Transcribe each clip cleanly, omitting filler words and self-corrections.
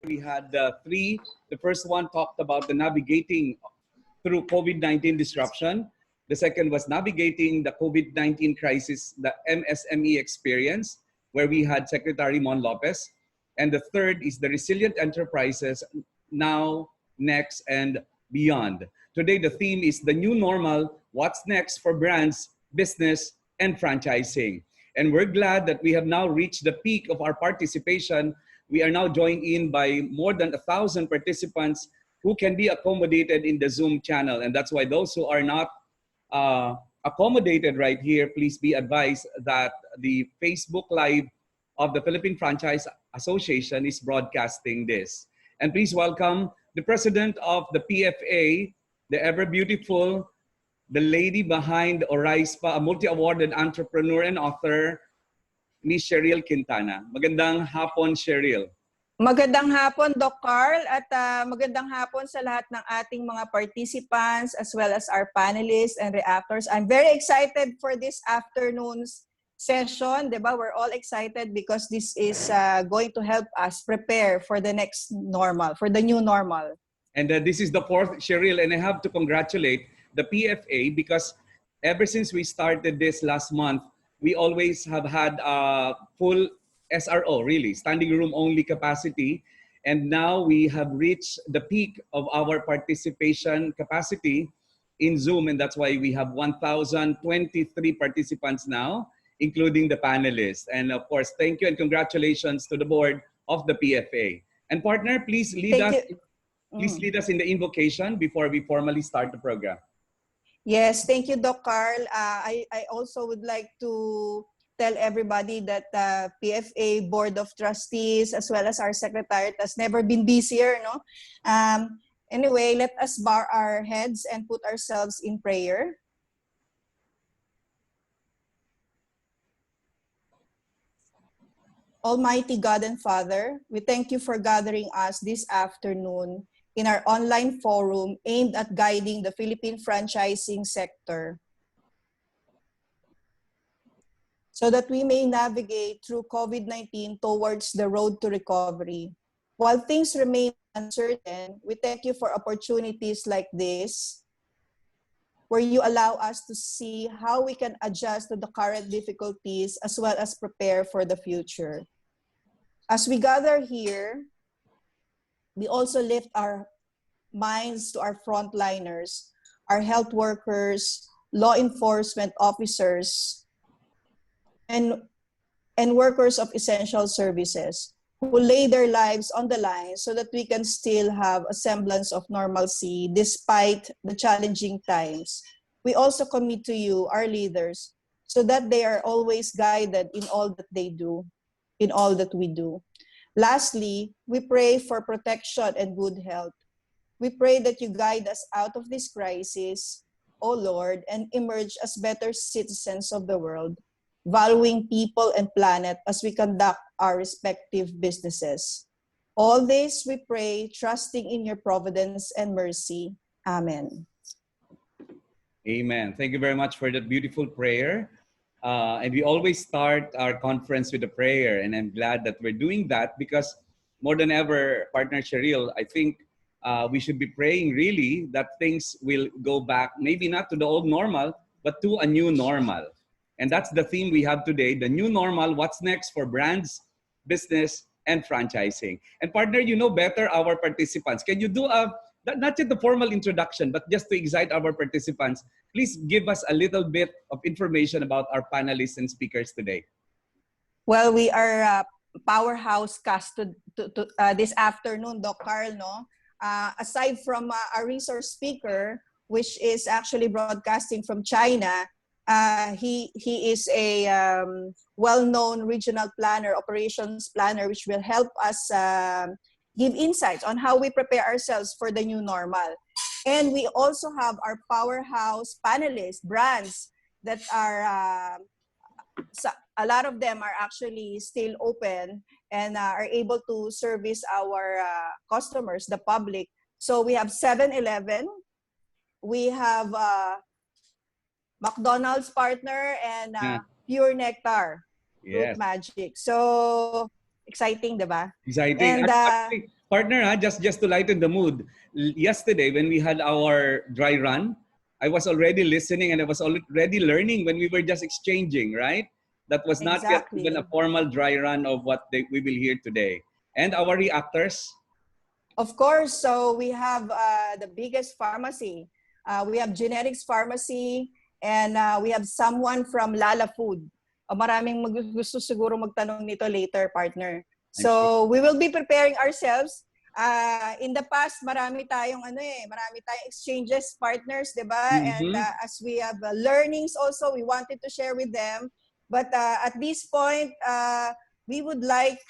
we had three. The first one talked about the navigating through COVID-19 disruption. The second was navigating the COVID-19 crisis, the MSME experience, where we had Secretary Mon Lopez. And the third is the resilient enterprises now, next, and beyond. Today, the theme is the new normal, what's next for brands, business, and franchising. And we're glad that we have now reached the peak of our participation. We are now joined in by more than 1,000 participants who can be accommodated in the Zoom channel. And that's why those who are not accommodated right here, please be advised that the Facebook Live of the Philippine Franchise Association is broadcasting this. And please welcome the president of the PFA, the ever beautiful, the lady behind Oraispa, a multi-awarded entrepreneur and author, Miss Cheryl Quintana. Magandang hapon, Cheryl. Magandang hapon, Doc Carl, at magandang hapon sa lahat ng ating mga participants as well as our panelists and reactors. I'm very excited for this afternoon's session. Diba? We're all excited because this is going to help us prepare for the next normal, for the new normal. And this is the fourth, Cheryl, and I have to congratulate the PFA because ever since we started this last month, we always have had full SRO, really, standing room only capacity. And now we have reached the peak of our participation capacity in Zoom. And that's why we have 1,023 participants now, including the panelists. And of course, thank you and congratulations to the board of the PFA. And partner, please lead us in the invocation before we formally start the program. Yes, thank you, Doc Carl. I also would like to tell everybody that PFA Board of Trustees as well as our Secretariat has never been busier, no? Anyway, let us bow our heads and put ourselves in prayer. Almighty God and Father, we thank you for gathering us this afternoon in our online forum aimed at guiding the Philippine franchising sector so that we may navigate through COVID-19 towards the road to recovery. While things remain uncertain, we thank you for opportunities like this, where you allow us to see how we can adjust to the current difficulties as well as prepare for the future. As we gather here, we also lift our minds to our frontliners, our health workers, law enforcement officers, and workers of essential services who lay their lives on the line so that we can still have a semblance of normalcy despite the challenging times. We also commit to you, our leaders, so that they are always guided in all that they do, in all that we do. Lastly, we pray for protection and good health. We pray that you guide us out of this crisis, O Lord, and emerge as better citizens of the world, valuing people and planet as we conduct our respective businesses. All this we pray, trusting in your providence and mercy. Amen. Amen. Thank you very much for that beautiful prayer. And we always start our conference with a prayer. And I'm glad that we're doing that because more than ever, partner Cheryl, I think we should be praying really that things will go back, maybe not to the old normal, but to a new normal. And that's the theme we have today, the new normal, what's next for brands, business, and franchising. And partner, you know better our participants. Can you do not just the formal introduction, but just to excite our participants, please give us a little bit of information about our panelists and speakers today. Well, we are powerhouse cast this afternoon, Doc Carl, no? Aside from our resource speaker, which is actually broadcasting from China, he is a well-known regional planner, operations planner, which will help us give insights on how we prepare ourselves for the new normal. And we also have our powerhouse panelists, brands that are, a lot of them are actually still open and are able to service our customers, the public. So we have 7-Eleven, we have McDonald's partner, and Pure Nectar, Yes. Fruit Magic. So exciting, diba? Exciting. And Partner, just to lighten the mood. Yesterday, when we had our dry run, I was already listening and I was already learning when we were just exchanging, right? That was not yet even a Exactly. formal dry run of what we will hear today. And our reactors. Of course, so we have the biggest pharmacy. We have genetics pharmacy, and we have someone from Lala Food. Maraming gusto siguro magtanong nito later, partner. I'm sure. So we will be preparing ourselves. In the past, marami tayong exchanges, partners, di ba? And Mm-hmm. as we have learnings also, we wanted to share with them. But at this point, we would like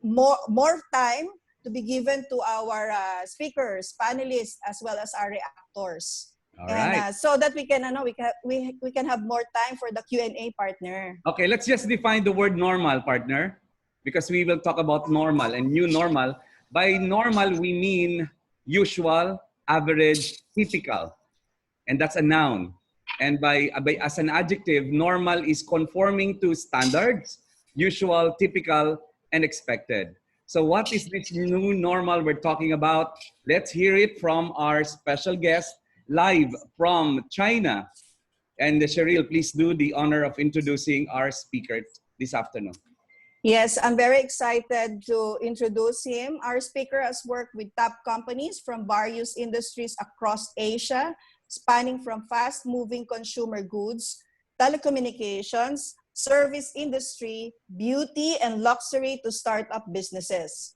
more time to be given to our speakers, panelists, as well as our reactors. All And right. so that we can have more time for the Q&A, partner. Okay, let's just define the word normal, partner, because we will talk about normal and new normal. By normal, we mean usual, average, typical, and that's a noun. And by as an adjective, normal is conforming to standards, usual, typical, and expected. So what is this new normal we're talking about? Let's hear it from our special guest live from China. And Cheryl, please do the honor of introducing our speaker this afternoon. Yes, I'm very excited to introduce him. Our speaker has worked with top companies from various industries across Asia, spanning from fast-moving consumer goods, telecommunications, service industry, beauty, and luxury to startup businesses.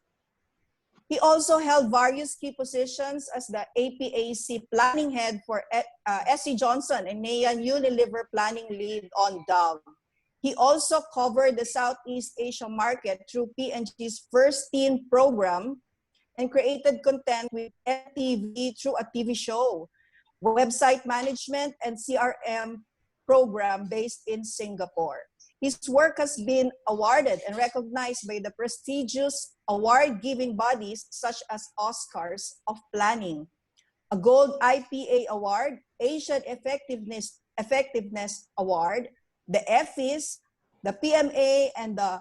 He also held various key positions as the APAC planning head for SC Johnson and NEA Unilever planning lead on Dove. He also covered the Southeast Asia market through P&G's First Teen program and created content with MTV through a TV show, website management, and CRM program based in Singapore. His work has been awarded and recognized by the prestigious award-giving bodies such as Oscars of Planning, a Gold IPA Award, Asian Effectiveness Award, the EFIS, the PMA, and the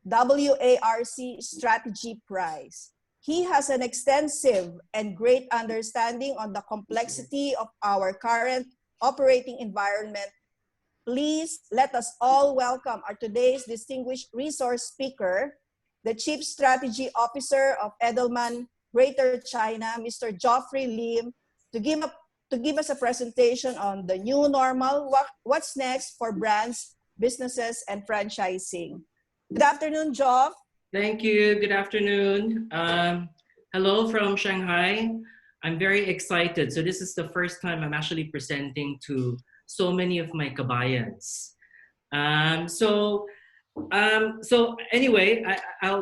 WARC Strategy Prize. He has an extensive and great understanding on the complexity of our current operating environment. Please let us all welcome our today's distinguished resource speaker, the Chief Strategy Officer of Edelman Greater China, Mr. Geoffrey Lim, to give us a presentation on the new normal, what's next for brands, businesses, and franchising. Good afternoon, Geoff. Thank you. Good afternoon. Hello from Shanghai. I'm very excited. So this is the first time I'm actually presenting to so many of my kabayans. So anyway,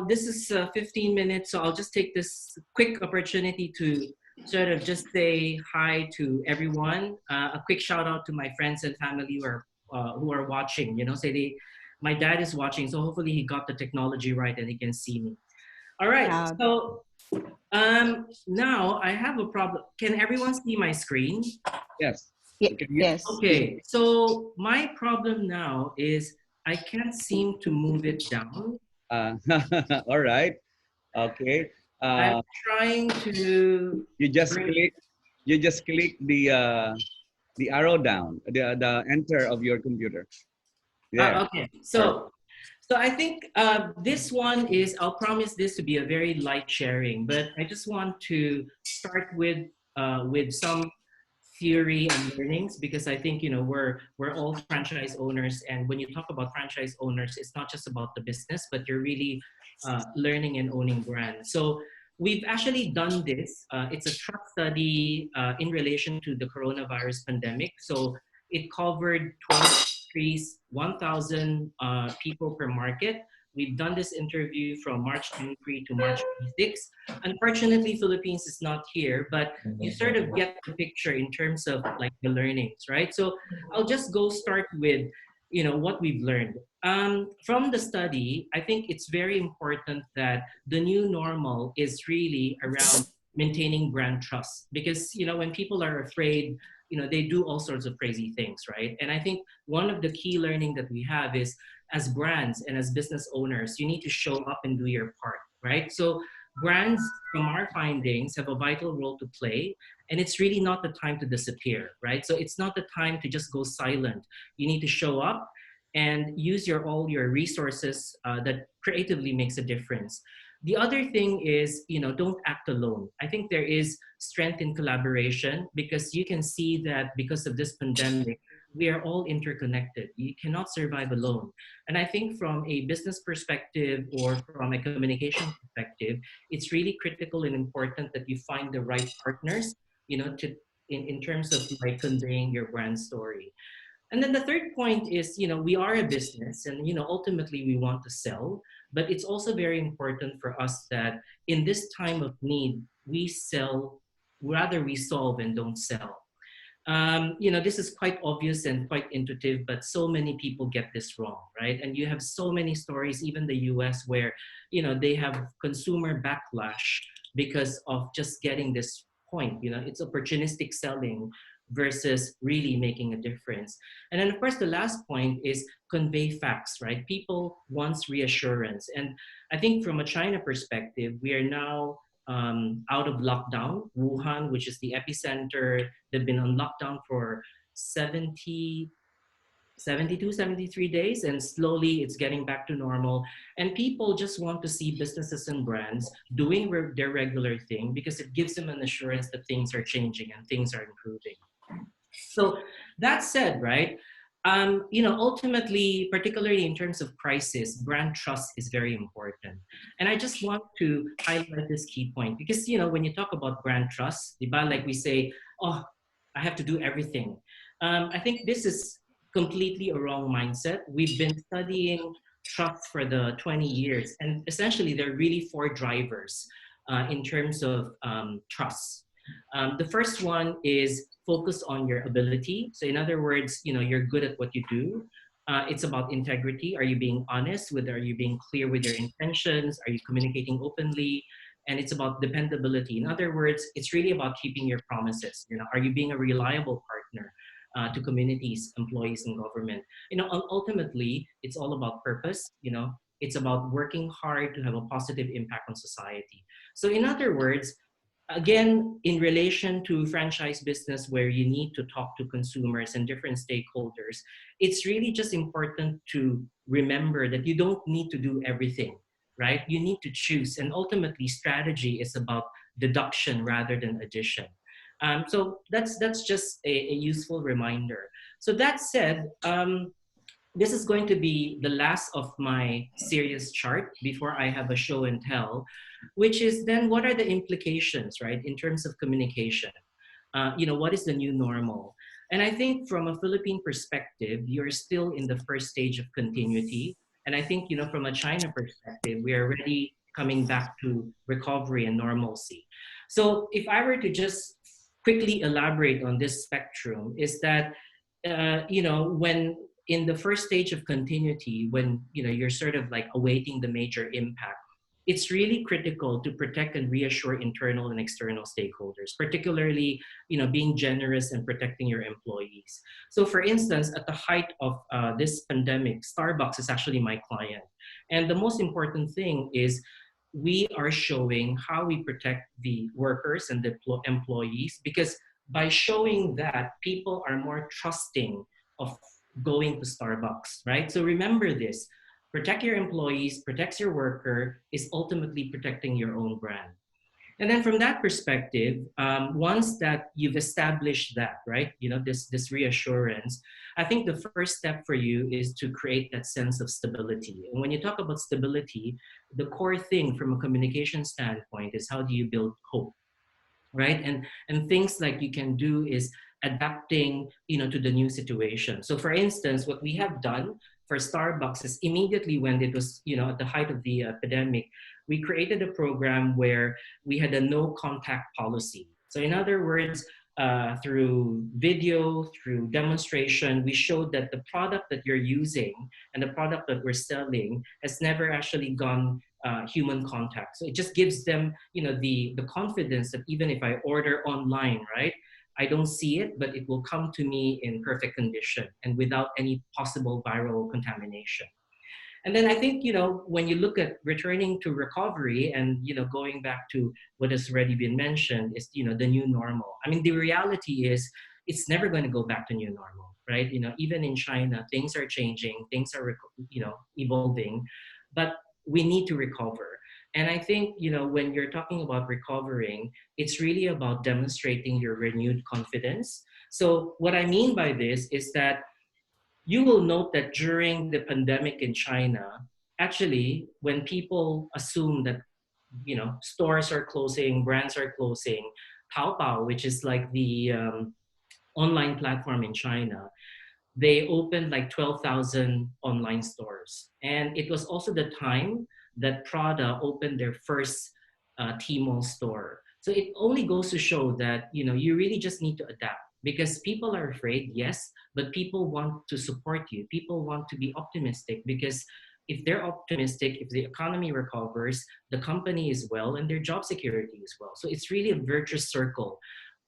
this is 15 minutes, so I'll just take this quick opportunity to sort of just say hi to everyone. A quick shout out to my friends and family who are watching. You know, my dad is watching, so hopefully he got the technology right and he can see me. All right. So now I have a problem. Can everyone see my screen? Yes. Yes. Okay. So my problem now is I can't seem to move it down. All right. Okay. I'm trying to. You just click the arrow down, the enter of your computer. There. Okay. So I think this one is. I'll promise this to be a very light sharing, but I just want to start with some theory and learnings, because I think we're all franchise owners, and when you talk about franchise owners, it's not just about the business, but you're really learning and owning brands. So we've actually done this. It's a trust study in relation to the coronavirus pandemic. So it covered 12 countries, 1,000 people per market. We've done this interview from March 23 to March 26. Unfortunately, Philippines is not here, but you sort of get the picture in terms of like the learnings, right? So I'll just go start with, what we've learned. From the study, I think it's very important that the new normal is really around maintaining brand trust, because, when people are afraid, they do all sorts of crazy things, right? And I think one of the key learning that we have is, as brands and as business owners, you need to show up and do your part, right? So brands, from our findings, have a vital role to play, and it's really not the time to disappear, right? So it's not the time to just go silent. You need to show up and use all your resources that creatively makes a difference. The other thing is, don't act alone. I think there is strength in collaboration, because you can see that because of this pandemic, we are all interconnected. You cannot survive alone. And I think from a business perspective or from a communication perspective, it's really critical and important that you find the right partners, to in terms of like conveying your brand story. And then the third point is, we are a business, and, ultimately we want to sell, but it's also very important for us that in this time of need, we sell, rather we solve and don't sell. This is quite obvious and quite intuitive, but so many people get this wrong, right? And you have so many stories, even the US, where, they have consumer backlash because of just getting this point. It's opportunistic selling versus really making a difference. And then, of course, the last point is convey facts, right? People wants reassurance. And I think from a China perspective, we are now out of lockdown. Wuhan, which is the epicenter, they've been on lockdown for 70, 72, 73 days, and slowly it's getting back to normal. And people just want to see businesses and brands doing their regular thing, because it gives them an assurance that things are changing and things are improving. So that said, right, ultimately, particularly in terms of crisis, brand trust is very important. And I just want to highlight this key point because, when you talk about brand trust, diba, like we say, oh, I have to do everything. I think this is completely a wrong mindset. We've been studying trust for the 20 years, and essentially there are really four drivers in terms of trust. The first one is focus on your ability. So in other words, you're good at what you do. It's about integrity. Are you being honest are you being clear with your intentions? Are you communicating openly? And it's about dependability. In other words, it's really about keeping your promises. Are you being a reliable partner to communities, employees, and government? Ultimately, it's all about purpose. It's about working hard to have a positive impact on society. So in other words, again, in relation to franchise business where you need to talk to consumers and different stakeholders, it's really just important to remember that you don't need to do everything, right? You need to choose. And ultimately, strategy is about deduction rather than addition. So that's just a useful reminder. So that said, this is going to be the last of my series chart before I have a show and tell, which is then what are the implications, right, in terms of communication? What is the new normal? And I think from a Philippine perspective, you're still in the first stage of continuity. And I think, from a China perspective, we are already coming back to recovery and normalcy. So if I were to just quickly elaborate on this spectrum, is that, when in the first stage of continuity, when you're sort of like awaiting the major impact, it's really critical to protect and reassure internal and external stakeholders, particularly being generous and protecting your employees. So for instance, at the height of this pandemic, Starbucks is actually my client. And the most important thing is we are showing how we protect the workers and the employees, because by showing that, people are more trusting of going to Starbucks, right? So remember this, protect your employees, protects your worker, is ultimately protecting your own brand. And then from that perspective, once that you've established that, right, this reassurance, I think the first step for you is to create that sense of stability. And when you talk about stability, the core thing from a communication standpoint is how do you build hope, right? And things like you can do is adapting, to the new situation. So for instance, what we have done for Starbucks is immediately when it was, at the height of the epidemic, we created a program where we had a no contact policy. So in other words, through video, through demonstration, we showed that the product that you're using and the product that we're selling has never actually gone human contact. So it just gives them, the confidence that even if I order online, right, I don't see it, but it will come to me in perfect condition and without any possible viral contamination. And then I think, when you look at returning to recovery and, going back to what has already been mentioned is, the new normal. I mean, the reality is it's never going to go back to new normal, right? Even in China, things are changing, things are, evolving, but we need to recover. And I think, when you're talking about recovering, it's really about demonstrating your renewed confidence. So what I mean by this is that you will note that during the pandemic in China, actually, when people assume that, stores are closing, brands are closing, Taobao, which is like the online platform in China, they opened like 12,000 online stores. And it was also the time that Prada opened their first Tmall store. So it only goes to show that, you really just need to adapt because people are afraid, yes, but people want to support you. People want to be optimistic because if they're optimistic, if the economy recovers, the company is well and their job security is well. So it's really a virtuous circle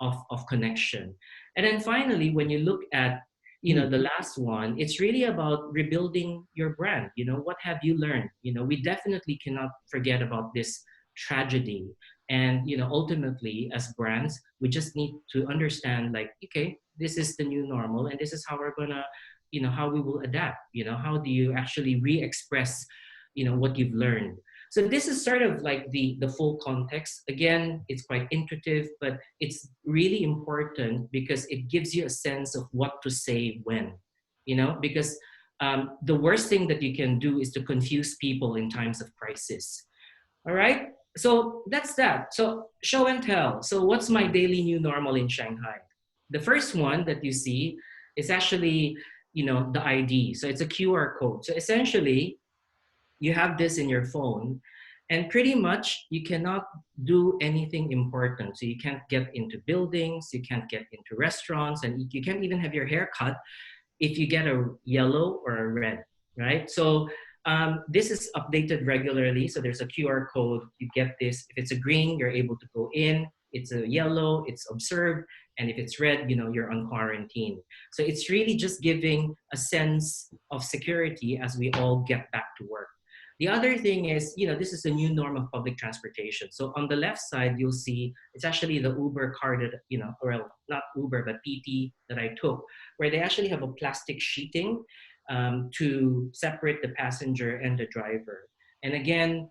of connection. And then finally, when you look at the last one, it's really about rebuilding your brand. What have you learned? We definitely cannot forget about this tragedy. And, ultimately, as brands, we just need to understand, like, okay, this is the new normal, and this is how we're gonna, how we will adapt. How do you actually re-express, what you've learned? So this is sort of like the full context. Again, it's quite intuitive, but it's really important because it gives you a sense of what to say when, because the worst thing that you can do is to confuse people in times of crisis. All right. So that's that. So show and tell. So what's my daily new normal in Shanghai? The first one that you see is actually, the ID. So it's a QR code. So essentially, you have this in your phone and pretty much you cannot do anything important. So you can't get into buildings, you can't get into restaurants, and you can't even have your hair cut if you get a yellow or a red, right? So this is updated regularly. So there's a QR code, you get this. If it's a green, you're able to go in. It's a yellow, it's observed. And if it's red, you're on quarantine. So it's really just giving a sense of security as we all get back to work. The other thing is, this is the new norm of public transportation. So on the left side, you'll see it's actually the Uber card that, or well, not Uber, but PT that I took, where they actually have a plastic sheeting to separate the passenger and the driver. And again,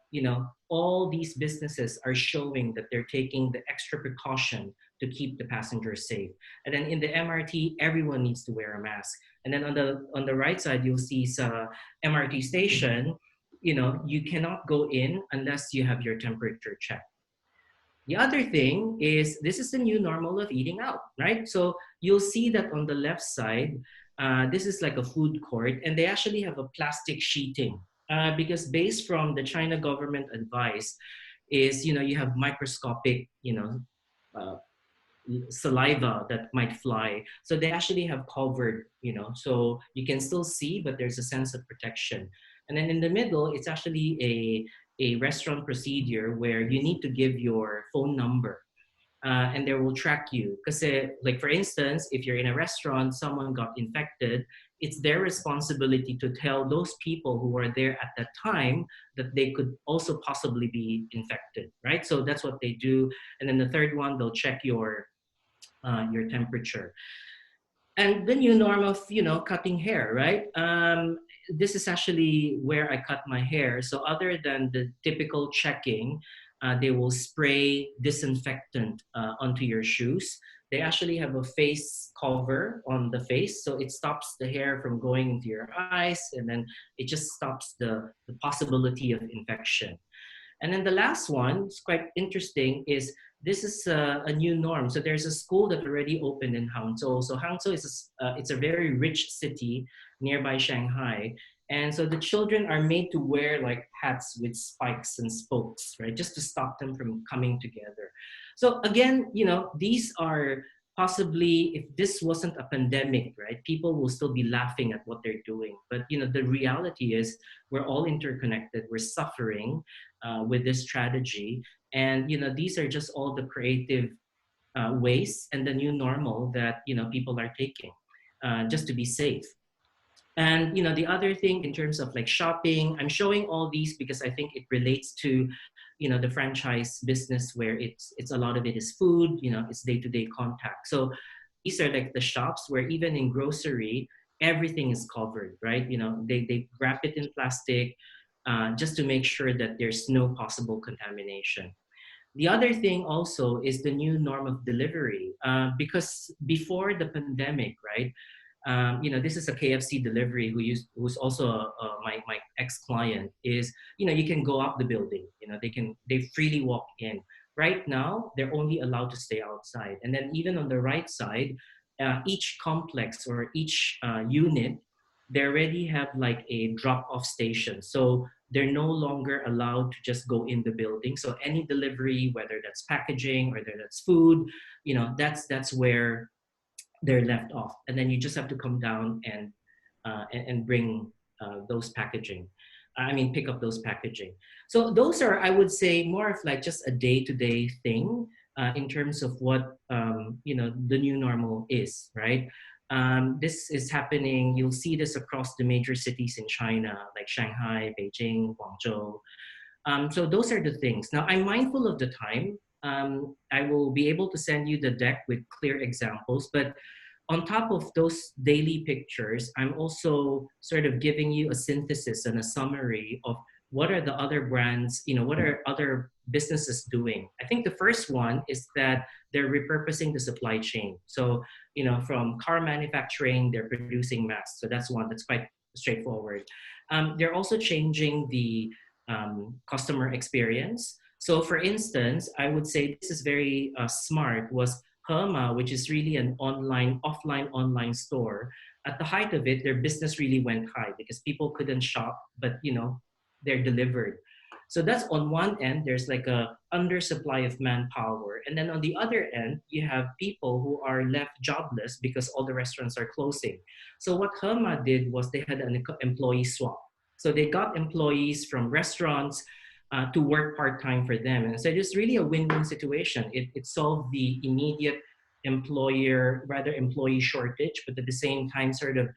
all these businesses are showing that they're taking the extra precaution to keep the passengers safe. And then in the MRT, everyone needs to wear a mask. And then on the right side, you'll see some MRT station. You cannot go in unless you have your temperature checked. The other thing is this is the new normal of eating out, right? So you'll see that on the left side, this is like a food court, and they actually have a plastic sheeting because based from the China government advice is, you have microscopic, uh, saliva that might fly. So they actually have covered, so you can still see, but there's a sense of protection. And then in the middle, it's actually a restaurant procedure where you need to give your phone number and they will track you. Because like for instance, if you're in a restaurant, someone got infected, it's their responsibility to tell those people who were there at that time that they could also possibly be infected, right? So that's what they do. And then the third one, they'll check your temperature. And the new norm of, cutting hair, right? This is actually where I cut my hair. So other than the typical checking, they will spray disinfectant onto your shoes. They actually have a face cover on the face, so it stops the hair from going into your eyes, and then it just stops the possibility of infection. And then the last one, it's quite interesting, is this is a new norm. So there's a school that already opened in Hangzhou. So Hangzhou is it's a very rich city nearby Shanghai. And so the children are made to wear like hats with spikes and spokes, right? Just to stop them from coming together. So again, these are possibly, if this wasn't a pandemic, right, people will still be laughing at what they're doing. But, the reality is we're all interconnected. We're suffering with this strategy. And, these are just all the creative ways and the new normal that, people are taking just to be safe. And the other thing in terms of like shopping, I'm showing all these because I think it relates to the franchise business, where it's a lot of it is food, it's day-to-day contact. So these are like the shops where even in grocery everything is covered, right? They wrap it in plastic, just to make sure that there's no possible contamination. The other thing also is the new norm of delivery, because before the pandemic, right? This is a KFC delivery who's also my ex client. Is you can go up the building. They freely walk in. Right now, they're only allowed to stay outside, and then even on the right side, each complex or each unit, they already have like a drop off station. So they're no longer allowed to just go in the building. So any delivery, whether that's packaging or whether that's food, that's where they're left off, and then you just have to come down and bring those packaging. I mean, pick up those packaging. So those are, I would say, more of like just a day-to-day thing in terms of what the new normal is, right? This is happening. You'll see this across the major cities in China, like Shanghai, Beijing, Guangzhou. So those are the things. Now, I'm mindful of the time. I will be able to send you the deck with clear examples, but on top of those daily pictures, I'm also sort of giving you a synthesis and a summary of what are the other brands, what are other businesses doing. I think the first one is that they're repurposing the supply chain. So, from car manufacturing, they're producing masks. So that's one that's quite straightforward. They're also changing the customer experience. So for instance, I would say this is very smart, was Hema, which is really an offline store. At the height of it, their business really went high because people couldn't shop, but they're delivered. So that's on one end, there's like a undersupply of manpower. And then on the other end, you have people who are left jobless because all the restaurants are closing. So what Hema did was they had an employee swap. So they got employees from restaurants to work part-time for them. And so it's really a win-win situation. It solved the immediate employee shortage, but at the same time sort of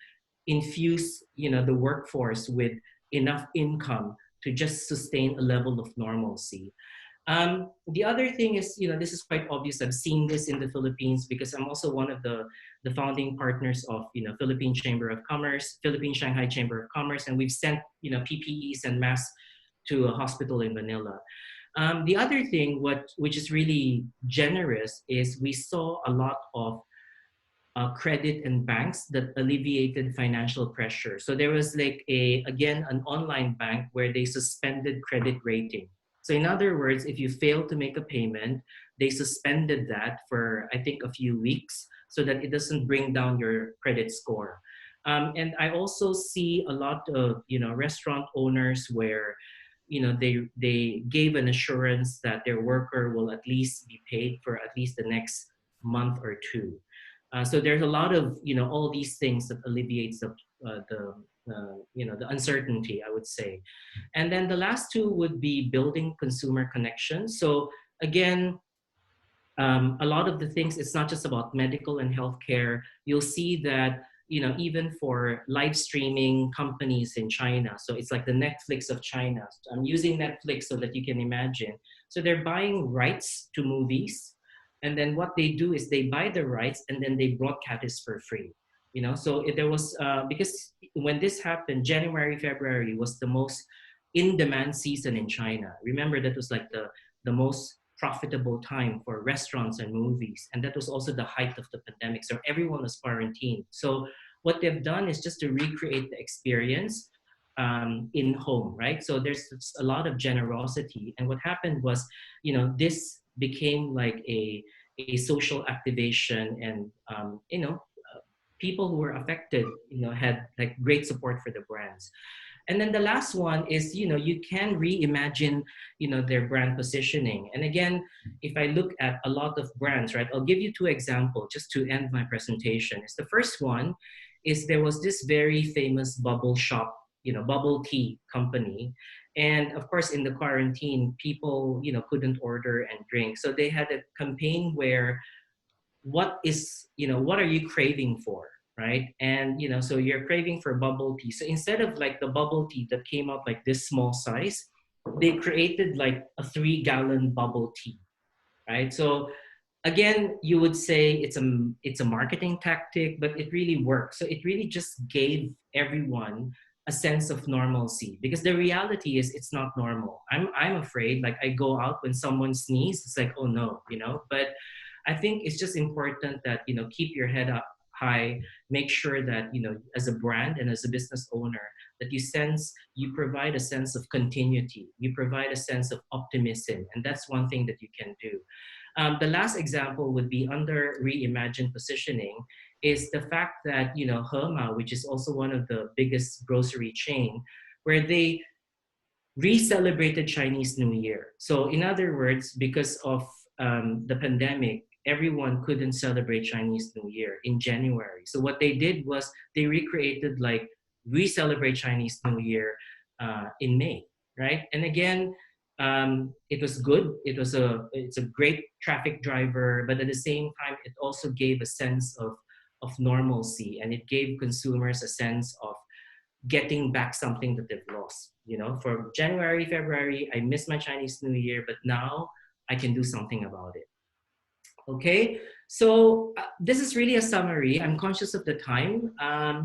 infuse, the workforce with enough income to just sustain a level of normalcy. The other thing is, this is quite obvious. I've seen this in the Philippines because I'm also one of the founding partners of, Philippine Chamber of Commerce, Philippine Shanghai Chamber of Commerce, and we've sent, PPEs and masks to a hospital in Manila. The other thing, which is really generous, is we saw a lot of credit and banks that alleviated financial pressure. So there was like an online bank where they suspended credit rating. So in other words, if you fail to make a payment, they suspended that for I think a few weeks so that it doesn't bring down your credit score. And I also see a lot of restaurant owners where they gave an assurance that their worker will at least be paid for at least the next month or two. So there's a lot of all these things that alleviates the uncertainty, I would say. And then the last two would be building consumer connections. So again, a lot of the things, it's not just about medical and healthcare. You'll see that even for live streaming companies in China, so it's like the Netflix of China. So I'm using Netflix so that you can imagine. So they're buying rights to movies, and then what they do is they buy the rights and then they broadcast it for free. So if there was because when this happened, January, February was the most in-demand season in China. Remember, that was like the most profitable time for restaurants and movies, and that was also the height of the pandemic. So everyone was quarantined. So what they've done is just to recreate the experience in home, right? So there's a lot of generosity, and what happened was, this became like a social activation, and people who were affected, had like great support for the brands. And then the last one is, you can reimagine, their brand positioning. And again, if I look at a lot of brands, right, I'll give you two examples just to end my presentation. Is the first one is there was this very famous bubble shop, bubble tea company. And of course, in the quarantine, people, couldn't order and drink. So they had a campaign where what are you craving for? right? And so you're craving for bubble tea. So instead of like the bubble tea that came out like this small size, they created like a 3-gallon bubble tea, right? So again, you would say it's a marketing tactic, but it really works. So it really just gave everyone a sense of normalcy, because the reality is it's not normal. I'm afraid, like I go out when someone sneezes, it's like, oh no, but I think it's just important that keep your head up high, make sure that as a brand and as a business owner, that you provide a sense of continuity, you provide a sense of optimism, and that's one thing that you can do. The last example would be under reimagined positioning is the fact that, Hema, which is also one of the biggest grocery chain, where they re-celebrated Chinese New Year. So in other words, because of the pandemic, everyone couldn't celebrate Chinese New Year in January. So what they did was they recreated like re-celebrate Chinese New Year in May, right? And again, it was good. It's a great traffic driver, but at the same time, it also gave a sense of normalcy, and it gave consumers a sense of getting back something that they've lost. For January, February, I missed my Chinese New Year, but now I can do something about it. Okay, so this is really a summary. I'm conscious of the time,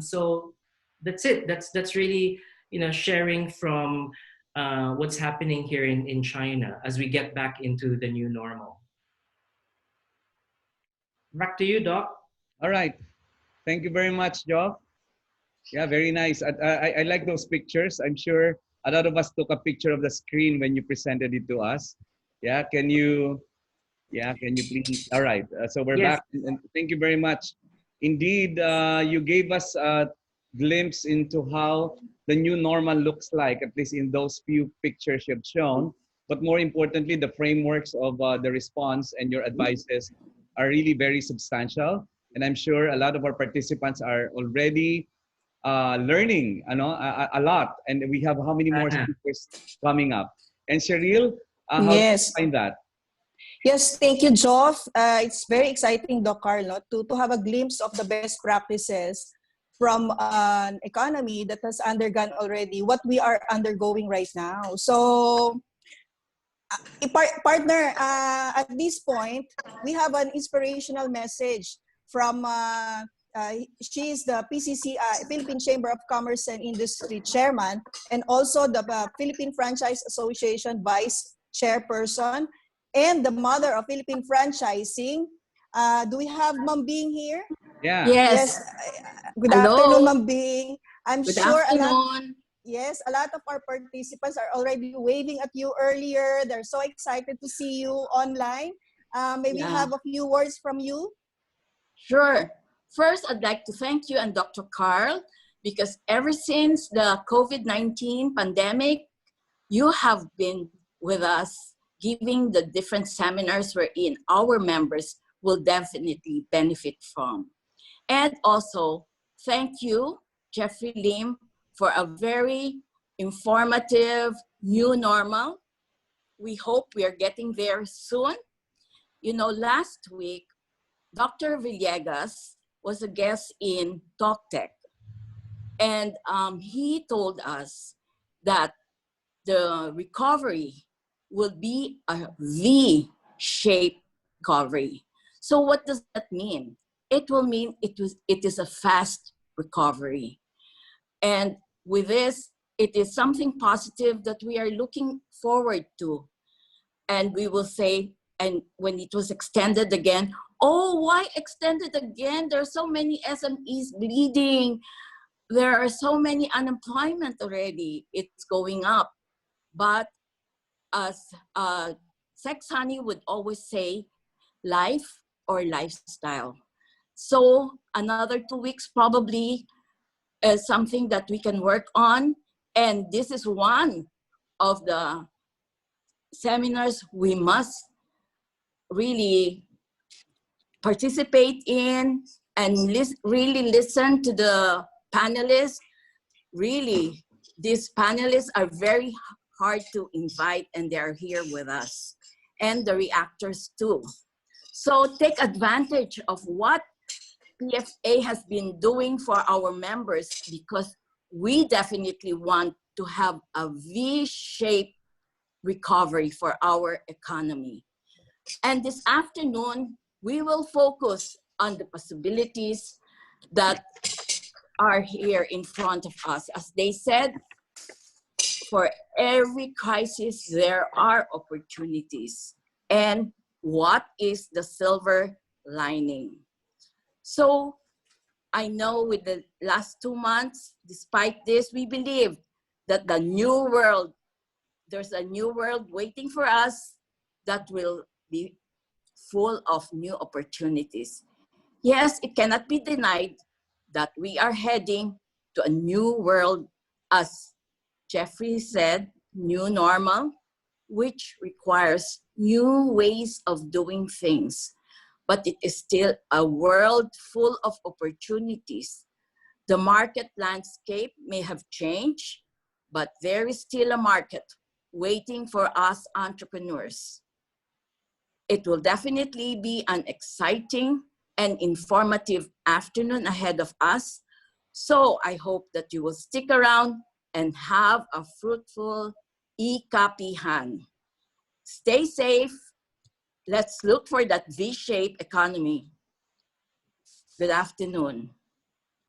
so that's it. That's really sharing from what's happening here in China as we get back into the new normal. Back to you, Doc. All right. Thank you very much, Joe. Yeah, very nice. I like those pictures. I'm sure a lot of us took a picture of the screen when you presented it to us. Yeah, can you please? All right. So we're Yes. back. And thank you very much. Indeed, you gave us a glimpse into how the new normal looks like, at least in those few pictures you've shown. But more importantly, the frameworks of the response and your advices are really very substantial. And I'm sure a lot of our participants are already learning a lot. And we have how many more speakers coming up? And Cheryl, how do you Yes. find that? Yes, thank you, Joff. It's very exciting, Doc Carlo, to have a glimpse of the best practices from an economy that has undergone already what we are undergoing right now. So, partner, at this point, we have an inspirational message from, she is the PCC, Philippine Chamber of Commerce and Industry Chairman, and also the Philippine Franchise Association Vice Chairperson, and the mother of Philippine franchising. Do we have Ma'am Bing here? Yeah. Yes. Good Hello. afternoon, Ma'am Bing. I'm Good sure afternoon. a lot of our participants are already waving at you earlier. They're so excited to see you online. Maybe have a few words from you. Sure. First, I'd like to thank you and Dr. Carl, because ever since the COVID-19 pandemic, you have been with us giving the different seminars wherein our members will definitely benefit from. And also, thank you, Jeffrey Lim, for a very informative new normal. We hope we are getting there soon. Last week, Dr. Villegas was a guest in TalkTech, and he told us that the recovery will be a V-shaped recovery. So what does that mean? It will mean it is a fast recovery. And with this, it is something positive that we are looking forward to. And we will say, and when it was extended again, oh, why extended again? There are so many SMEs bleeding. There are so many unemployment already. It's going up. But as Sex Honey would always say, life or lifestyle. So another 2 weeks probably is something that we can work on. And this is one of the seminars we must really participate in and really listen to the panelists. Really, these panelists are very hard to invite, and they're here with us, and the reactors too. So take advantage of what PFA has been doing for our members, because we definitely want to have a V-shaped recovery for our economy. And this afternoon, we will focus on the possibilities that are here in front of us. As they said, for every crisis, there are opportunities. And what is the silver lining? So I know with the last 2 months, despite this, we believe that the new world, there's a new world waiting for us that will be full of new opportunities. Yes, it cannot be denied that we are heading to a new world, as Jeffrey said, new normal, which requires new ways of doing things. But it is still a world full of opportunities. The market landscape may have changed, but there is still a market waiting for us entrepreneurs. It will definitely be an exciting and informative afternoon ahead of us. So I hope that you will stick around and have a fruitful e-copyhan. Stay safe. Let's look for that V-shaped economy. Good afternoon.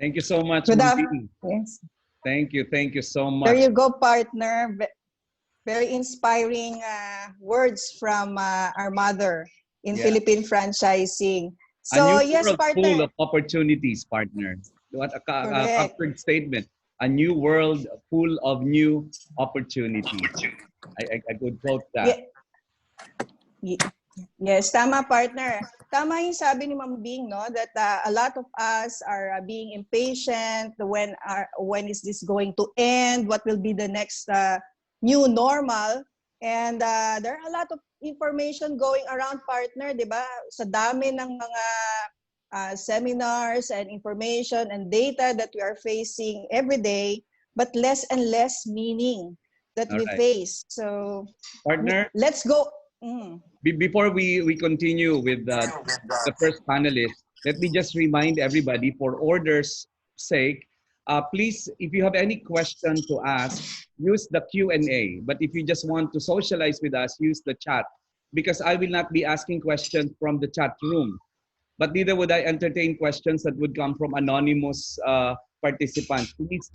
Thank you so much, Good Mundine. Yes. Thank you. Thank you so There much. you go, partner. Very inspiring words from our mother in Yeah. Philippine franchising. A new So yes, world full partner. of opportunities, partner. What a Correct. captured statement. A new world full of new opportunities. I could quote that. Ye- Yes, tama, partner. Tama yung sabi ni Ma'am Bing, no, that a lot of us are being impatient. When is this going to end? What will be the next new normal? And there are a lot of information going around, partner, di ba? Sa dami ng mga seminars and information and data that we are facing every day, but less and less meaning that All we right. face. So Partner, let's go. Mm. before we continue with the first panelist, let me just remind everybody, for order's sake, please, if you have any question to ask, use the Q&A. But if you just want to socialize with us, use the chat, because I will not be asking questions from the chat room. But neither would I entertain questions that would come from anonymous participants. Please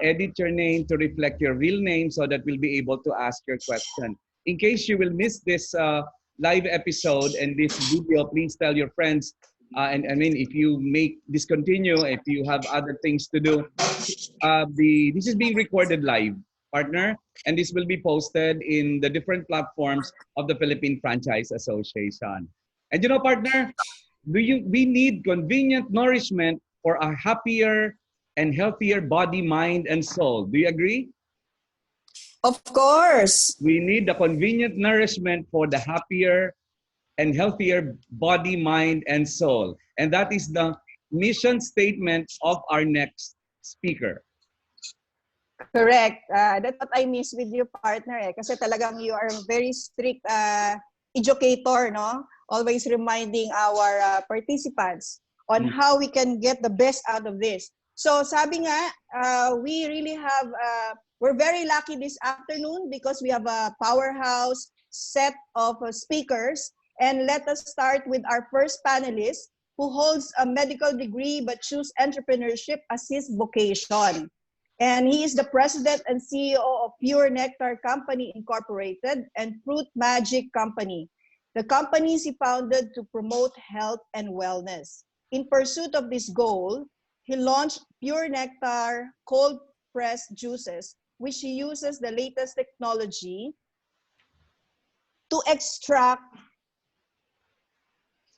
edit your name to reflect your real name so that we'll be able to ask your question. In case you will miss this live episode and this video, please tell your friends. And I mean, if you make discontinue, if you have other things to do, this is being recorded live, partner, and this will be posted in the different platforms of the Philippine Franchise Association. And you know, partner, we need convenient nourishment for a happier and healthier body, mind, and soul. Do you agree? Of course. We need the convenient nourishment for the happier and healthier body, mind, and soul. And that is the mission statement of our next speaker. Correct. That's what I miss with your partner kasi talagang you are a very strict educator, no? Always reminding our participants on how we can get the best out of this. So sabi nga, we really have, we're very lucky this afternoon because we have a powerhouse set of speakers. And let us start with our first panelist who holds a medical degree but choose entrepreneurship as his vocation. And he is the president and CEO of Pure Nectar Company Incorporated and Fruit Magic Company. The companies he founded to promote health and wellness. In pursuit of this goal, he launched Pure Nectar cold pressed juices, which he uses the latest technology to extract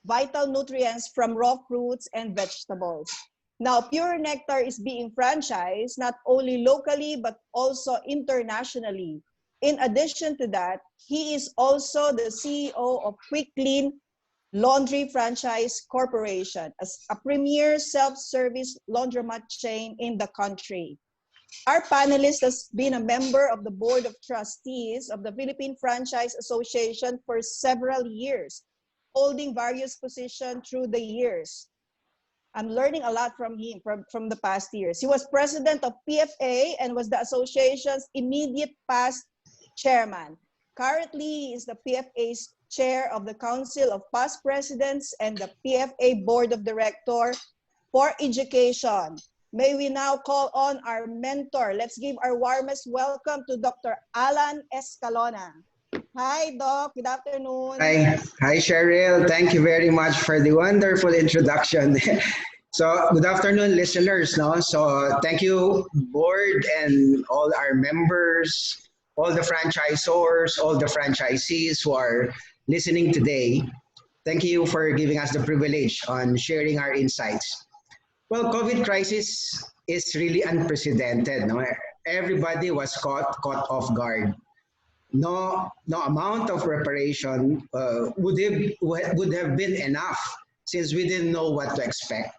vital nutrients from raw fruits and vegetables. Now, Pure Nectar is being franchised not only locally, but also internationally. In addition to that, he is also the CEO of Quick Clean Laundry Franchise Corporation, as a premier self-service laundromat chain in the country. Our panelist has been a member of the Board of Trustees of the Philippine Franchise Association for several years, holding various positions through the years. I'm learning a lot from him from the past years. He was president of PFA and was the association's immediate past chairman. Currently, he is the PFA's chair of the Council of Past Presidents and the PFA Board of Directors for Education. May we now call on our mentor. Let's give our warmest welcome to Dr. Alan Escalona. Hi, Doc. Good afternoon. Hi, Cheryl. Thank you very much for the wonderful introduction. So, good afternoon, listeners. No, so thank you, board, and all our members, all the franchisors, all the franchisees who are listening today. Thank you for giving us the privilege on sharing our insights. Well, COVID crisis is really unprecedented. No? Everybody was caught off guard. No amount of preparation would have been enough since we didn't know what to expect.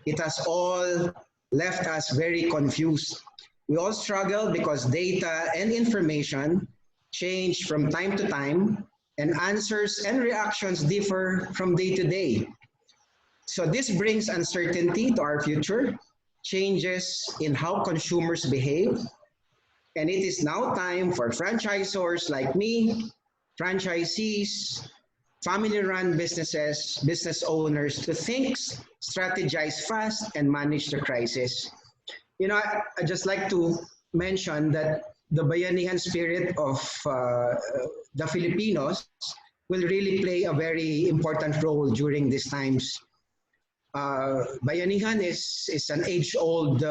It has all left us very confused. We all struggle because data and information change from time to time, and answers and reactions differ from day to day. So this brings uncertainty to our future, changes in how consumers behave, and it is now time for franchisors like me, franchisees, family-run businesses, business owners to think, strategize fast, and manage the crisis. You know, I just like to mention that the bayanihan spirit of the Filipinos will really play a very important role during these times. Bayanihan is an age-old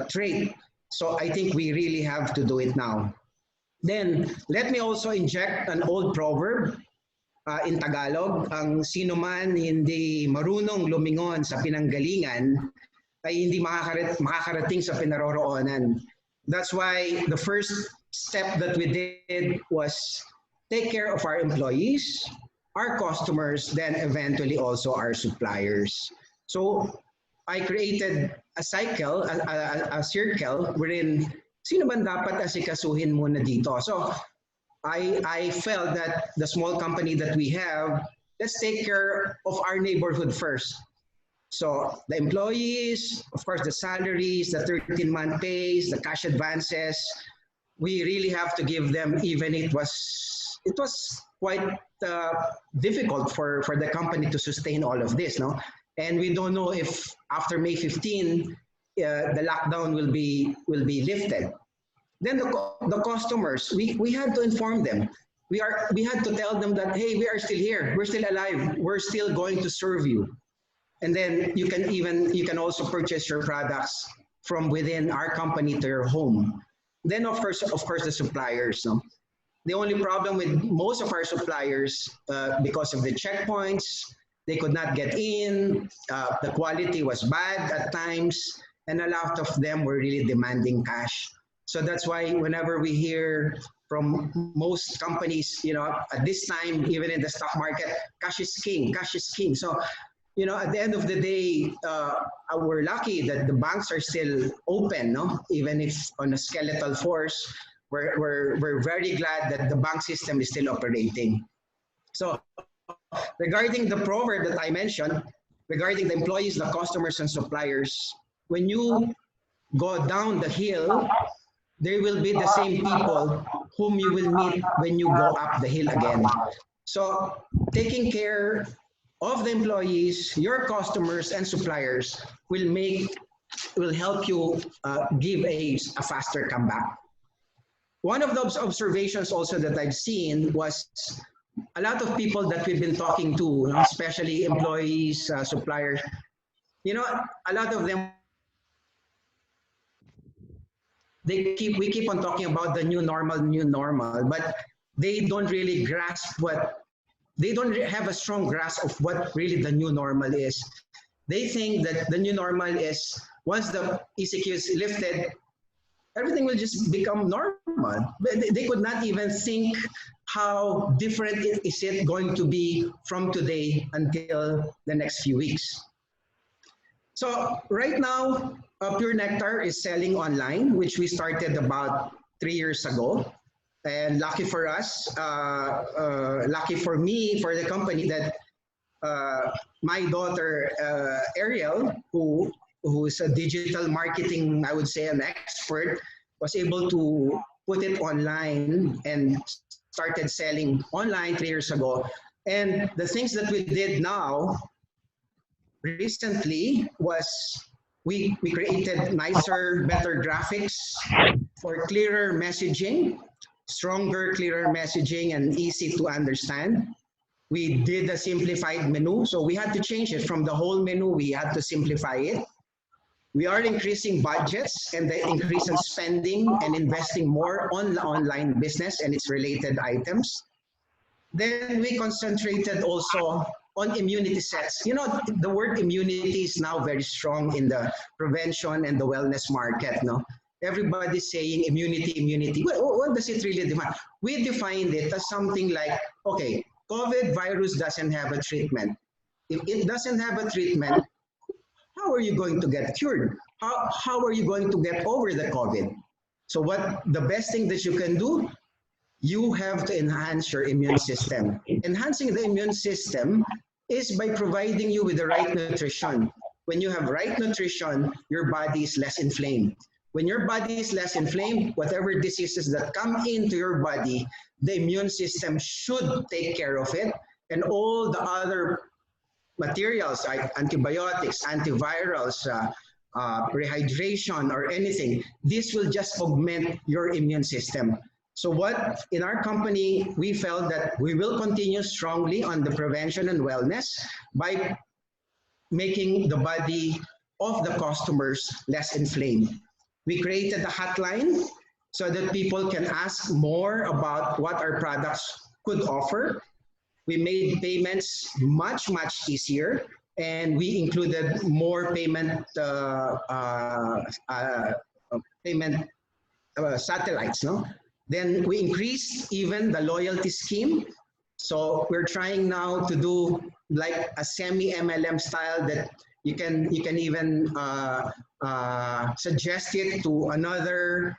trait, so I think we really have to do it now. Then, let me also inject an old proverb in Tagalog. Ang sino man hindi marunong lumingon sa pinanggalingan ay hindi makakarating sa pinaroroonan. That's why the first step that we did was take care of our employees, our customers, then eventually also our suppliers. So I created a cycle, a circle wherein sino man dapat asikasuhin muna dito. So I felt that the small company that we have, let's take care of our neighborhood first. So the employees, of course, the salaries, the 13-month pays, the cash advances, we really have to give them, even it was quite difficult for the company to sustain all of this, no? And we don't know if after May 15, the lockdown will be lifted. Then the customers, we had to inform them. We had to tell them that, hey, we are still here, we're still alive, we're still going to serve you. And then you can also purchase your products from within our company to your home. Then of course the suppliers. No? The only problem with most of our suppliers, because of the checkpoints, they could not get in. The quality was bad at times, and a lot of them were really demanding cash. So that's why whenever we hear from most companies, you know, at this time, even in the stock market, cash is king, cash is king. So, you know, at the end of the day, we're lucky that the banks are still open, no? Even if on a skeletal force, we're very glad that the bank system is still operating. So regarding the proverb that I mentioned, regarding the employees, the customers, and suppliers, when you go down the hill, there will be the same people whom you will meet when you go up the hill again. So taking care of the employees, your customers, and suppliers will help you give a faster comeback. One of those observations also that I've seen was a lot of people that we've been talking to, you know, especially employees, suppliers, you know, a lot of them, we keep on talking about the new normal, but they don't really grasp they don't have a strong grasp of what really the new normal is. They think that the new normal is once the ECQ is lifted, everything will just become normal. They could not even think how different is it going to be from today until the next few weeks. So right now, Pure Nectar is selling online, which we started about 3 years ago. And lucky for us, lucky for me, for the company, that my daughter Ariel, who is a digital marketing, I would say, an expert, was able to put it online and started selling online 3 years ago. And the things that we did now recently was we created nicer, better graphics for clearer messaging, stronger, clearer messaging, and easy to understand. We did a simplified menu, so we had to change it from the whole menu. We had to simplify it. We are increasing budgets and the increase in spending and investing more on the online business and its related items. Then we concentrated also on immunity sets. You know, the word immunity is now very strong in the prevention and the wellness market. No, everybody's saying immunity, immunity. What does it really define? We defined it as something like, okay, COVID virus doesn't have a treatment. If it doesn't have a treatment, how are you going to get cured? How are you going to get over the COVID? So what the best thing that you can do, you have to enhance your immune system. Enhancing the immune system is by providing you with the right nutrition. When you have right nutrition, your body is less inflamed. When your body is less inflamed, whatever diseases that come into your body, the immune system should take care of it, and all the other materials like antibiotics, antivirals, rehydration, or anything, this will just augment your immune system. So what in our company, we felt that we will continue strongly on the prevention and wellness by making the body of the customers less inflamed. We created a hotline so that people can ask more about what our products could offer. We made payments much, much easier, and we included more payment satellites. No, then we increased even the loyalty scheme. So we're trying now to do like a semi-MLM style that you can even suggest it to another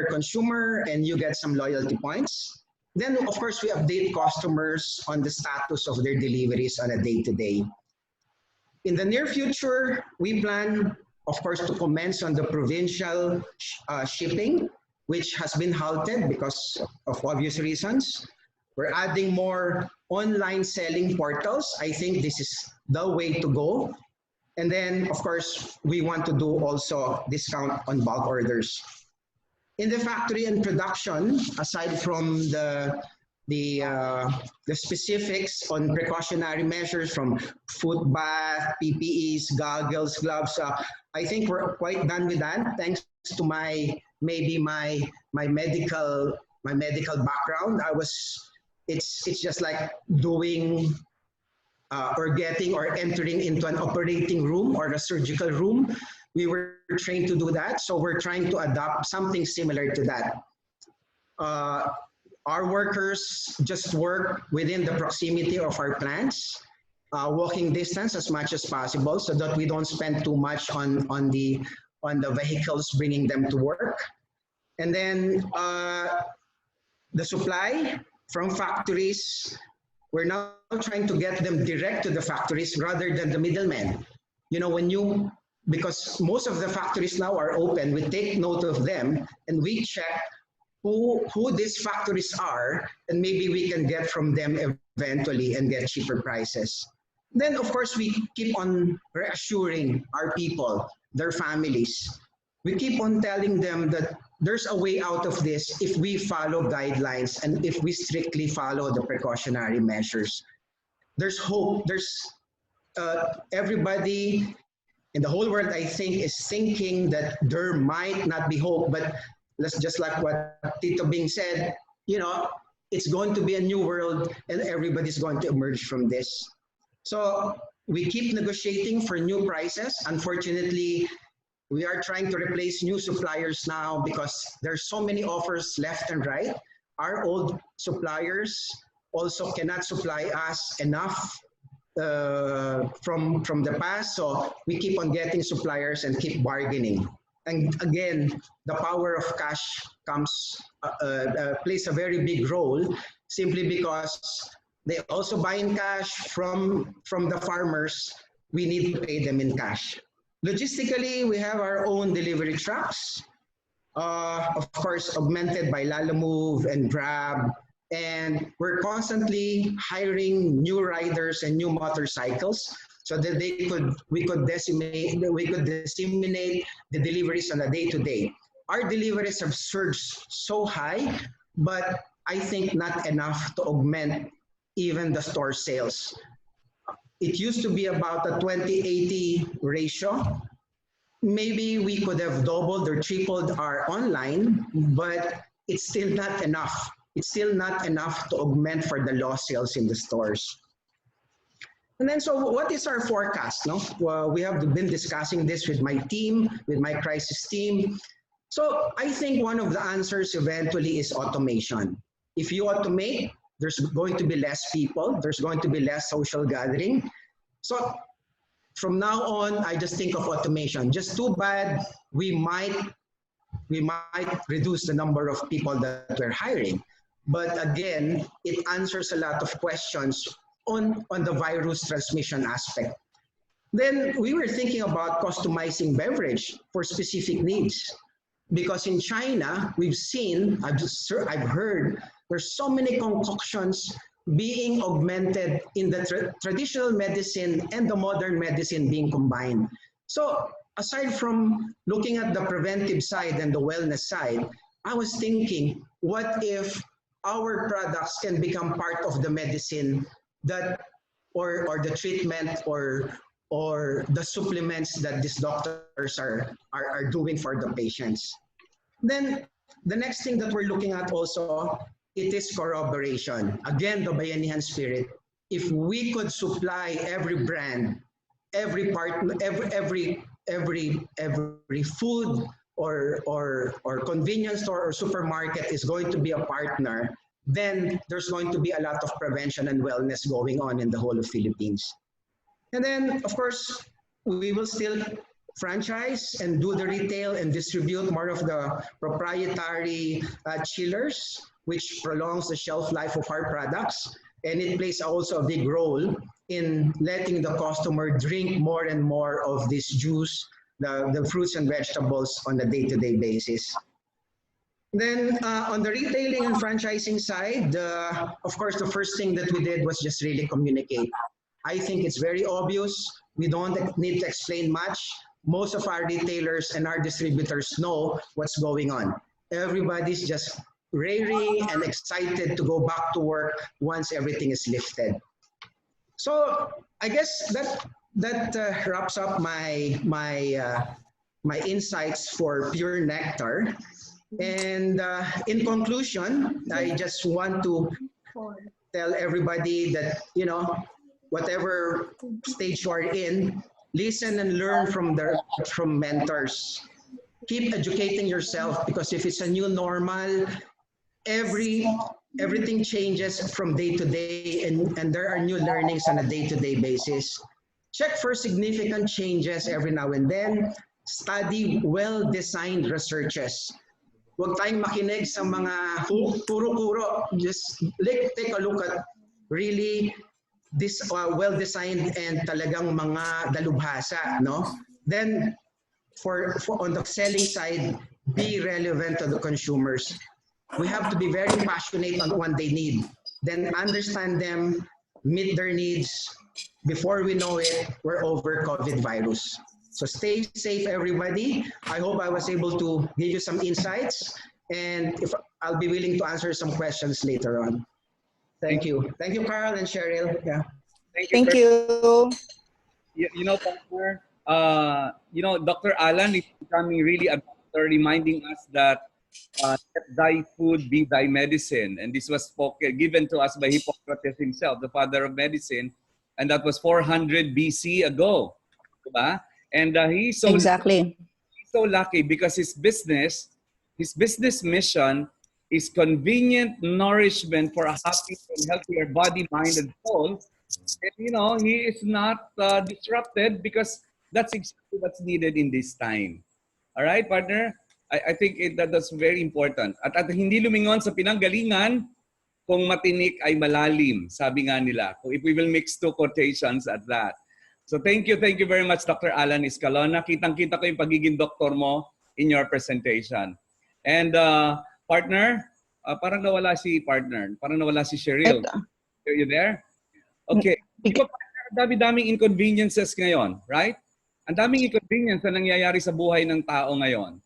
consumer, and you get some loyalty points. Then, of course, we update customers on the status of their deliveries on a day-to-day. In the near future, we plan, of course, to commence on the provincial shipping, which has been halted because of obvious reasons. We're adding more online selling portals. I think this is the way to go. And then, of course, we want to do also discount on bulk orders. In the factory and production, aside from the specifics on precautionary measures from foot bath, PPEs, goggles, gloves, I think we're quite done with that. Thanks to my medical background. It's just like doing or getting or entering into an operating room or a surgical room. We were trained to do that, so we're trying to adopt something similar to that. Our workers just work within the proximity of our plants, walking distance as much as possible, so that we don't spend too much on the vehicles bringing them to work. And then the supply from factories, we're now trying to get them direct to the factories rather than the middlemen. You know, because most of the factories now are open, we take note of them and we check who these factories are, and maybe we can get from them eventually and get cheaper prices. Then, of course, we keep on reassuring our people, their families. We keep on telling them that there's a way out of this if we follow guidelines and if we strictly follow the precautionary measures. There's hope. There's everybody in the whole world, I think, is thinking that there might not be hope, but let's just like what Tito Bing said, you know, it's going to be a new world and everybody's going to emerge from this. So we keep negotiating for new prices. Unfortunately, we are trying to replace new suppliers now because there's so many offers left and right. Our old suppliers also cannot supply us enough from the past, so we keep on getting suppliers and keep bargaining. And again, the power of cash plays a very big role, simply because They also buy in cash from the farmers. We need to pay them in cash. Logistically, we have our own delivery trucks, of course, augmented by Lalamove and Grab. And we're constantly hiring new riders and new motorcycles so that we could disseminate the deliveries on a day-to-day. Our deliveries have surged so high, but I think not enough to augment even the store sales. It used to be about a 20-80 ratio. Maybe we could have doubled or tripled our online, but it's still not enough. It's still not enough to augment for the lost sales in the stores. And then, so what is our forecast? No, well, we have been discussing this with my team, with my crisis team. So I think one of the answers eventually is automation. If you automate, there's going to be less people, there's going to be less social gathering. So from now on, I just think of automation. Just too bad we might reduce the number of people that we're hiring. But again, it answers a lot of questions on the virus transmission aspect. Then we were thinking about customizing beverage for specific needs. Because in China, we've seen, I've heard, there's so many concoctions being augmented in the traditional medicine and the modern medicine being combined. So aside from looking at the preventive side and the wellness side, I was thinking, what if our products can become part of the medicine that, or the treatment or the supplements that these doctors are doing for the patients. Then the next thing that we're looking at also, it is corroboration. Again, the Bayanihan spirit. If we could supply every brand, every part, every food or convenience store or supermarket is going to be a partner, then there's going to be a lot of prevention and wellness going on in the whole of Philippines. And then, of course, we will still franchise and do the retail and distribute more of the proprietary chillers, which prolongs the shelf life of our products. And it plays also a big role in letting the customer drink more and more of this juice, the fruits and vegetables on a day-to-day basis. Then on the retailing and franchising side, of course, the first thing that we did was just really communicate. I think it's very obvious. We don't need to explain much. Most of our retailers and our distributors know what's going on. Everybody's just raring and excited to go back to work once everything is lifted. So I guess that wraps up my insights for Pure Nectar. And in conclusion, I just want to tell everybody that, you know, whatever stage you are in, listen and learn from mentors. Keep educating yourself, because if it's a new normal, everything changes from day to day, and there are new learnings on a day-to-day basis. Check for significant changes every now and then. Study well-designed researches. Huwag tayong makinig sa mga puro-puro. Just take a look at really this well-designed and talagang mga dalubhasa, no? Then for on the selling side, be relevant to the consumers. We have to be very passionate on what they need. Then understand them, meet their needs. Before we know it, we're over COVID virus. So stay safe, everybody. I hope I was able to give you some insights, and if I'll be willing to answer some questions later on. Thank you. Thank you, Carl and Cheryl. Yeah. Thank you. You know, partner, Dr. Alan is becoming really a doctor, reminding us that let thy food be thy medicine. And this was given to us by Hippocrates himself, the father of medicine. And that was 400 BC ago. Diba? And he's so lucky because his business mission is convenient nourishment for a happy and healthier body, mind, and soul. And, you know, he is not disrupted because that's exactly what's needed in this time. All right, partner? I think that's very important. At hindi lumingon sa pinanggalingan, kung matinik ay malalim, sabi nga nila. If we will mix two quotations at that. So thank you very much, Dr. Alan Escalona. Kitang-kita ko yung pagiging doktor mo in your presentation. And partner, parang nawala si partner. Parang nawala si Cheryl. Are you there? Okay. Di ba, partner, ang dami-daming inconveniences ngayon, right? Ang daming inconvenience na nangyayari sa buhay ng tao ngayon.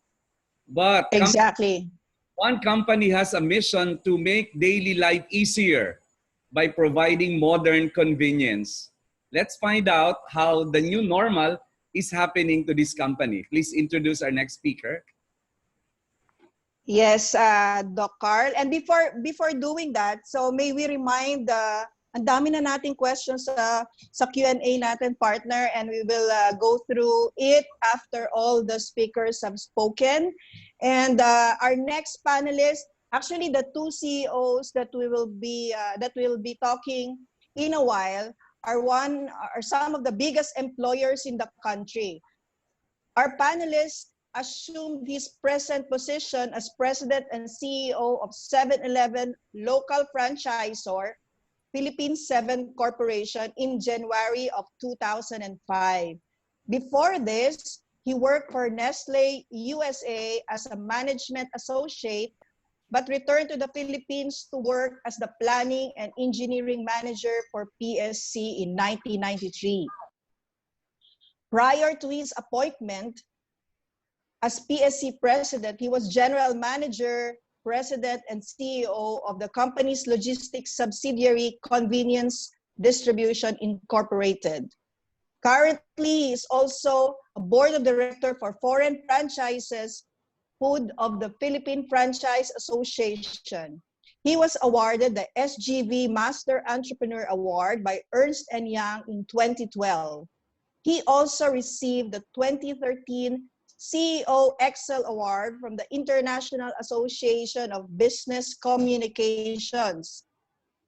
But Exactly. one company has a mission to make daily life easier by providing modern convenience. Let's find out how the new normal is happening to this company. Please introduce our next speaker. Yes, Doc Carl. And before doing that, so may we remind, ang dami na nating questions sa Q&A natin, partner, and we will go through it after all the speakers have spoken. And our next panelist, actually the two CEOs that we will be talking in a while are some of the biggest employers in the country. Our panelists assumed his present position as president and CEO of 7-Eleven local franchisor, Philippine 7 Corporation, in January of 2005. Before this, he worked for Nestle USA as a management associate, but returned to the Philippines to work as the planning and engineering manager for PSC in 1993. Prior to his appointment as PSC president, he was general manager, president, and CEO of the company's logistics subsidiary, Convenience Distribution Incorporated. Currently, he is also a board of director for foreign franchises, Food of the Philippine Franchise Association. He was awarded the SGV Master Entrepreneur Award by Ernst & Young in 2012. He also received the 2013 CEO Excel Award from the International Association of Business Communications.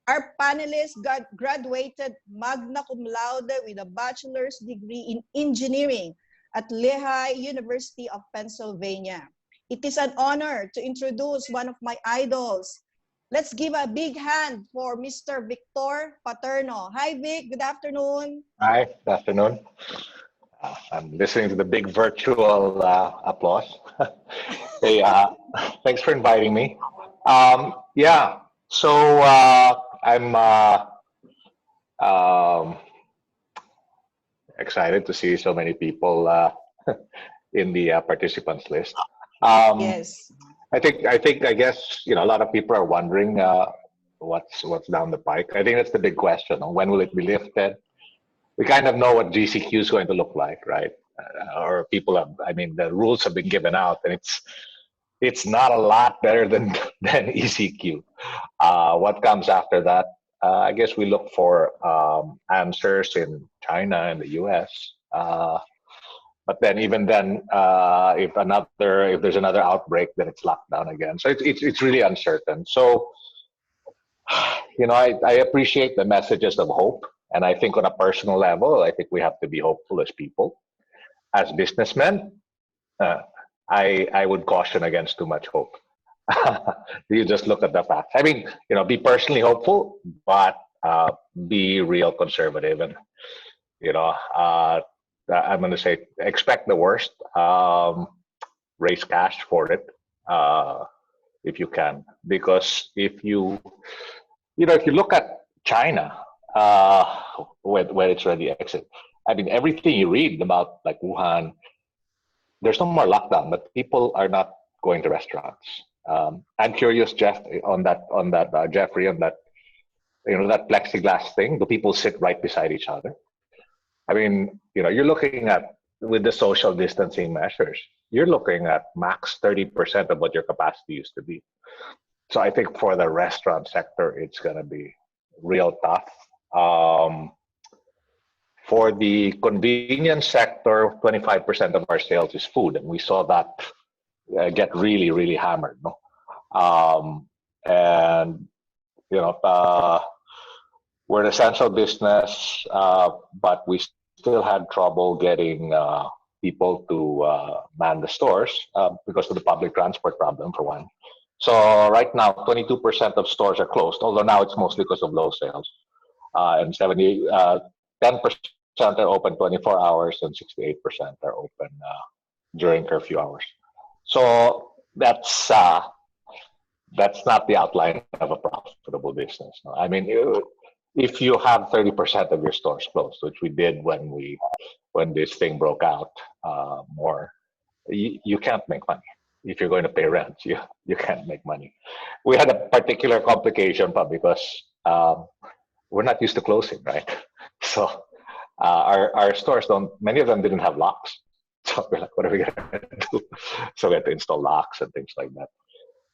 Our panelists graduated magna cum laude with a bachelor's degree in engineering at Lehigh University of Pennsylvania. It is an honor to introduce one of my idols. Let's give a big hand for Mr. Victor Paterno. Hi, Vic. Good afternoon. Hi, good afternoon. I'm listening to the big virtual applause. Hey, thanks for inviting me. Yeah, so I'm excited to see so many people in the participants list. Yes. I guess a lot of people are wondering what's down the pike. I think that's the big question. When will it be lifted? We kind of know what GCQ is going to look like, right? Or the rules have been given out, and it's not a lot better than ECQ. What comes after that? I guess we look for answers in China and the US. But then, even then, if there's another outbreak, then it's locked down again. So it's really uncertain. So, I appreciate the messages of hope. And I think on a personal level, I think we have to be hopeful as people. As businessmen, I would caution against too much hope. You just look at the facts. Be personally hopeful, but be real conservative. And, I'm going to say, expect the worst. Raise cash for it if you can. Because if you look at China, where it's ready to exit. Everything you read about like Wuhan, there's no more lockdown, but people are not going to restaurants. I'm curious, Jeff, on that Jeffrey, on that, that plexiglass thing. Do people sit right beside each other? You're looking at, with the social distancing measures, you're looking at max 30% of what your capacity used to be. So I think for the restaurant sector, it's going to be real tough. For the convenience sector, 25% of our sales is food, and we saw that get really, really hammered. No? We're an essential business, but we still had trouble getting people to man the stores because of the public transport problem, for one. So right now, 22% of stores are closed, although now it's mostly because of low sales. And 10% are open 24 hours and 68% are open during curfew hours. So that's not the outline of a profitable business. I mean, if you have 30% of your stores closed, which we did when this thing broke out more, you can't make money. If you're going to pay rent, you can't make money. We had a particular complication, but because we're not used to closing, right? So our stores many of them didn't have locks. So we're like, what are we gonna do? So we had to install locks and things like that.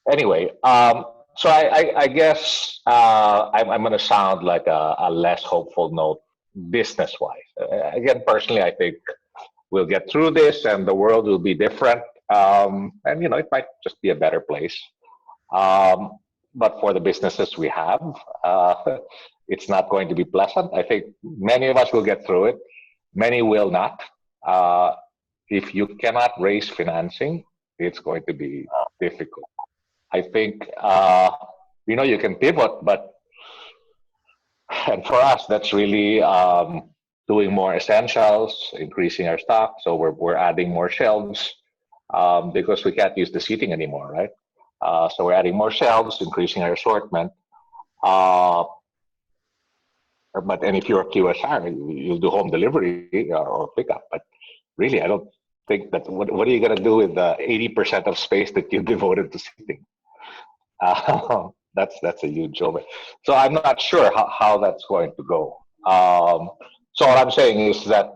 Anyway, so I guess I'm going to sound like a less hopeful note business-wise. Again, personally, I think we'll get through this and the world will be different. And, it might just be a better place. But for the businesses we have, it's not going to be pleasant. I think many of us will get through it. Many will not. If you cannot raise financing, it's going to be difficult. I think, you can pivot, and for us, that's really doing more essentials, increasing our stock. So we're adding more shelves because we can't use the seating anymore, right? So we're adding more shelves, increasing our assortment. And if you're a QSR, you'll do home delivery or pickup. But really, I don't think that. What are you going to do with the 80% of space that you devoted to seating? That's a huge job. So I'm not sure how that's going to go. So what I'm saying is that,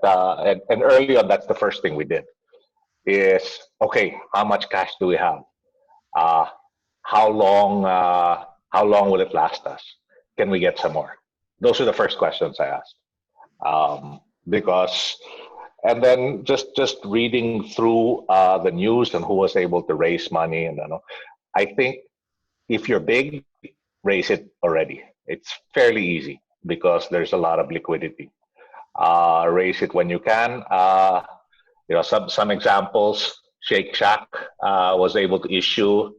and early on, that's the first thing we did. Is okay. How much cash do we have? How long will it last us? Can we get some more? Those are the first questions I asked. And then just reading through the news and who was able to raise money, and I think if you're big, raise it already. It's fairly easy because there's a lot of liquidity. Raise it when you can. Some examples. Shake Shack was able to issue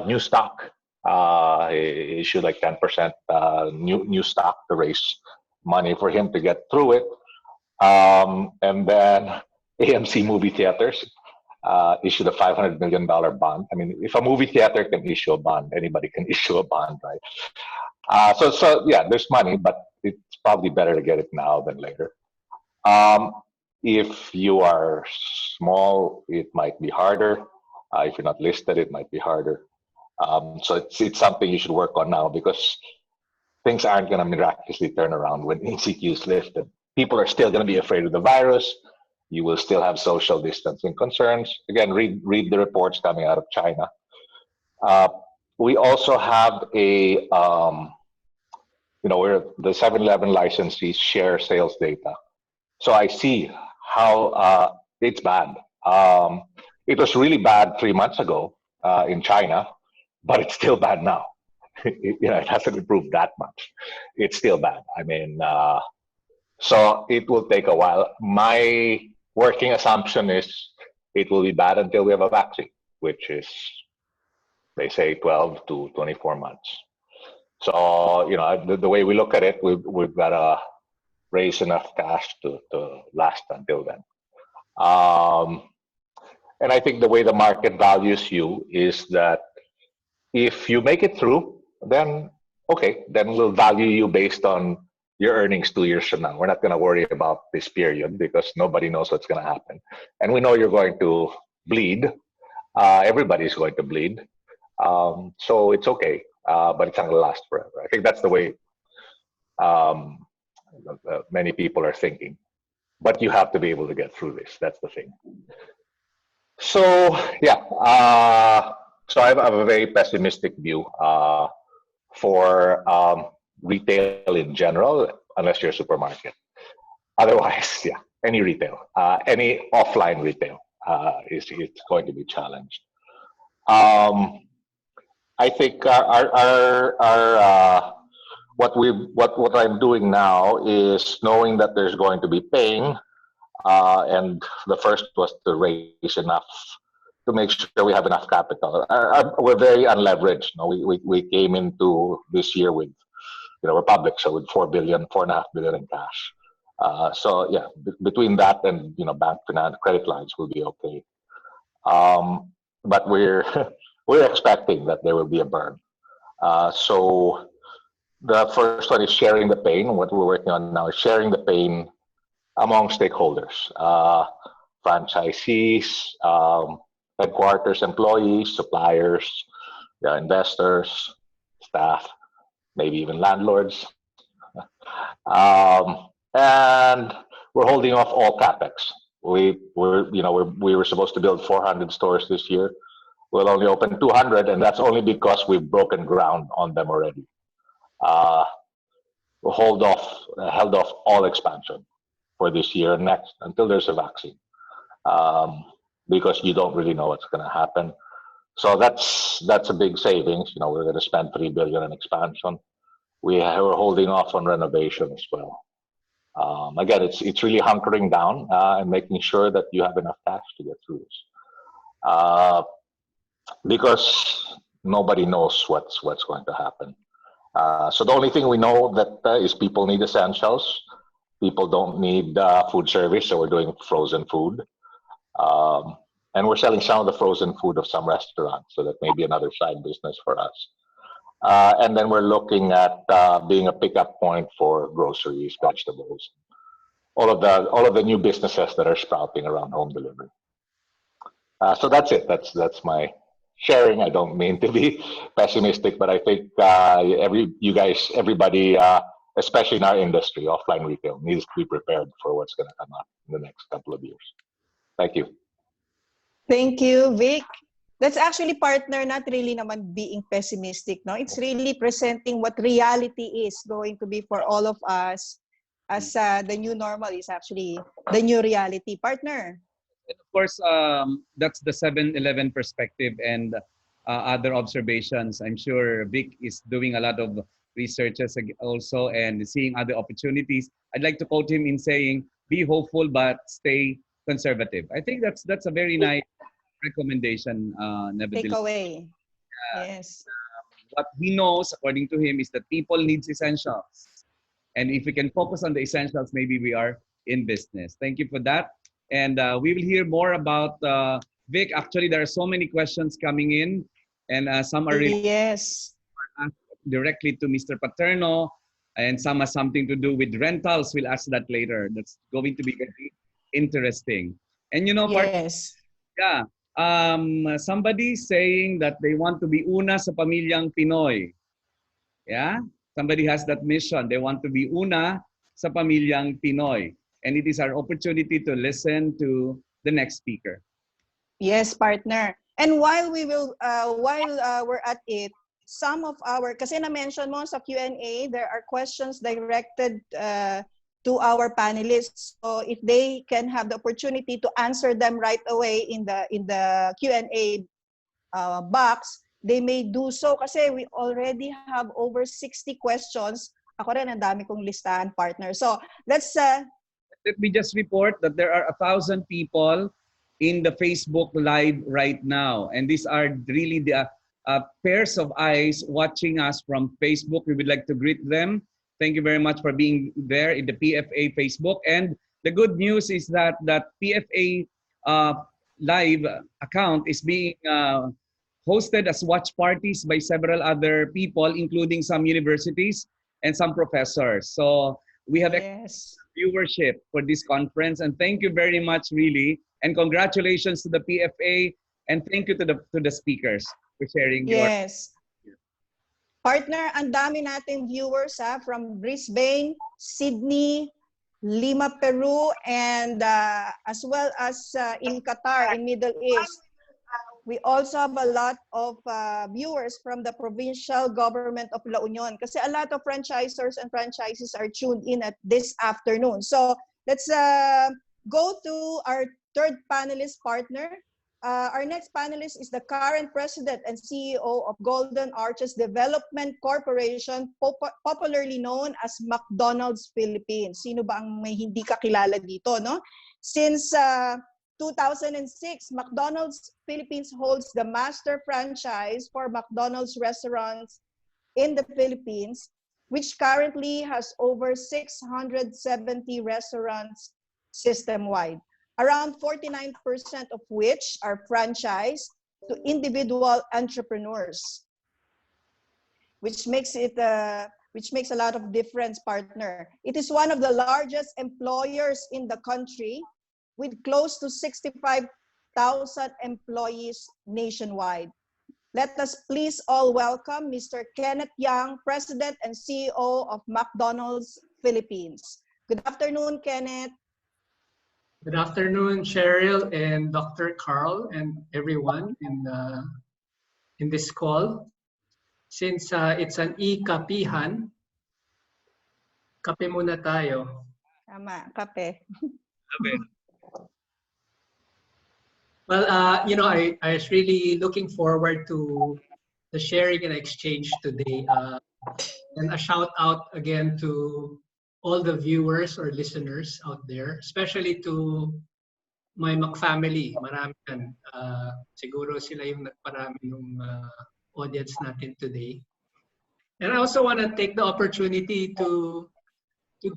new stock. Issued like 10% new stock to raise money for him to get through it. And then AMC Movie Theaters issued a $500 million bond. I mean, if a movie theater can issue a bond, anybody can issue a bond, right? So yeah, there's money, but it's probably better to get it now than later. If you are small, it might be harder. If you're not listed, it might be harder. So it's something you should work on now because things aren't going to miraculously turn around when ECQ is lifted. People are still going to be afraid of the virus. You will still have social distancing concerns. Again, read the reports coming out of China. We also have where the 7-Eleven licensees share sales data. So I see how it's bad. It was really bad 3 months ago in China, but it's still bad now. It hasn't improved that much. It's still bad. I mean, so it will take a while. My working assumption is it will be bad until we have a vaccine, which is, they say, 12 to 24 months. So, the way we look at it, we've got to raise enough cash to last until then. And I think the way the market values you is that if you make it through, then okay, then we'll value you based on your earnings 2 years from now. We're not going to worry about this period because nobody knows what's going to happen. And we know you're going to bleed. Everybody's going to bleed. So it's okay, but it's not going to last forever. I think that's the way many people are thinking. But you have to be able to get through this. That's the thing. So, yeah. So I have a very pessimistic view for retail in general, unless you're a supermarket. Otherwise, yeah, any retail, any offline retail is going to be challenged. I think what I'm doing now is knowing that there's going to be pain, and the first was to raise enough to make sure we have enough capital. We're very unleveraged. We came into this year with, we're public, so with 4.5 billion in cash. So yeah, between that and bank finance credit lines, will be okay. But we're we're expecting that there will be a burn. So the first one is sharing the pain. What we're working on now is sharing the pain among stakeholders, franchisees, headquarters employees, suppliers, investors, staff, maybe even landlords. And we're holding off all capex. We were supposed to build 400 stores this year. We'll only open 200, and that's only because we've broken ground on them already. We'll held off all expansion for this year and next until there's a vaccine, because you don't really know what's going to happen. So that's a big savings. We're going to spend 3 billion in expansion. We're holding off on renovation as well. Again, it's really hunkering down and making sure that you have enough cash to get through this, because nobody knows what's going to happen. So the only thing we know that is people need essentials. People don't need food service, so we're doing frozen food. And we're selling some of the frozen food of some restaurants, so that may be another side business for us. And then we're looking at being a pickup point for groceries, vegetables, all of the new businesses that are sprouting around home delivery. So that's it. That's my sharing. I don't mean to be pessimistic, but I think everybody, especially in our industry, offline retail, needs to be prepared for what's going to come up in the next couple of years. Thank you. Thank you, Vic. That's actually, partner, not really naman being pessimistic, no? It's really presenting what reality is going to be for all of us, as the new normal is actually the new reality, partner. And of course, that's the 7-Eleven perspective and other observations. I'm sure Vic is doing a lot of researches also and seeing other opportunities. I'd like to quote him in saying, "Be hopeful but stay conservative." I think that's a very nice recommendation. Take away. Yes. What he knows, according to him, is that people needs essentials, and if we can focus on the essentials, maybe we are in business. Thank you for that, and we will hear more about Vic. Actually, there are so many questions coming in, and some are really yes directly to Mr. Paterno, and some has something to do with rentals. We'll ask that later. That's going to be very interesting. And yes. yeah. Somebody saying that they want to be una sa pamilyang Pinoy. Yeah? Somebody has that mission. They want to be una sa pamilyang Pinoy. And it is our opportunity to listen to the next speaker. Yes, partner. And while we're at it, some of our, kasi na-mention mo sa Q&A, there are questions directed to our panelists. So if they can have the opportunity to answer them right away in the Q&A box, they may do so, kasi we already have over 60 questions. Ako rin, ang dami kong listahan, partner. So let's let me just report that there are 1,000 people in the Facebook Live right now, and these are really the pairs of eyes watching us from Facebook. We would like to greet them. Thank you very much for being there in the PFA Facebook. And the good news is that PFA live account is being hosted as watch parties by several other people, including some universities and some professors. So we have viewership for this conference, and thank you very much, really. And congratulations to the PFA, and thank you to the speakers for sharing yes. Partner, ang dami nating viewers from Brisbane, Sydney, Lima, Peru, and as well as in Qatar, in Middle East. We also have a lot of viewers from the provincial government of La Union, kasi a lot of franchisors and franchises are tuned in at this afternoon. So let's go to our third panelist, partner. Our next panelist is the current president and CEO of Golden Arches Development Corporation, popularly known as McDonald's Philippines. Sino ba ang may hindi kakilala dito, no? Since 2006, McDonald's Philippines holds the master franchise for McDonald's restaurants in the Philippines, which currently has over 670 restaurants system-wide, around 49% of which are franchised to individual entrepreneurs, which makes a lot of difference, partner. It is one of the largest employers in the country, with close to 65,000 employees nationwide. Let us please all welcome Mr. Kenneth Yang, President and CEO of McDonald's Philippines. Good afternoon, Kenneth. Good afternoon, Cheryl and Dr. Carl and everyone in this call. Since it's an e-kapihan, kape muna tayo. Tama, kape. Okay. Well, I was really looking forward to the sharing and exchange today. And a shout out again to all the viewers or listeners out there, especially to my family. Marami yan. Siguro sila yung nagparami ng audience natin today. And I also want to take the opportunity to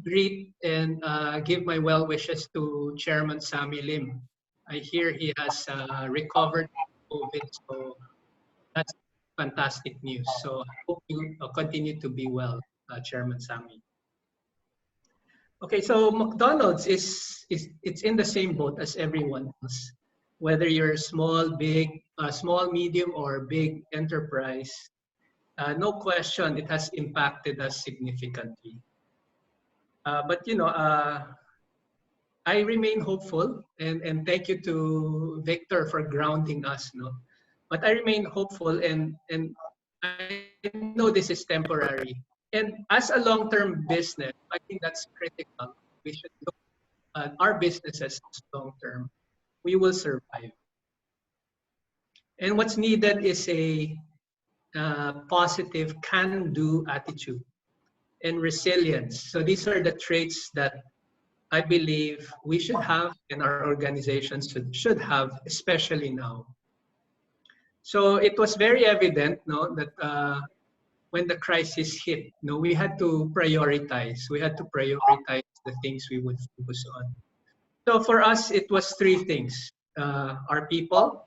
greet and give my well wishes to Chairman Sammy Lim. I hear he has recovered from COVID, so that's fantastic news. So I hope you continue to be well, Chairman Sammy. Okay, so McDonald's it's in the same boat as everyone else. Whether you're small, medium, or big enterprise, no question it has impacted us significantly. But I remain hopeful, and thank you to Victor for grounding us. No, but I remain hopeful, and I know this is temporary. And as a long-term business, I think that's critical. We should look at our businesses as long-term. We will survive. And what's needed is a positive can-do attitude and resilience. So these are the traits that I believe we should have and our organizations should have, especially now. So it was very evident, no, that when the crisis hit, no, we had to prioritize. We had to prioritize the things we would focus on. So for us, it was three things: our people,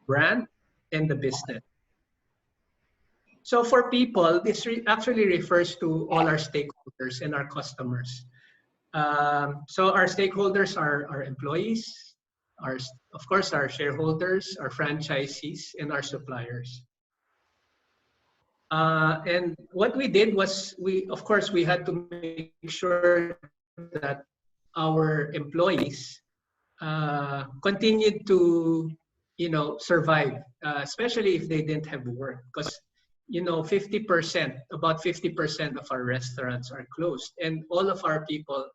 brand, and the business. So for people, this actually refers to all our stakeholders and our customers. So our stakeholders are our employees, of course, our shareholders, our franchisees, and our suppliers. And what we did was, of course, we had to make sure that our employees continued to, survive, especially if they didn't have work, because 50%, about 50% of our restaurants are closed, and all of our people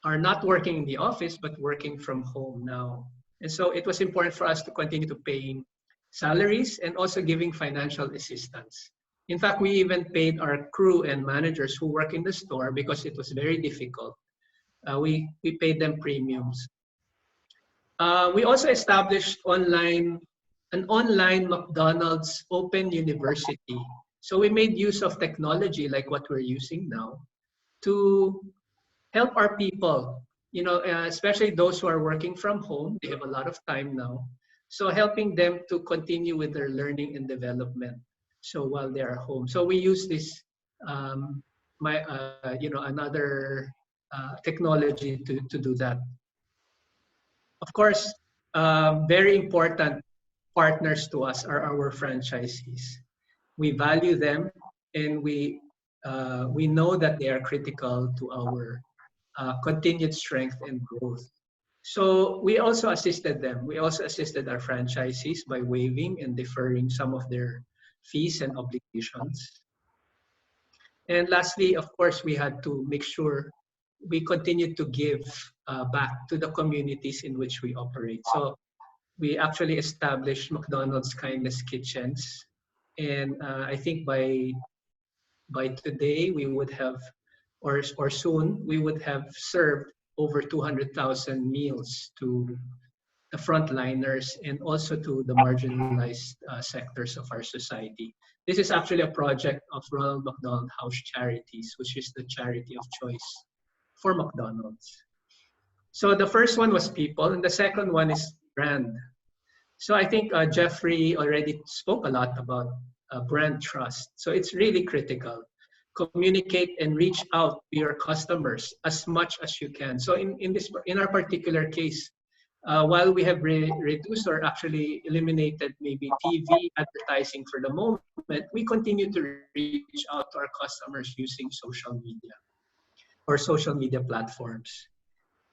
are not working in the office but working from home now. And so it was important for us to continue to paying salaries and also giving financial assistance. In fact, we even paid our crew and managers who work in the store because it was very difficult. We paid them premiums. We also established an online McDonald's Open University. So we made use of technology like what we're using now to help our people, especially those who are working from home. They have a lot of time now. So helping them to continue with their learning and development. So while they are home. So we use this, another technology to do that. Of course, very important partners to us are our franchisees. We value them, and we know that they are critical to our continued strength and growth. So we also assisted them. We also assisted our franchisees by waiving and deferring some of their fees and obligations. And lastly, of course, we had to make sure we continue to give back to the communities in which we operate. So we actually established McDonald's Kindness Kitchens. And I think by today we would have, or soon, we would have served over 200,000 meals to the frontliners and also to the marginalized sectors of our society. This is actually a project of Ronald McDonald House Charities, which is the charity of choice for McDonald's. So the first one was people, and the second one is brand. So I think Jeffrey already spoke a lot about brand trust. So it's really critical. Communicate and reach out to your customers as much as you can. So in our particular case, while we have reduced or actually eliminated maybe TV advertising for the moment, we continue to reach out to our customers using social media or social media platforms.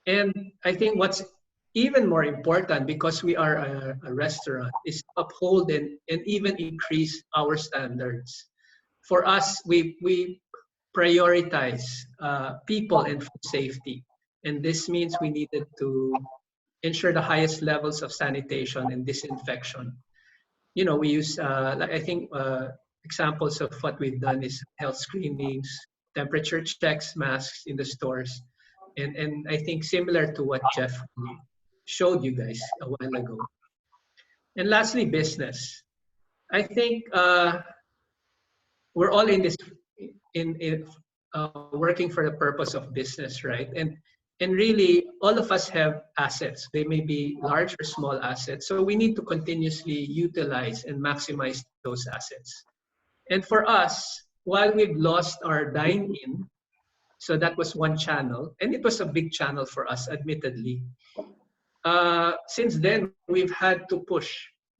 And I think what's even more important, because we are a restaurant, is to uphold and even increase our standards. For us, we prioritize people and food safety. And this means we needed to ensure the highest levels of sanitation and disinfection. You know, we use, I think, examples of what we've done is health screenings, temperature checks, masks in the stores. And I think similar to what Jeff showed you guys a while ago. And lastly, business. I think we're all in this, working for the purpose of business, right? And really, all of us have assets. They may be large or small assets. So we need to continuously utilize and maximize those assets. And for us, while we've lost our dine-in, so that was one channel, and it was a big channel for us, admittedly. Since then, we've had to push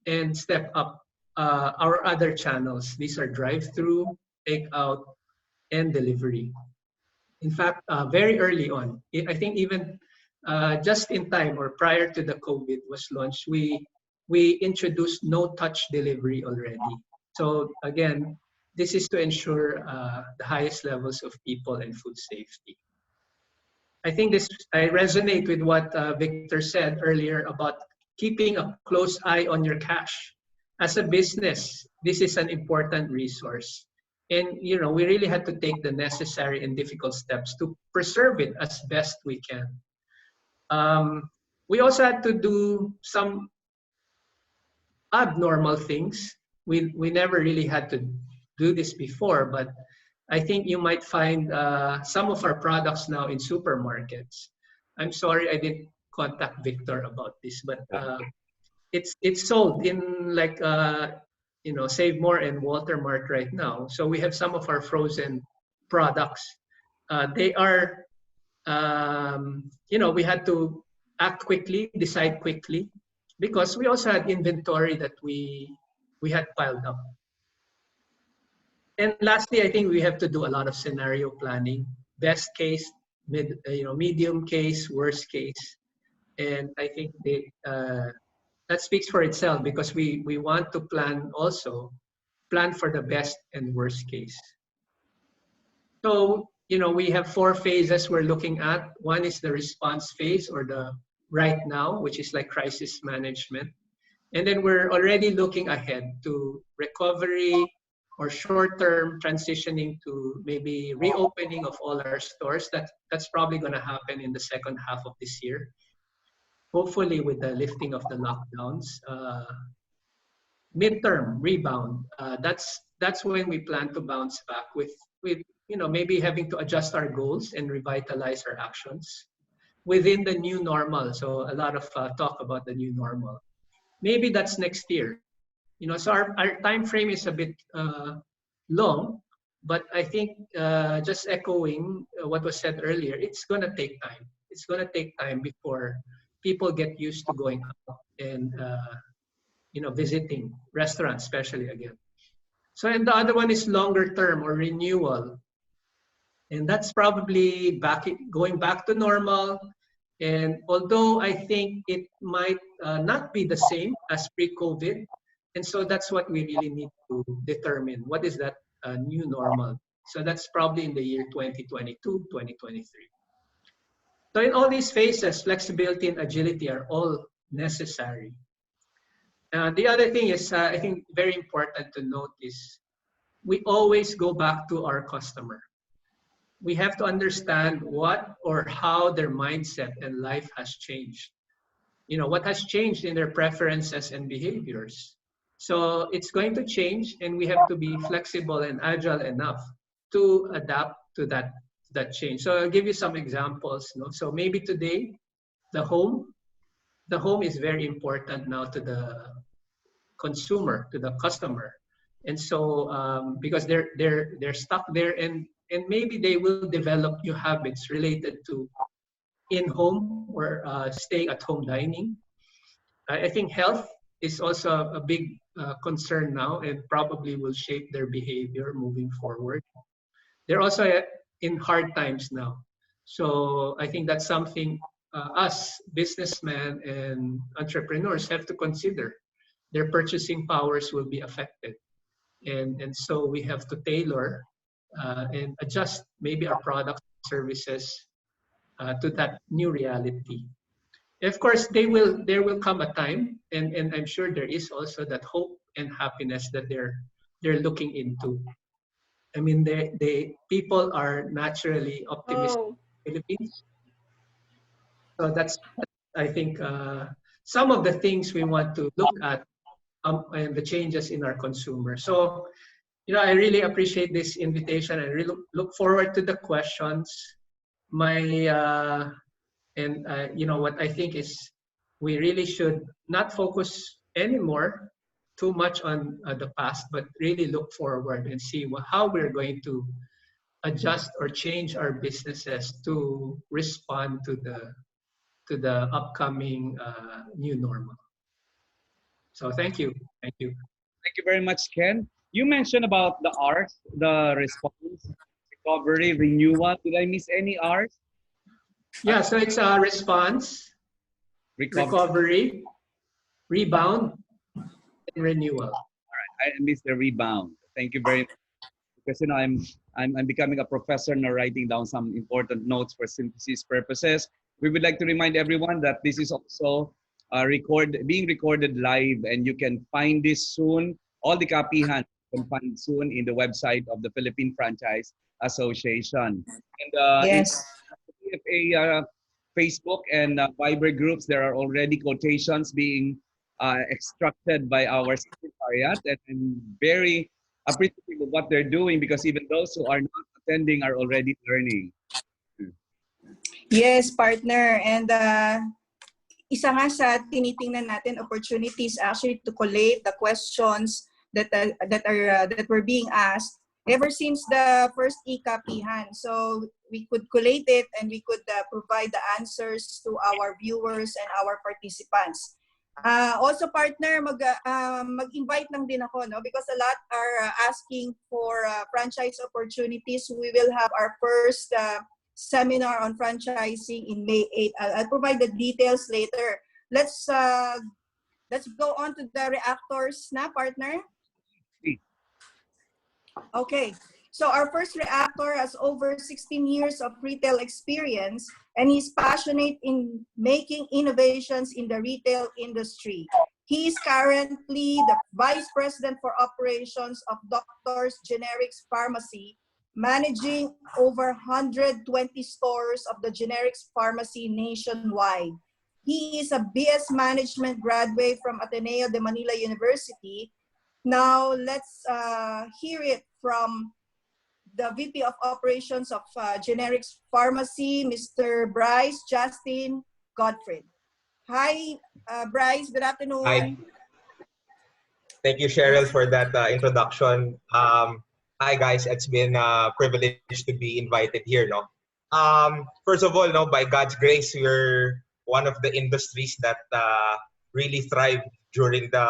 and step up our other channels. These are drive-through, takeout, and delivery. In fact, very early on, I think even just in time or prior to the COVID was launched, we introduced no-touch delivery already. So again, this is to ensure the highest levels of people and food safety. I think I resonate with what Victor said earlier about keeping a close eye on your cash. As a business, this is an important resource. And you know, we really had to take the necessary and difficult steps to preserve it as best we can. We also had to do some abnormal things. We never really had to do this before, but I think you might find some of our products now in supermarkets. I'm sorry I didn't contact Victor about this, but it's sold in like you know, Save More and Walter Mart right now. So we have some of our frozen products. They are, you know, we had to act quickly, decide quickly, because we also had inventory that we had piled up. And lastly, I think we have to do a lot of scenario planning, best case, medium case, worst case. And I think that speaks for itself, because we want to plan for the best and worst case. So, you know, we have 4 phases we're looking at. One is the response phase, or the right now, which is like crisis management. And then we're already looking ahead to recovery or short-term transitioning to maybe reopening of all our stores. That's probably going to happen in the second half of this year. Hopefully with the lifting of the lockdowns. Midterm rebound, that's when we plan to bounce back with you know, maybe having to adjust our goals and revitalize our actions within the new normal. So a lot of talk about the new normal. Maybe that's next year. You know, so our time frame is a bit long, but I think just echoing what was said earlier, it's going to take time. It's going to take time before people get used to going out and you know, visiting restaurants, especially again. So, and the other one is longer term or renewal, and that's probably going back to normal. And although I think it might not be the same as pre-COVID, and so that's what we really need to determine. What is that new normal? So that's probably in the year 2022, 2023. So in all these phases, flexibility and agility are all necessary. The other thing is, I think very important to note is, we always go back to our customer. we have to understand what or how their mindset and life has changed. What has changed in their preferences and behaviors. So it's going to change, and we have to be flexible and agile enough to adapt to that change. So I'll give you some examples. So maybe today, the home is very important now to the consumer, to the customer. And so because they're stuck there, and maybe they will develop new habits related to in-home or staying at home dining. I think health is also a big concern now, and probably will shape their behavior moving forward. They're also in hard times now. So I think that's something us businessmen and entrepreneurs have to consider. Their purchasing powers will be affected. And so we have to tailor and adjust maybe our products and services to that new reality. Of course, there will come a time, and I'm sure there is also that hope and happiness that they're looking into. I mean, people are naturally optimistic Oh, in the Philippines. So that's, I think, some of the things we want to look at, and the changes in our consumers. So, I really appreciate this invitation. I really look forward to the questions. My what I think is we really should not focus anymore too much on the past, but really look forward and see how we're going to adjust or change our businesses to respond to the upcoming new normal. So thank you. Thank you very much, Ken. You mentioned about the R's, the response, recovery, renewal. Did I miss any R's? Yeah, so it's a response, recovery, rebound, and renewal. I missed the rebound. Thank you very much. Because I'm becoming a professor now, writing down some important notes for synthesis purposes. We would like to remind everyone that this is also being recorded live, and you can find this soon. All the copyhan you can find soon in the website of the Philippine Franchise Association. And in Yes. PFA Facebook and Viber groups, there are already quotations being extracted by our secretariat, and I'm very appreciative of what they're doing, because even those who are not attending are already learning. Yes, partner. And isa nga sa tinitingnan natin opportunities actually to collate the questions that were being asked ever since the first e-copyhan. So we could collate it, and we could provide the answers to our viewers and our participants. Also, partner, mag-invite lang din ako, no? Because a lot are asking for franchise opportunities. We will have our first seminar on franchising in May 8. I'll provide the details later. Let's go on to the reactors na, partner. Okay, so our first reactor has over 16 years of retail experience, and he's passionate in making innovations in the retail industry. He is currently the Vice President for Operations of Doctors Generics Pharmacy, managing over 120 stores of the generics pharmacy nationwide. He is a BS Management graduate from Ateneo de Manila University. Now, let's hear it from the VP of Operations of Generics Pharmacy, Mr. Bryce Justin Godfrey. Hi, Bryce. Good afternoon. Hi. Thank you, Cheryl, for that introduction. Hi, guys. It's been a privilege to be invited here. No, first of all, no, by God's grace, we're one of the industries that really thrived during the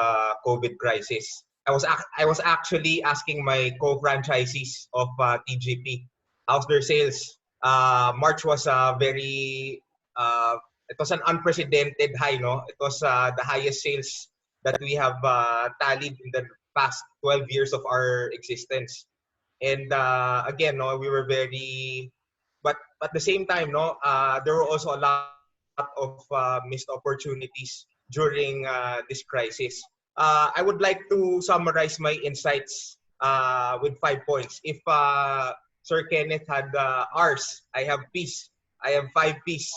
COVID crisis. I was actually asking my co-franchisees of TGP how's their sales. March was it was an unprecedented high, no? It was the highest sales that we have tallied in the past 12 years of our existence. And again, no, we were but at the same time, no, there were also a lot of missed opportunities during this crisis. I would like to summarize my insights with 5 points. If Sir Kenneth had Rs. I have Ps. I have 5 Ps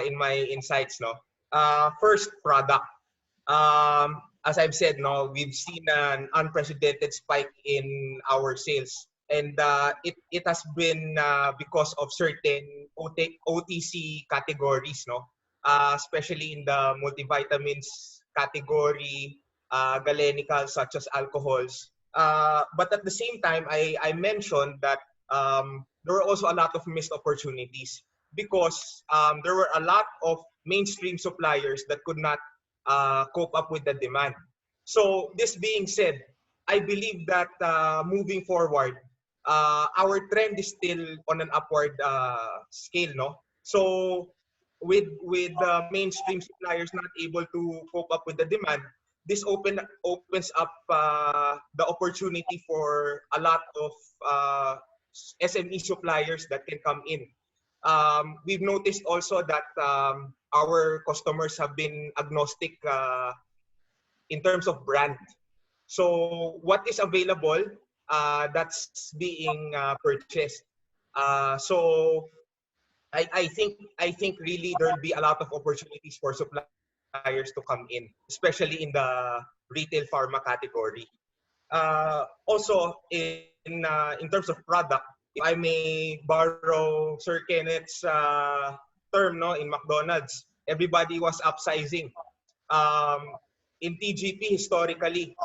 in my insights. No, first, product. As I've said, no, we've seen an unprecedented spike in our sales, and it has been because of certain OTC categories, no, especially in the multivitamins category, galenicals such as alcohols. But at the same time, I mentioned that there were also a lot of missed opportunities because there were a lot of mainstream suppliers that could not cope up with the demand. So this being said, I believe that moving forward, our trend is still on an upward scale, no? So with the mainstream suppliers not able to cope up with the demand, this opens up the opportunity for a lot of SME suppliers that can come in. We've noticed also that our customers have been agnostic in terms of brand. So what is available, that's being purchased. So I think really there will be a lot of opportunities for suppliers to come in, especially in the retail pharma category. Also in terms of product, if I may borrow Sir Kenneth's term, no, in McDonald's, everybody was upsizing. Um, in TGP historically,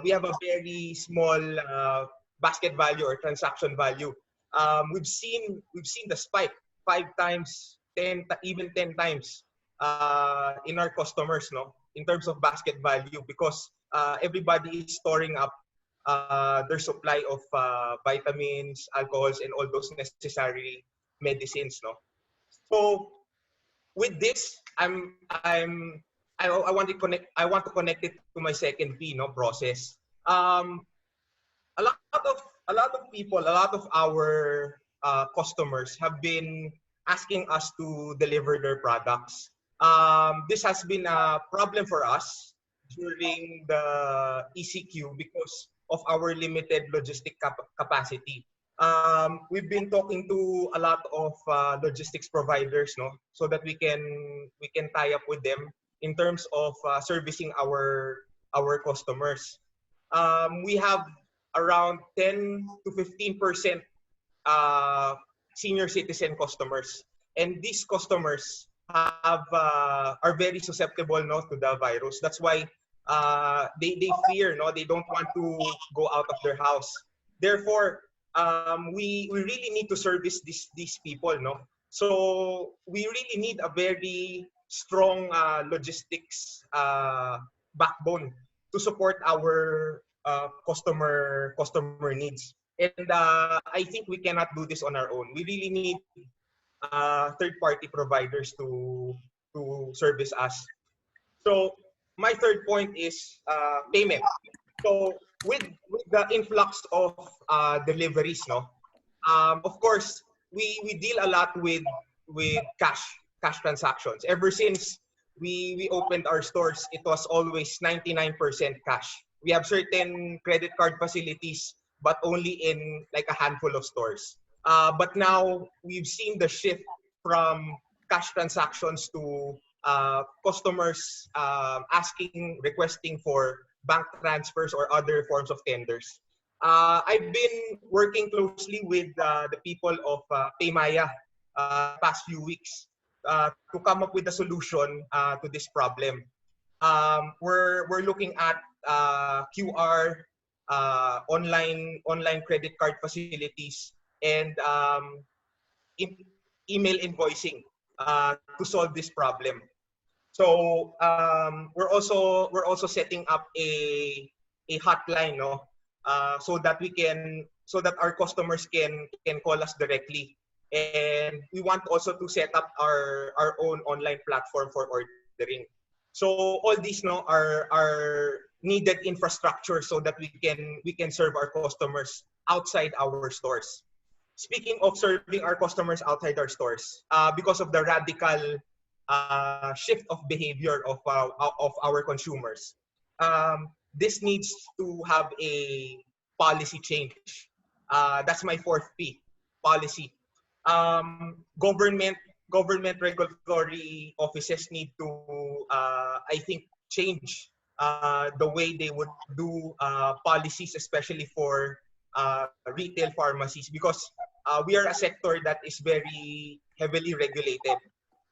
we have a very small basket value or transaction value. We've seen the spike 5 times, even 10 times in our customers, no, in terms of basket value because everybody is storing up their supply of vitamins, alcohols, and all those necessary medicines, no. So with this, I want to connect. I want to connect it to my second P, no, process. Um, a lot of people, a lot of our customers have been asking us to deliver their products. This has been a problem for us during the ECQ because of our limited logistic capacity. We've been talking to a lot of logistics providers, no, so that we can tie up with them in terms of servicing our customers. We have around 10 to 15% senior citizen customers, and these customers are very susceptible, no, to the virus. That's why they fear, no, they don't want to go out of their house. Therefore, we really need to service these people, no. So we really need a very strong logistics backbone to support our customer needs. And I think we cannot do this on our own. We really need third-party providers to service us. So my third point is payment. So with the influx of deliveries, no, of course we deal a lot with cash transactions. Ever since we opened our stores, it was always 99% cash. We have certain credit card facilities, but only in like a handful of stores. But now we've seen the shift from cash transactions to customers requesting for bank transfers or other forms of tenders. I've been working closely with the people of Paymaya past few weeks to come up with a solution to this problem. We're looking at QR, online credit card facilities, and email invoicing to solve this problem. So we're also setting up a hotline, no, so that our customers can call us directly, and we want also to set up our own online platform for ordering. So all these, no, are needed infrastructure so that we can serve our customers outside our stores. Speaking of serving our customers outside our stores, because of the radical shift of behavior of our consumers, this needs to have a policy change. That's my fourth P. policy. Government regulatory offices need to, I think, change the way they would do policies, especially for retail pharmacies, because we are a sector that is very heavily regulated.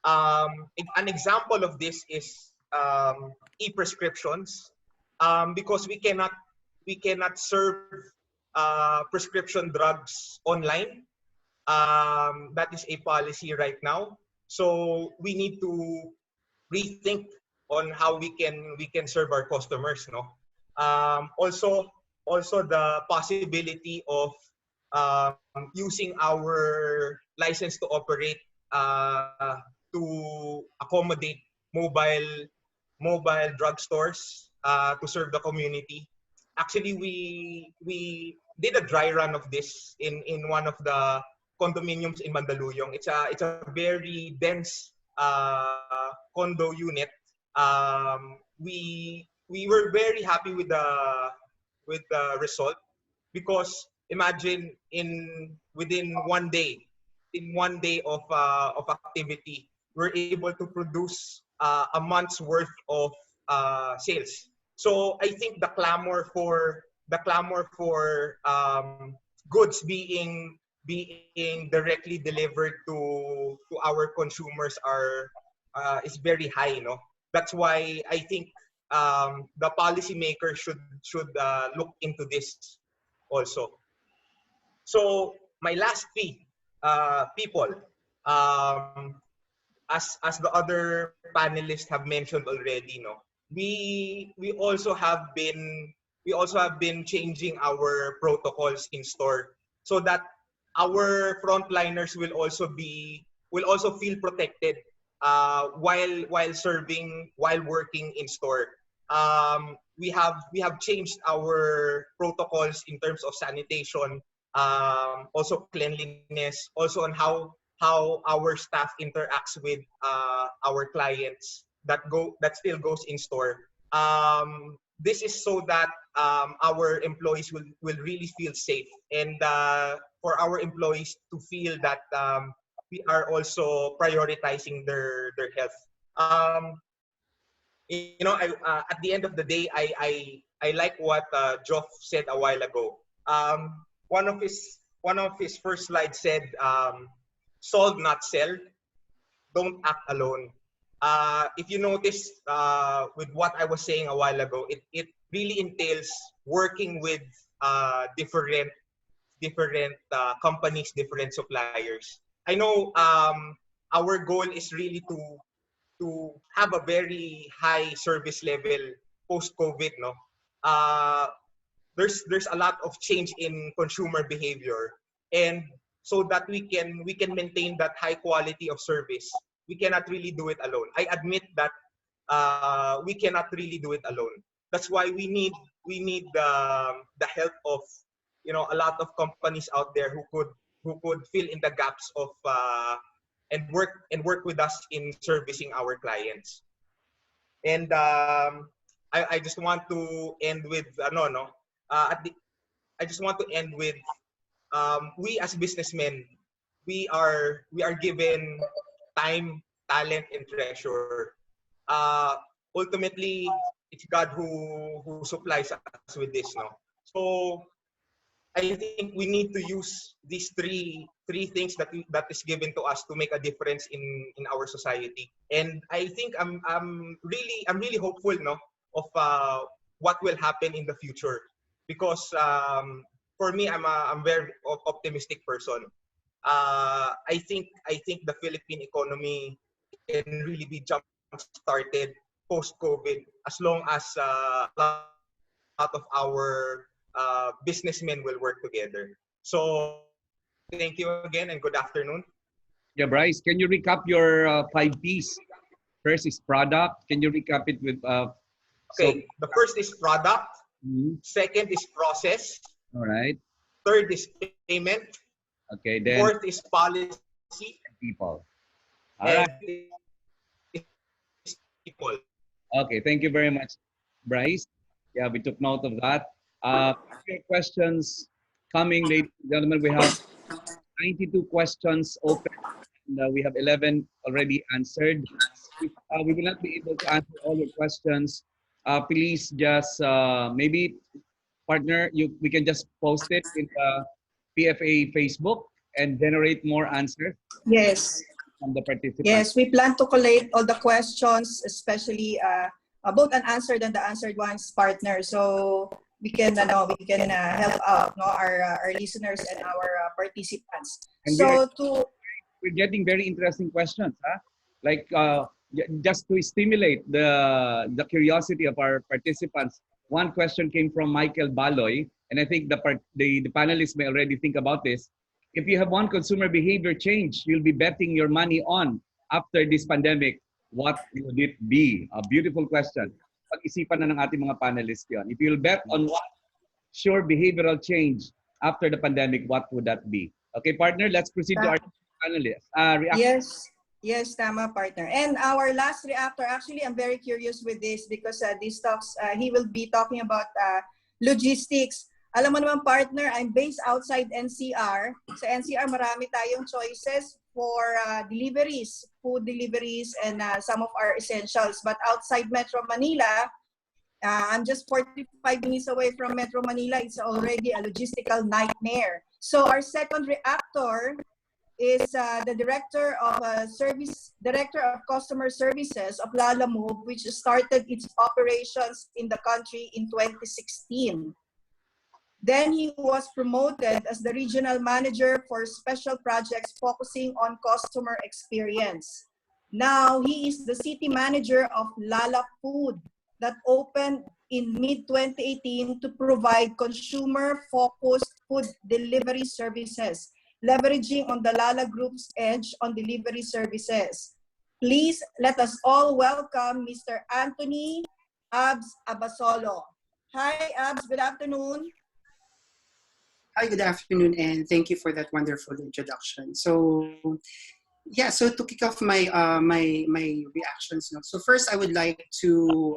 An example of this is e-prescriptions, because we cannot serve prescription drugs online. That is a policy right now. So we need to rethink on how we can serve our customers. No. Also the possibility of using our license to operate to accommodate mobile drugstores to serve the community. Actually, we did a dry run of this in one of the condominiums in Mandaluyong. It's a very dense condo unit. We were very happy with the result, because imagine within one day of activity, we're able to produce a month's worth of sales. So I think the clamor for goods being directly delivered to our consumers is very high. No, that's why I think the policymakers should look into this also. So my last people, um, as the other panelists have mentioned already, no, we also have been changing our protocols in store, so that our frontliners will also feel protected while working in store. We have changed our protocols in terms of sanitation, also cleanliness, also on how our staff interacts with our clients that still goes in store. This is so that our employees will really feel safe, and for our employees to feel that we are also prioritizing their health. At the end of the day, I like what Joff said a while ago. One of his first slides said, "Solve, not sell. Don't act alone." If you notice, with what I was saying a while ago, it really entails working with different companies, different suppliers. I know our goal is really to have a very high service level post COVID. No, uh, there's a lot of change in consumer behavior, and so that we can maintain that high quality of service, we cannot really do it alone. I admit that we cannot really do it alone. That's why we need the help of a lot of companies out there who could fill in the gaps of and work with us in servicing our clients. And I just want to end with no at the I just want to end with we as businessmen, we are given time, talent, and treasure. Uh, Ultimately, it's God who supplies us with this. No, so I think we need to use these three things that is given to us to make a difference in our society. And I think I'm really hopeful, no, of what will happen in the future, because for me, I'm very optimistic person. I think the Philippine economy can really be jump started post COVID, as long as a lot of our businessmen will work together. So thank you again, and good afternoon. Yeah, Bryce, can you recap your 5 Ps? First is product. Can you recap it with Okay, the first is product. Mhm. Second is process. All right. Third is payment. Okay, then Fourth is policy. people. All And right. fifth is people. Okay, thank you very much, Bryce. Yeah, we took note of that. Your questions coming, ladies and gentlemen. We have 92 questions open. And, we have 11 already answered. If we will not be able to answer all your questions, please just maybe partner, we can just post it in the PFA Facebook and generate more answers Yes. from the participants. Yes, we plan to collate all the questions, especially both unanswered and the answered ones, partner. So we can help out our listeners and our participants. And we're getting very interesting questions, huh? Like just to stimulate the curiosity of our participants. One question came from Michael Baloy, and I think the panelists may already think about this. If you have one consumer behavior change you'll be betting your money on after this pandemic, what would it be? A beautiful question. Pag-isipan na ng ating mga panelists yon. If you'll bet on one sure behavioral change after the pandemic, what would that be? Okay, partner, let's proceed to our panelists. Yes, tama, partner. And our last reactor, actually, I'm very curious with this because this talks, he will be talking about logistics. Alam mo naman, partner, I'm based outside NCR. Sa NCR, marami tayong choices for deliveries, food deliveries, and some of our essentials. But outside Metro Manila, I'm just 45 minutes away from Metro Manila. It's already a logistical nightmare. So our second reactor is the director of customer services of Lala Move, which started its operations in the country in 2016. Then he was promoted as the regional manager for special projects focusing on customer experience. Now he is the city manager of Lala Food that opened in mid-2018 to provide consumer-focused food delivery services, leveraging on the Lala Group's edge on delivery services. Please let us all welcome Mr. Anthony Abs Abasolo. Hi, Abs. Good afternoon. Hi, good afternoon, and thank you for that wonderful introduction. So, yeah, so to kick off my my reactions, so first I would like to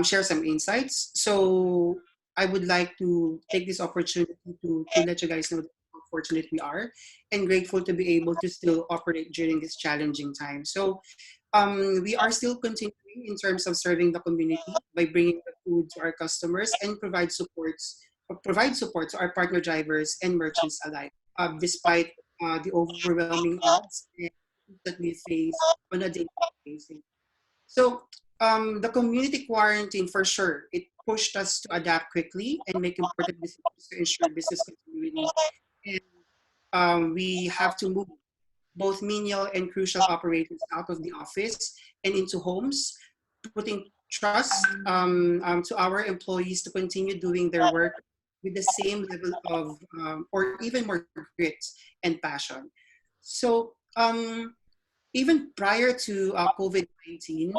share some insights. So I would like to take this opportunity to let you guys know how fortunate we are and grateful to be able to still operate during this challenging time. So we are still continuing in terms of serving the community by bringing the food to our customers and provide support to our partner drivers and merchants alike, despite the overwhelming odds that we face on a daily basis. So the community quarantine, for sure, it pushed us to adapt quickly and make important decisions to ensure business continuity. And we have to move both menial and crucial operations out of the office and into homes, putting trust to our employees to continue doing their work with the same level of, or even more grit and passion. So even prior to COVID-19,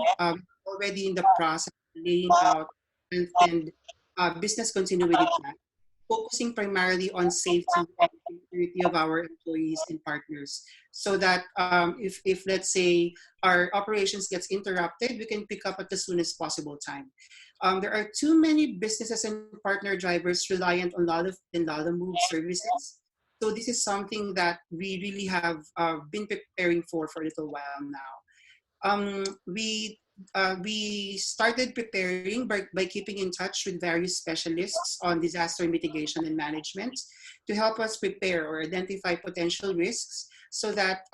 already in the process of laying out and business continuity plan, focusing primarily on safety and security of our employees and partners, so that if let's say our operations gets interrupted, we can pick up at the soonest possible time. There are too many businesses and partner drivers reliant on Lala Move services. So this is something that we really have been preparing for a little while now. We started preparing by keeping in touch with various specialists on disaster mitigation and management to help us prepare or identify potential risks, so that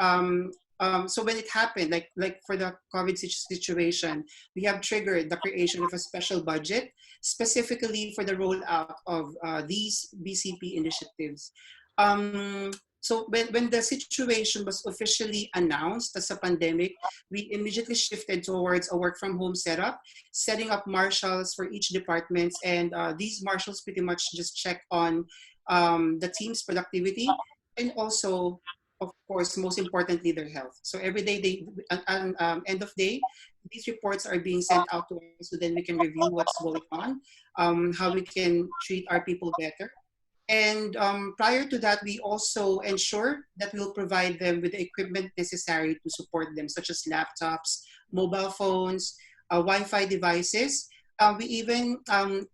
so when it happened, like for the COVID situation, we have triggered the creation of a special budget specifically for the rollout of these BCP initiatives. So when the situation was officially announced as a pandemic, we immediately shifted towards a work from home setup, setting up marshals for each department. And these marshals pretty much just check on the team's productivity and also, of course, most importantly, their health. So every day, end of day, these reports are being sent out to us so then we can review what's going on, how we can treat our people better. And prior to that, we also ensure that we'll provide them with the equipment necessary to support them, such as laptops, mobile phones, Wi-Fi devices, we even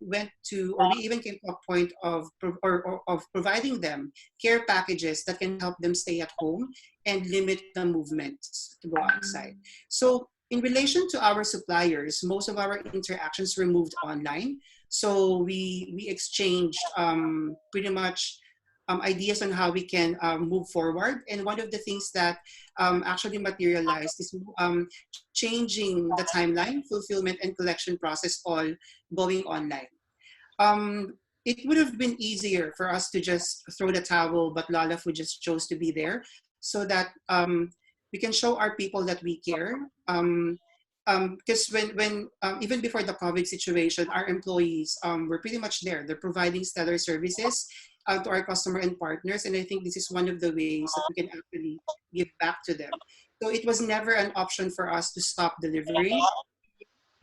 went to, or we even came to a point of of providing them care packages that can help them stay at home and limit the movements to go outside. So in relation to our suppliers, most of our interactions were moved online. So we exchanged pretty much ideas on how we can move forward. And one of the things that actually materialized is changing the timeline, fulfillment, and collection process all going online. It would have been easier for us to just throw the towel, but Lalaf would just chose to be there so that we can show our people that we care. Because when even before the COVID situation, our employees were pretty much there. They're providing stellar services to our customer and partners, and I think this is one of the ways that we can actually give back to them. So it was never an option for us to stop delivering.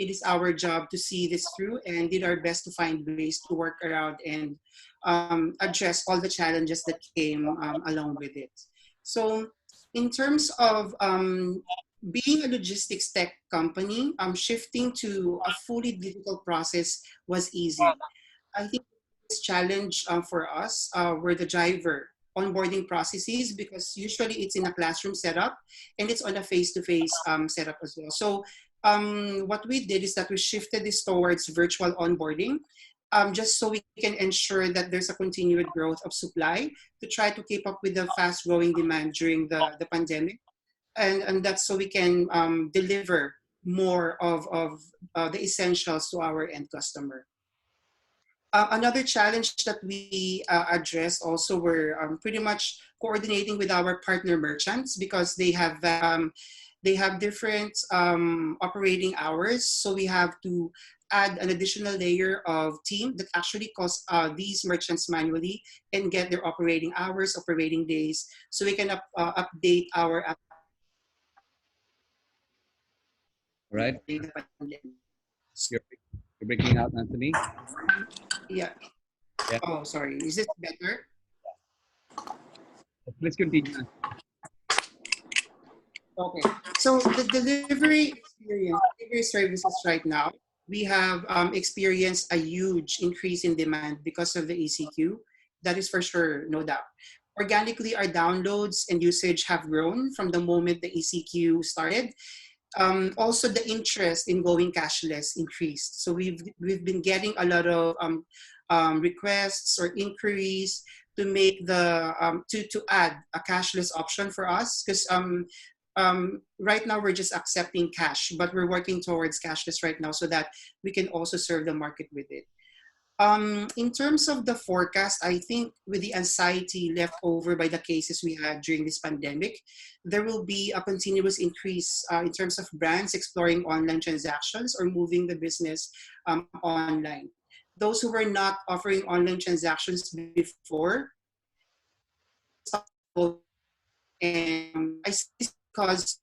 It is our job to see this through and did our best to find ways to work around and address all the challenges that came along with it. So in terms of being a logistics tech company, shifting to a fully digital process was easy. I think this challenge for us were the driver onboarding processes, because usually it's in a classroom setup and it's on a face-to-face setup as well. So what we did is that we shifted this towards virtual onboarding, just so we can ensure that there's a continued growth of supply to try to keep up with the fast-growing demand during the pandemic. And that's so we can deliver more of the essentials to our end customer. Another challenge that we addressed also were pretty much coordinating with our partner merchants, because they have different operating hours. So we have to add an additional layer of team that actually calls these merchants manually and get their operating hours, operating days, so we can update our Right. You're breaking out, Anthony. Yeah. Yeah. Oh, sorry. Is this better? Let's continue. Okay. So the delivery experience, delivery services right now, we have experienced a huge increase in demand because of the ECQ. That is for sure, no doubt. Organically, our downloads and usage have grown from the moment the ECQ started. Also, the interest in going cashless increased. So we've been getting a lot of requests or inquiries to make the to add a cashless option for us, because right now we're just accepting cash, but we're working towards cashless right now so that we can also serve the market with it. In terms of the forecast, I think with the anxiety left over by the cases we had during this pandemic, there will be a continuous increase in terms of brands exploring online transactions or moving the business online. Those who were not offering online transactions before, and I see this because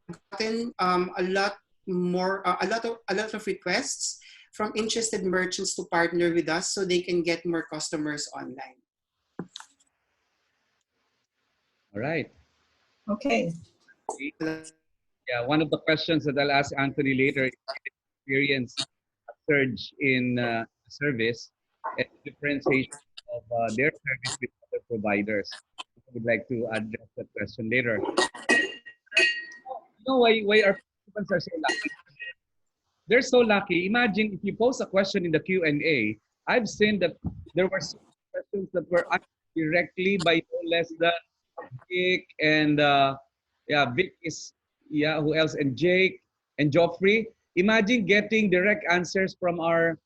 I've gotten a lot more, a lot of requests from interested merchants to partner with us so they can get more customers online. All right. Okay. Yeah, one of the questions that I'll ask Anthony later is experience a surge in service and differentiation of their service with other providers. I would like to address that question later. You know why our participants are so lucky? They're so lucky. Imagine if you post a question in the Q&A, I've seen that there were some questions that were asked directly by no less than Vic and Vic is, who else? And Jake and Joffrey. Imagine getting direct answers from our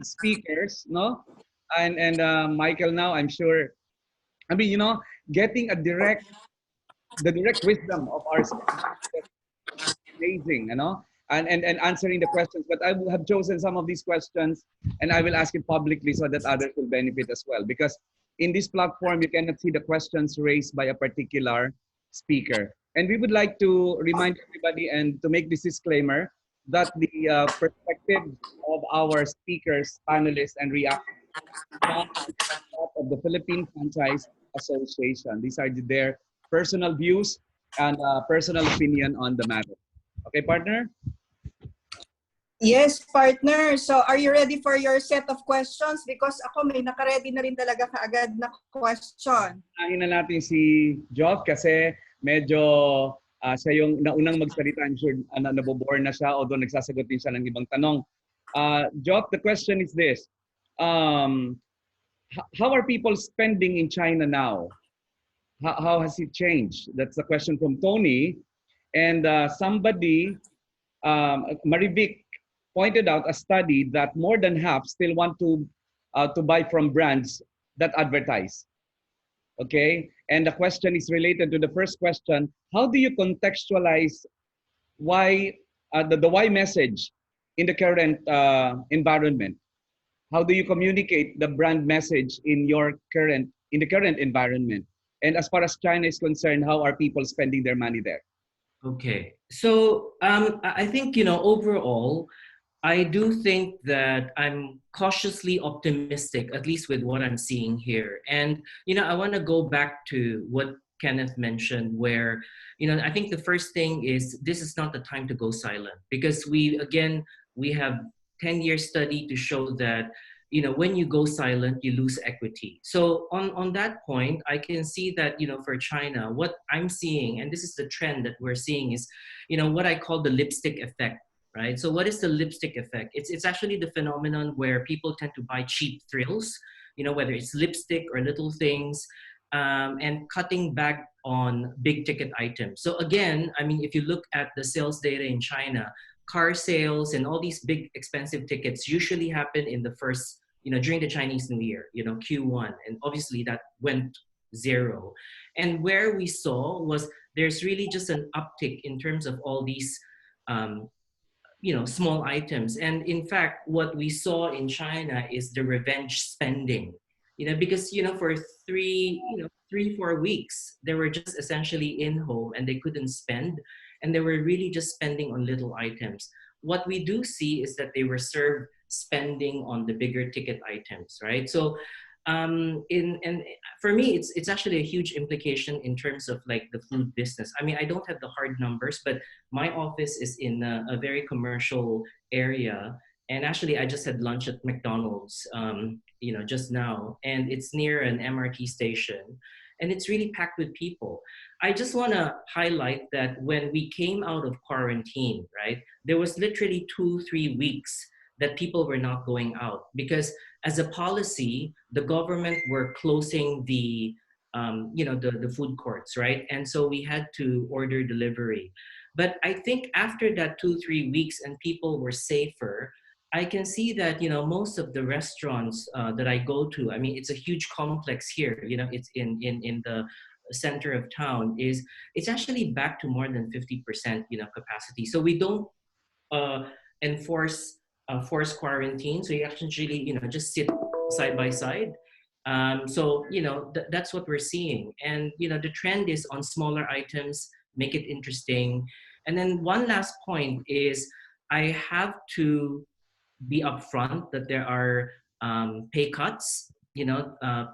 speakers, no? And Michael now, I'm sure. I mean, getting the direct wisdom of our speakers, amazing, and answering the questions. But I will have chosen some of these questions and I will ask it publicly so that others will benefit as well. Because in this platform, you cannot see the questions raised by a particular speaker. And we would like to remind everybody and to make this disclaimer that the perspective of our speakers, panelists, and reactors not of the Philippine Franchise Association. These are their personal views and personal opinion on the matter. Okay, partner? Yes, partner. So are you ready for your set of questions? Because ako may nakaredy na rin talaga kaagad na question. Unahin na natin si Joff kasi medyo siya yung naunang magsalita. I'm sure nabobore na siya although nagsasagot din siya ng ibang tanong. Joff, the question is this. How are people spending in China now? How has it changed? That's the question from Tony. And somebody, Marivic, pointed out a study that more than half still want to buy from brands that advertise. Okay, and the question is related to the first question. How do you contextualize why the why message in the current environment? How do you communicate the brand message in the current environment? And as far as China is concerned, how are people spending their money there? Okay, so I think, overall, I do think that I'm cautiously optimistic, at least with what I'm seeing here. And, I want to go back to what Kenneth mentioned, where, I think the first thing is this is not the time to go silent, because we have 10-year study to show that, when you go silent, you lose equity. So on that point, I can see that, for China, what I'm seeing, and this is the trend that we're seeing, is, what I call the lipstick effect. Right. So what is the lipstick effect? It's actually the phenomenon where people tend to buy cheap thrills, whether it's lipstick or little things, and cutting back on big ticket items. So again, I mean, if you look at the sales data in China, car sales and all these big expensive tickets usually happen in the first, during the Chinese New Year, Q1, and obviously that went zero. And where we saw was there's really just an uptick in terms of all these small items. And in fact, what we saw in China is the revenge spending, because, for 3-4 weeks, they were just essentially in home and they couldn't spend. And they were really just spending on little items. What we do see is that they were served spending on the bigger ticket items, right? So and for me, it's actually a huge implication in terms of like the food business. I mean, I don't have the hard numbers, but my office is in a very commercial area, and actually I just had lunch at McDonald's just now, and it's near an MRT station, and it's really packed with people. I just want to highlight that when we came out of quarantine, right, there was literally 2-3 weeks that people were not going out because as a policy, the government were closing the food courts, right? And so we had to order delivery. But I think after that 2-3 weeks and people were safer, I can see that, most of the restaurants that I go to, I mean, it's a huge complex here, it's in the center of town, it's actually back to more than 50%, capacity. So we don't enforce forced quarantine. So you actually, just sit side by side. So, that's what we're seeing. And, the trend is on smaller items, make it interesting. And then one last point is I have to be upfront that there are pay cuts.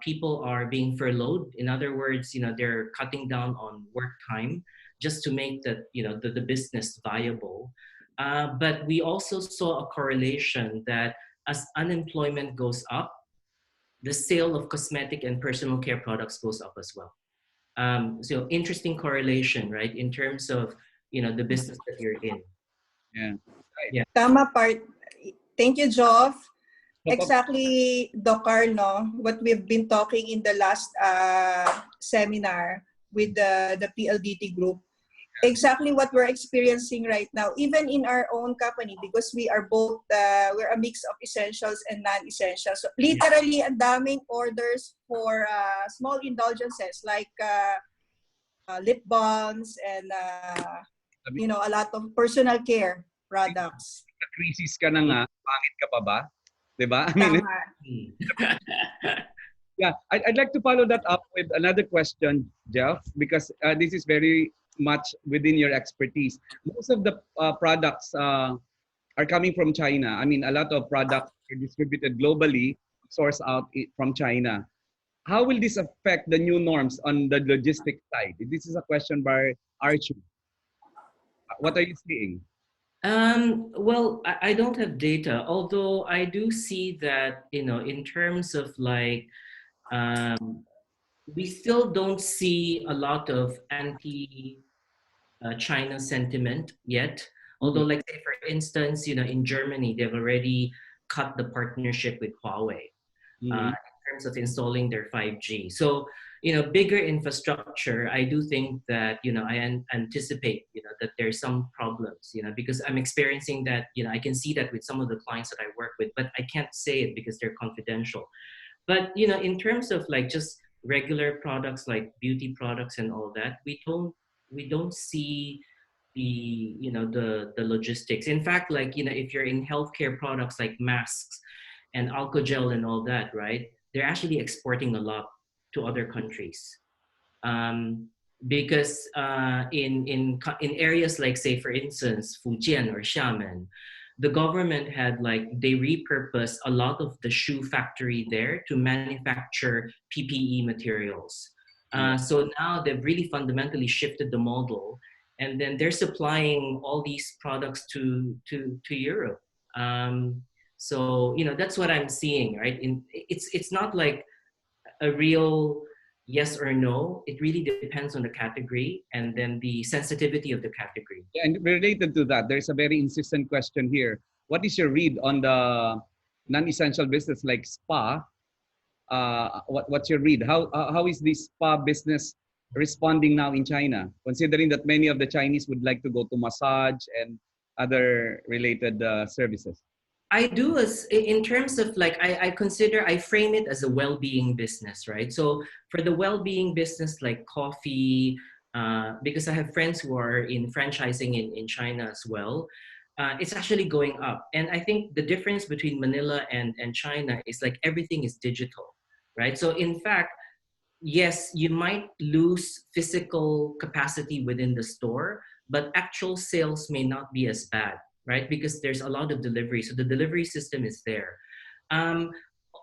People are being furloughed. In other words, they're cutting down on work time just to make the business viable. But we also saw a correlation that as unemployment goes up, the sale of cosmetic and personal care products goes up as well. So interesting correlation, right? In terms of, the business that you're in. Yeah. Yeah. Tama part. Thank you, Joff. Exactly, Doc Carl, what we've been talking in the last seminar with the PLDT group. Exactly what we're experiencing right now, even in our own company, because we are both, we're a mix of essentials and non-essentials. So literally, ang daming orders for small indulgences like lip balms and, a lot of personal care products. Crisis ka na nga, pangit ka pa ba? Diba? I mean, yeah, I'd like to follow that up with another question, Jeff, because this is very much within your expertise. Most of the products are coming from China. I mean, a lot of products are distributed globally, sourced out from China. How will this affect the new norms on the logistics side? This is a question by Archie. What are you seeing? Well, I don't have data, although I do see that, in terms of like, um, we still don't see a lot of China sentiment yet. Although, Mm, like say for instance, in Germany, they've already cut the partnership with Huawei mm, in terms of installing their 5G. So, bigger infrastructure, I do think that, anticipate, that there's some problems, because I'm experiencing that, I can see that with some of the clients that I work with, but I can't say it because they're confidential. But, in terms of like just regular products like beauty products and all that, we don't see the logistics. In fact, like, if you're in healthcare products like masks and alcohol gel and all that, right? They're actually exporting a lot to other countries. Um, because in areas like, say for instance, Fujian or Xiamen, the government had like they repurposed a lot of the shoe factory there to manufacture PPE materials. yeah. So now they've really fundamentally shifted the model, and then they're supplying all these products to Europe. So that's what I'm seeing, right? It's not like a real yes or no. It really depends on the category and then the sensitivity of the category. Yeah, and related to that, there's a very insistent question here. What is your read on the non-essential business like spa? What's your read? How is this spa business responding now in China, considering that many of the Chinese would like to go to massage and other related services? I do, as in terms of like, I frame it as a well-being business, right? So for the well-being business like coffee, because I have friends who are in franchising in China as well, it's actually going up. And I think the difference between Manila and China is like everything is digital, right? So in fact, yes, you might lose physical capacity within the store, but actual sales may not be as bad, right? Because there's a lot of delivery. So the delivery system is there. Um,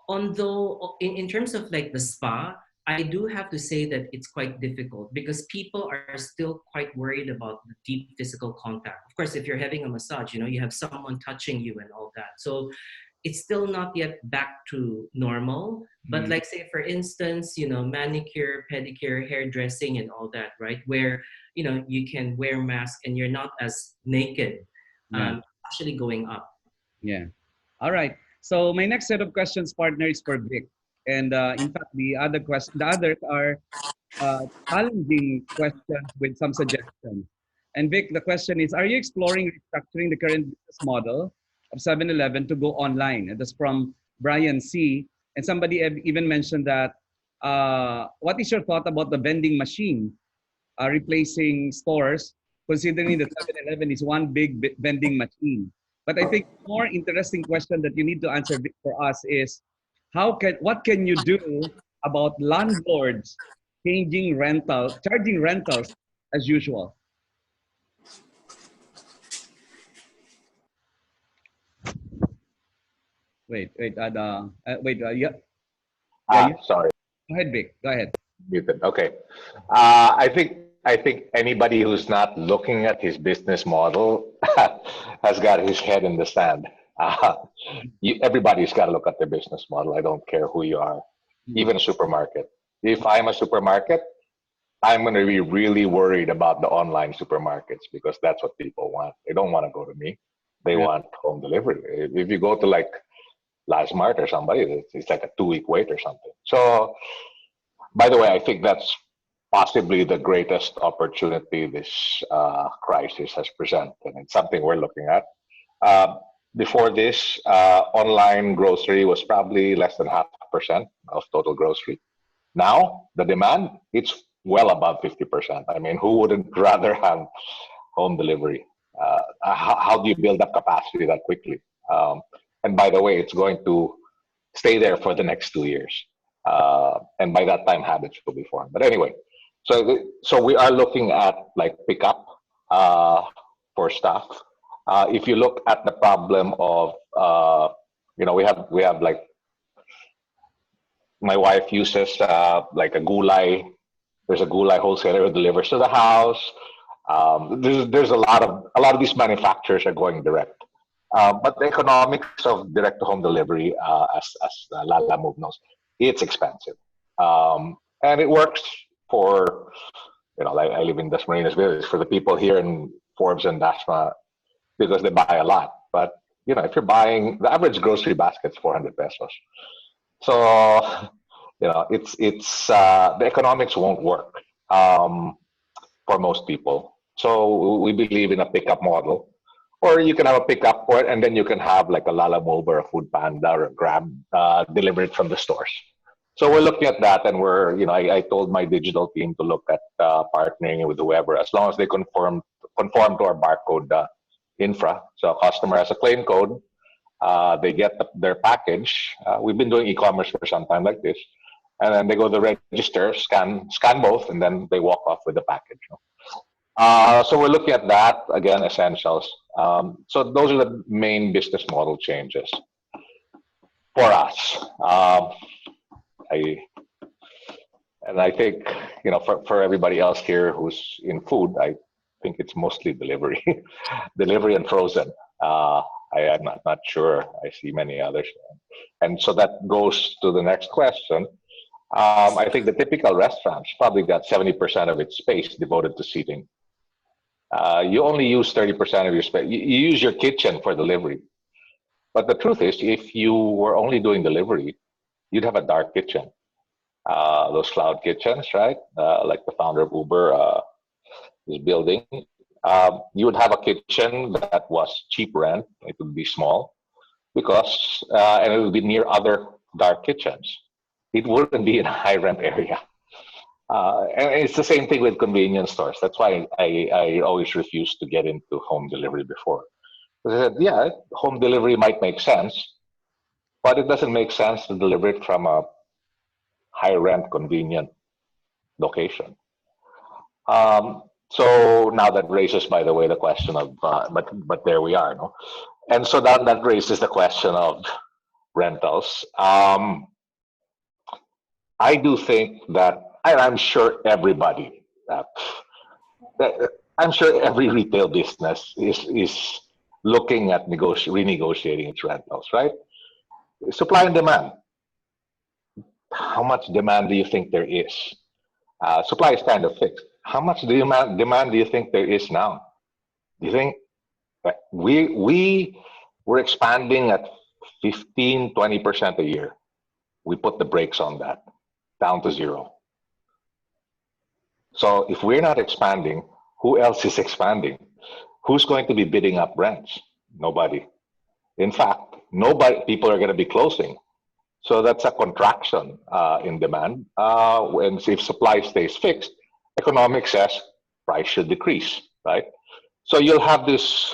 although in terms of like the spa, I do have to say that it's quite difficult because people are still quite worried about the deep physical contact. Of course, if you're having a massage, you have someone touching you and all that. So it's still not yet back to normal. But Mm, like say for instance, manicure, pedicure, hairdressing and all that, right? Where, you can wear mask and you're not as naked, yeah, actually going up. yeah. All right. So my next set of questions, partner, is for Vic. And in fact, the others are challenging questions with some suggestions. And Vic, the question is, are you exploring restructuring the current business model of 7-Eleven to go online? And that's from Brian C. And somebody even mentioned that, what is your thought about the vending machine replacing stores, considering that 7-Eleven is one big vending machine? But I think more interesting question that you need to answer Vic, for us is, what can you do about landlords charging rentals as usual? Yeah, yeah, Ah, sorry, go ahead, Vic. Go ahead. muted. Okay. I think anybody who's not looking at his business model has got his head in the sand. Uh, everybody's got to look at their business model. I don't care who you are, Mm, even a supermarket. If I'm a supermarket, I'm going to be really worried about the online supermarkets because that's what people want. They don't want to go to me. They yeah, want home delivery. If you go to like Last Mart or somebody, it's like a 2 week wait or something. So, by the way, I think that's possibly the greatest opportunity this crisis has presented, and it's something we're looking at. Uh, Before this, online grocery was probably less than 0.5% of total grocery. Now, the demand, it's well above 50%. I mean, who wouldn't rather have home delivery? How do you build up capacity that quickly? And by the way, it's going to stay there for the next 2 years. And by that time, habits will be formed. But anyway, so we are looking at like pickup uh, for staff. If you look at the problem of, we have like my wife uses like a gulay. There's a gulay wholesaler who delivers to the house. There's a lot of these manufacturers are going direct. But the economics of direct to home delivery, as Lala Move knows, it's expensive. And it works for, like I live in Des Marinas Village, for the people here in Forbes and Dasma because they buy a lot. But, if you're buying, the average grocery basket's 400 pesos. So, it's the economics won't work for most people. So we believe in a pickup model, or you can have a pickup point, and then you can have like a Lala Move or a Food Panda or a Grab delivered from the stores. So we're looking at that, and I told my digital team to look at partnering with whoever, as long as they conform to our barcode infra. So a customer has a claim code, they get their package. We've been doing e-commerce for some time like this, and then they go to the register, scan both, and then they walk off with the package. So we're looking at that again, essentials. So those are the main business model changes for us. I think for everybody else here who's in food, I think it's mostly delivery, delivery and frozen. I'm not sure. I see many others, and so that goes to the next question. I think the typical restaurant's probably got 70% of its space devoted to seating. You only use 30% of your space. You use your kitchen for delivery. But the truth is, if you were only doing delivery, you'd have a dark kitchen. Those cloud kitchens, right? Like the founder of Uber is building. You would have a kitchen that was cheap rent. It would be small because, and it would be near other dark kitchens. It wouldn't be in a high rent area. And it's the same thing with convenience stores. That's why I always refused to get into home delivery before. Because I said, yeah, home delivery might make sense, but it doesn't make sense to deliver it from a high rent convenient location. So now that raises, by the way, the question of, but there we are, no? And so that raises the question of rentals. I do think that, and I'm sure everybody, I'm sure every retail business is looking at renegotiating its rentals, right? Supply and demand. How much demand do you think there is? Supply is kind of fixed. How much demand do you think there is now? Do you think we're expanding at 15, 20% a year? We put the brakes on that, down to zero. So if we're not expanding, who else is expanding? Who's going to be bidding up rents? Nobody. In fact, people are going to be closing. So that's a contraction in demand. And if supply stays fixed, economics says price should decrease, right? So you'll have this,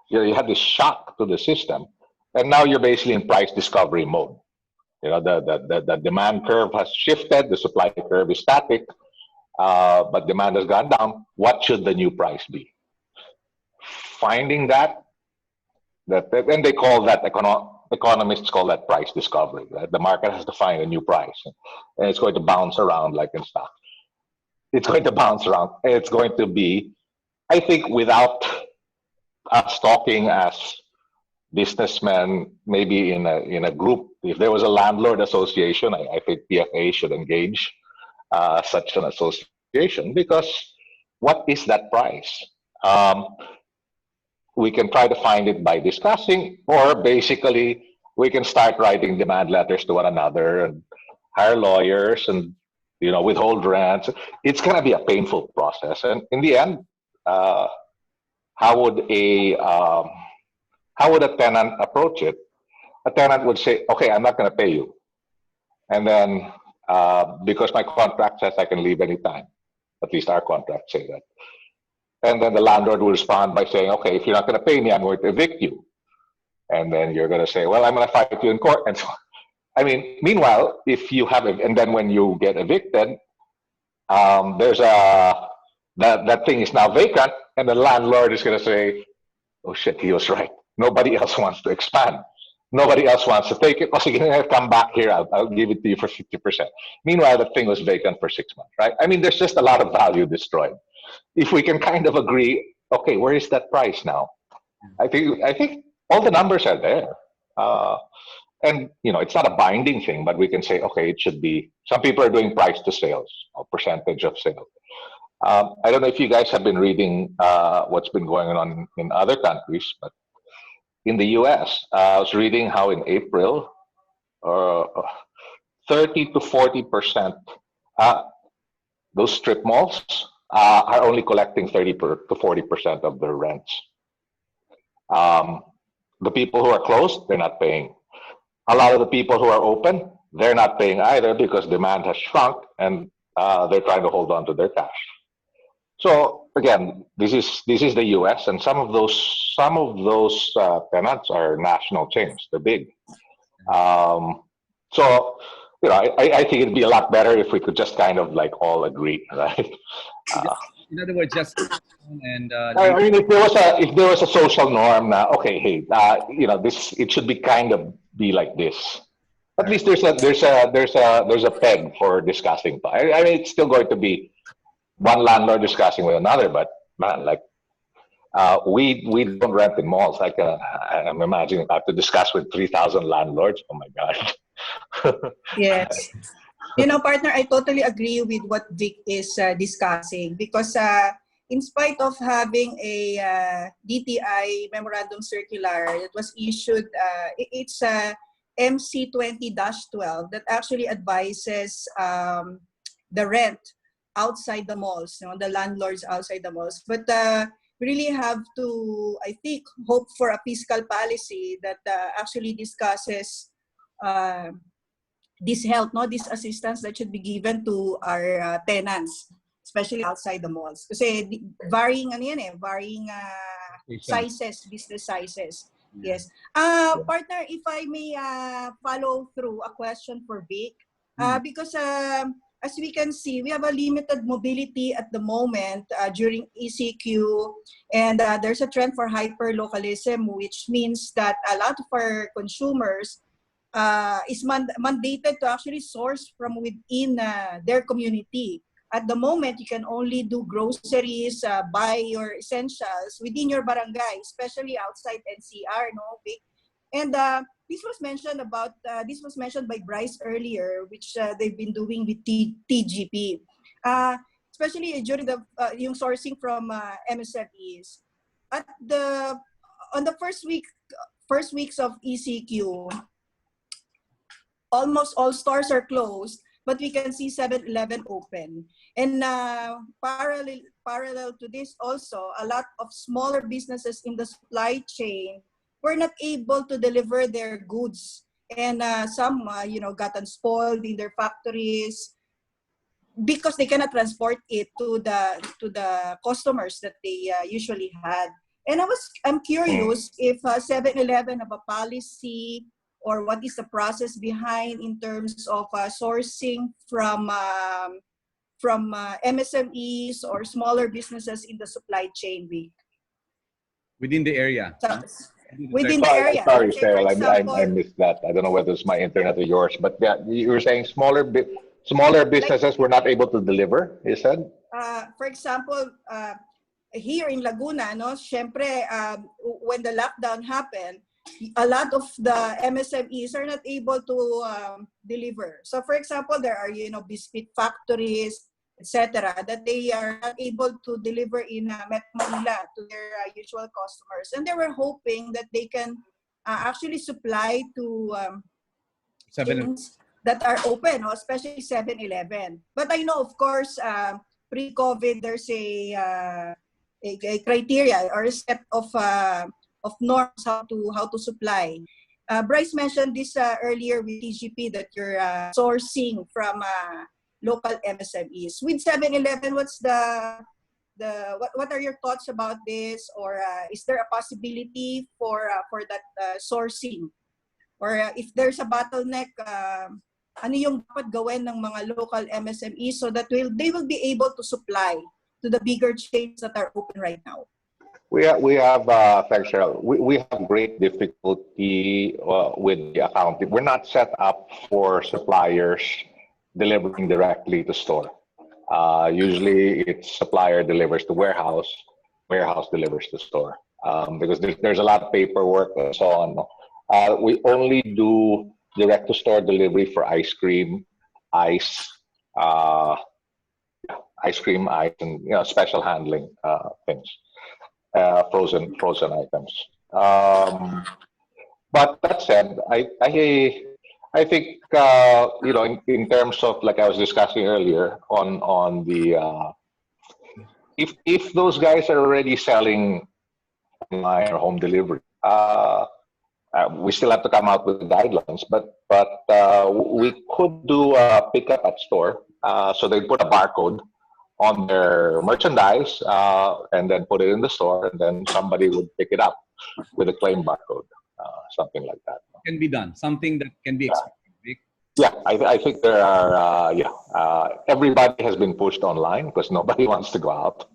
you have this shock to the system, and now you're basically in price discovery mode. The demand curve has shifted, the supply curve is static, but demand has gone down. What should the new price be? Finding that and they call that economists call that price discovery. Right? The market has to find a new price, and it's going to bounce around like in stock. It's going to bounce around. It's going to be, I think, without us talking as businessmen, maybe in a group. If there was a landlord association, I think PFA should engage such an association, because what is that price? We can try to find it by discussing, or basically we can start writing demand letters to one another and hire lawyers and withhold rents. It's going to be a painful process, and in the end, how would a tenant approach it? A tenant would say, "Okay, I'm not going to pay you," and then because my contract says I can leave anytime, at least our contracts say that. And then the landlord will respond by saying, "Okay, if you're not going to pay me, I'm going to evict you." And then you're going to say, "Well, I'm going to fight you in court." And so, meanwhile, if you have, and then when you get evicted, there's that thing is now vacant, and the landlord is going to say, "Oh shit, he was right. Nobody else wants to expand. Nobody else wants to take it. Also, you're going to come back here. I'll give it to you for 50%. Meanwhile, the thing was vacant for 6 months, right? There's just a lot of value destroyed. if we can kind of agree, okay, where is that price now? I think all the numbers are there. And it's not a binding thing, but we can say, okay, it should be. Some people are doing price to sales or percentage of sales. I don't know if you guys have been reading what's been going on in other countries, but in the U.S., I was reading how in April, uh, 30 to 40%, those strip malls are only collecting 30 to 40% of their rents. Um, the people who are closed, they're not paying. A lot of the people who are open, they're not paying either because demand has shrunk and they're trying to hold on to their cash. So again, this is the U.S. and some of those tenants are national chains. They're big. So I think it'd be a lot better if we could just kind of like all agree, right? In other words, just and I mean, if there was a social norm, okay, hey, this it should be kind of be like this. At least there's a peg for discussing. I mean, it's still going to be one landlord discussing with another, but man, like we don't rent in malls. I'm imagining I have to discuss with 3,000 landlords. Oh my god. Yes. Partner, I totally agree with what Vic is discussing because in spite of having a DTI memorandum circular that was issued, it's MC 20-12 that actually advises the rent outside the malls, the landlords outside the malls. But we really have to, I think, hope for a fiscal policy that actually discusses this help, this assistance that should be given to our tenants, especially outside the malls. Kasi varying sizes, business sizes. Yes. Partner, if I may follow through a question for Vic, because as we can see, we have a limited mobility at the moment during ECQ, and there's a trend for hyper-localism, which means that a lot of our consumers is mandated to actually source from within their community. At the moment, you can only do groceries, buy your essentials within your barangay, especially outside NCR, no, Vic? And this was mentioned by Bryce earlier, which they've been doing with TGP, especially during the yung sourcing from MSMEs. On the first weeks of ECQ, almost all stores are closed, but we can see 7-Eleven open. And parallel to this also, a lot of smaller businesses in the supply chain were not able to deliver their goods. And some, gotten spoiled in their factories because they cannot transport it to the customers that they usually had. And I'm curious if 7-Eleven have a policy or what is the process behind in terms of sourcing from MSMEs or smaller businesses in the supply chain within the area. So, within the area. Sorry, Say, Cheryl, example, I missed that. I don't know whether it's my internet or yours, but yeah, you were saying smaller businesses were not able to deliver, you said? For example, here in Laguna, syempre, when the lockdown happened, a lot of the MSMEs are not able to deliver. So, for example, there are biscuit factories, etc., that they are not able to deliver in Metro Manila to their usual customers, and they were hoping that they can actually supply to chains that are open, especially 7-Eleven. But I know, of course, pre-COVID, there's a criteria or a set of norms how to supply. Bryce mentioned this earlier with TGP that you're sourcing from local MSMEs. With 7-Eleven, what's what are your thoughts about this? Or is there a possibility for that sourcing? Or if there's a bottleneck, ano yung dapat gawin ng mga local MSMEs so that they will be able to supply to the bigger chains that are open right now? We have thanks, Cheryl. We have great difficulty with the accounting. We're not set up for suppliers delivering directly to store. Usually, it's supplier delivers to warehouse, warehouse delivers to store. Because there's a lot of paperwork and so on. No? We only do direct to store delivery for ice cream, ice, uh, ice cream, ice, and special handling things, frozen items. But that said, I think in terms of, like I was discussing earlier on the if those guys are already selling online or home delivery, we still have to come out with guidelines. But we could do a pickup at store. So they put a barcode on their merchandise and then put it in the store, and then somebody would pick it up with a claim barcode, something like that. Can be done. Something that can be expected. Vic. Yeah, I think there are. Everybody has been pushed online because nobody wants to go out.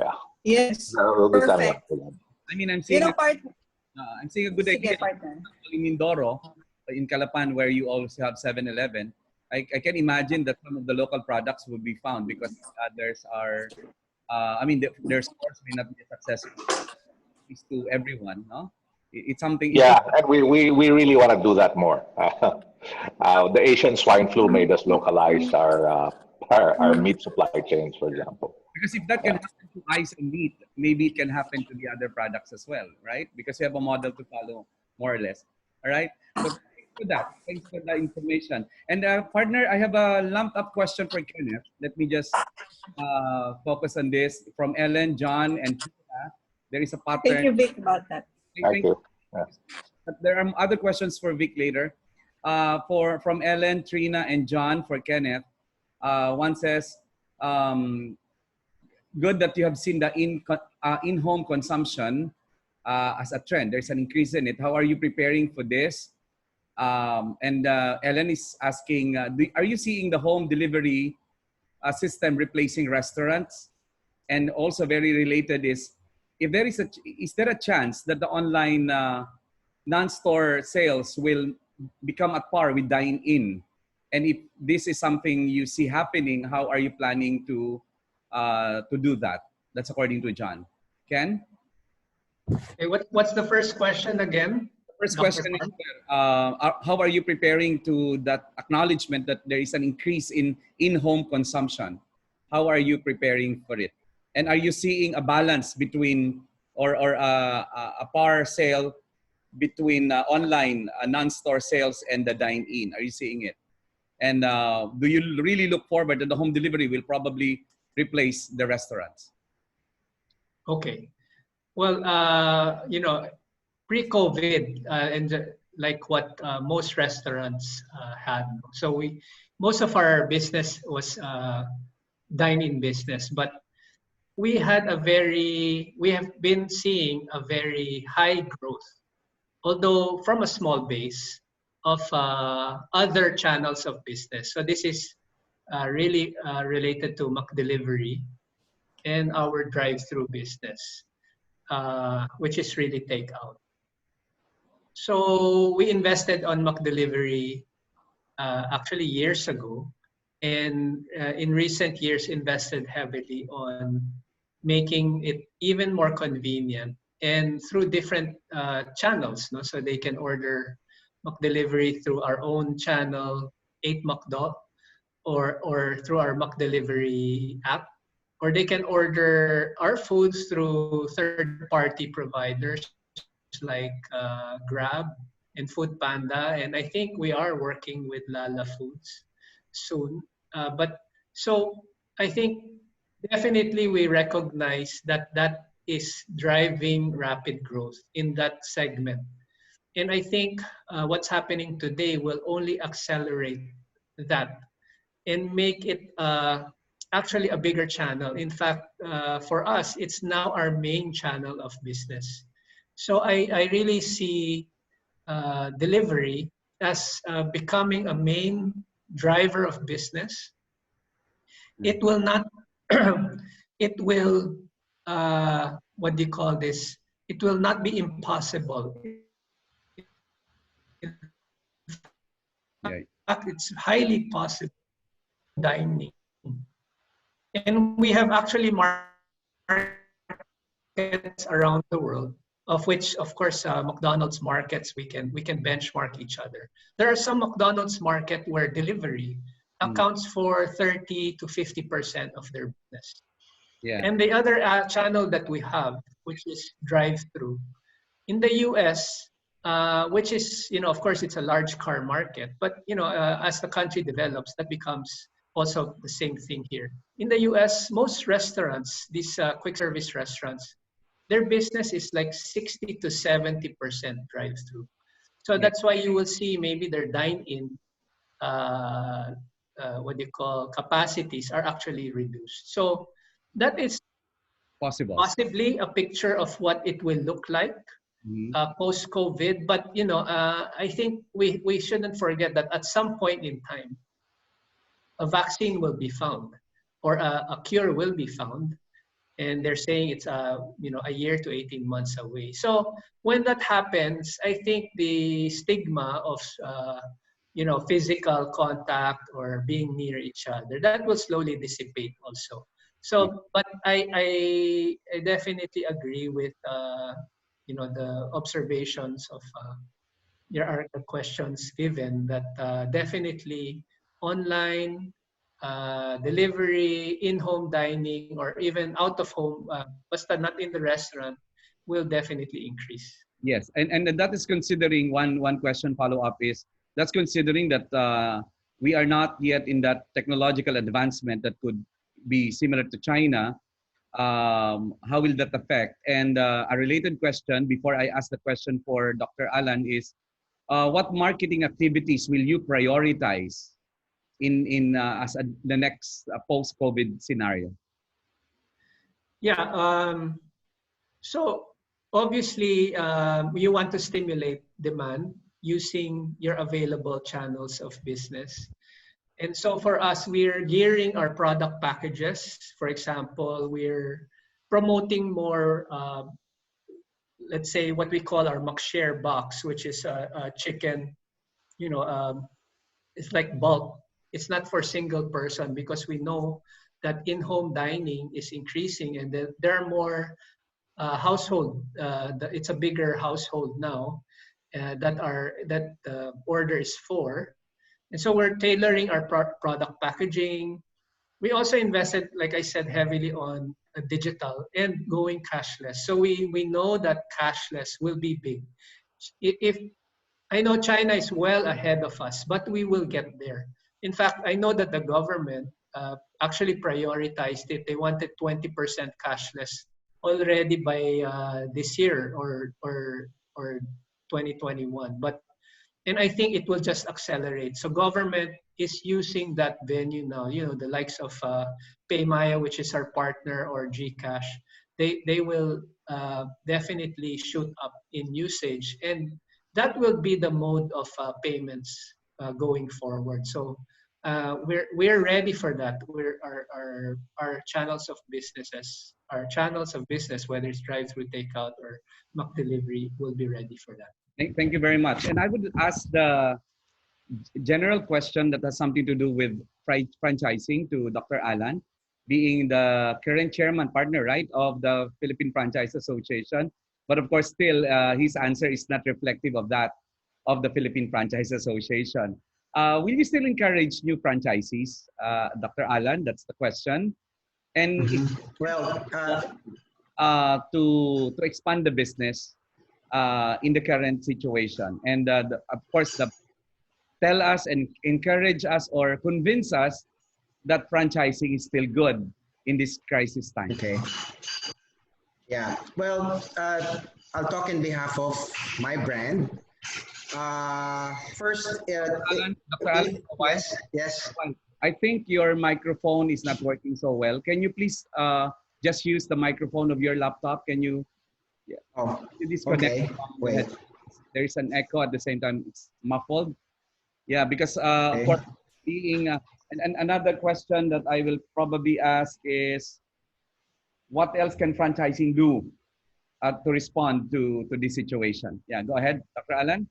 Yeah. Yes. We'll be coming Perfect. up with that. I mean, I'm You seeing know, I'm seeing a good Sige, idea. partner. In Mindoro, in Calapan, where you also have 7-Eleven, I can imagine that some of the local products will be found because others are. Their stores may not be accessible to everyone. No, it's something. Yeah, and we really want to do that more. The Asian swine flu made us localize our meat supply chains, for example. Because if that can happen to ice and meat, maybe it can happen to the other products as well, right? Because you have a model to follow, more or less. All right. So thanks for that. Thanks for the information. And partner, I have a lumped up question for Kenneth. Let me just focus on this from Ellen, John, and Tina. There is a Thank pattern. you, Vic, about that. Thank you. Yeah. But there are other questions for Vic later. From Ellen, Trina, and John for Kenneth. One says, good that you have seen the in-home consumption as a trend. There's an increase in it. How are you preparing for this? And Ellen is asking, are you seeing the home delivery system replacing restaurants? And also very related is, is there a chance that the online non-store sales will become at par with dine-in? And if this is something you see happening, how are you planning to do that? That's according to John. Ken? Hey, what's the first question again? First Dr. question is, Carl? how are you preparing to that acknowledgement that there is an increase in-home consumption? How are you preparing for it? And are you seeing a balance between or a par sale between online non-store sales and the dine-in? Are you seeing it? And do you really look forward that the home delivery will probably replace the restaurants? Okay. Well, pre-COVID, like what most restaurants had. So most of our business was dine-in business, but we have been seeing a very high growth, although from a small base of other channels of business. So this is really related to McDelivery and our drive-through business, which is really takeout. So we invested on McDelivery actually years ago, and in recent years invested heavily on making it even more convenient and through different channels. No? So they can order McDelivery through our own channel, 8 McDo, or through our McDelivery app, or they can order our foods through third-party providers like Grab and Food Panda, and I think we are working with Lala Foods soon. But so I think definitely we recognize that that is driving rapid growth in that segment. And I think what's happening today will only accelerate that and make it actually a bigger channel. In fact, for us, it's now our main channel of business. So I really see delivery as becoming a main driver of business. It will not, it will, what do you call this? It will not be impossible. Yeah. In fact, it's highly possible dining. And we have actually markets around the world, of which, of course, McDonald's markets, we can benchmark each other. There are some McDonald's market where delivery accounts for 30 to 50% of their business. Yeah. And the other channel that we have, which is drive-through, in the U.S., which is, of course, it's a large car market, but as the country develops, that becomes also the same thing here. In the U.S., most restaurants, these quick service restaurants, their business is like 60 to 70% drive-through. So that's why you will see maybe their dine-in, capacities are actually reduced. So that is possibly a picture of what it will look like post-COVID. But I think we shouldn't forget that at some point in time, a vaccine will be found, or a cure will be found, and they're saying it's a year to 18 months away. So when that happens, I think the stigma of physical contact or being near each other, that will slowly dissipate also. So, but I definitely agree with the observations of your questions given, that definitely online delivery, in-home dining, or even out of home, but not in the restaurant, will definitely increase. Yes, and that is considering one question follow-up is, that's considering that we are not yet in that technological advancement that could be similar to China. How will that affect? And a related question before I ask the question for Dr. Alan is, what marketing activities will you prioritize the next post-COVID scenario? Yeah. So obviously, you want to stimulate demand using your available channels of business. And so for us, we're gearing our product packages. For example, we're promoting more, let's say, what we call our McShare box, which is a chicken, it's like bulk. It's not for single person, because we know that in-home dining is increasing, and there are more household. It's a bigger household now that the order is for. And so we're tailoring our product packaging. We also invested, like I said, heavily on digital and going cashless. So we know that cashless will be big. If I know China is well ahead of us, but we will get there. In fact, I know that the government actually prioritized it. They wanted 20% cashless already by this year or 2021. And I think it will just accelerate. So government is using that venue now, the likes of PayMaya, which is our partner, or GCash. They will definitely shoot up in usage. And that will be the mode of payments going forward. So we're ready for that. Our channels of business, whether it's drive-through, takeout, or McDelivery, will be ready for that. Thank you very much. And I would ask the general question that has something to do with franchising to Dr. Alan, being the current chairman partner, right, of the Philippine Franchise Association. But of course, still, his answer is not reflective of that of the Philippine Franchise Association. Will you still encourage new franchisees, Dr. Alan? That's the question. And to expand the business in the current situation, and of course, tell us and encourage us or convince us that franchising is still good in this crisis time. Okay. Yeah. Well, I'll talk in behalf of my brand. First, Dr. Alan, yes. I think your microphone is not working so well. Can you please just use the microphone of your laptop? Can you? Yeah. Oh, disconnect. okay. Wait. There is an echo at the same time. It's muffled. Yeah, because of course, being and another question that I will probably ask is, what else can franchising do to respond to this situation? Yeah, go ahead, Dr. Alan.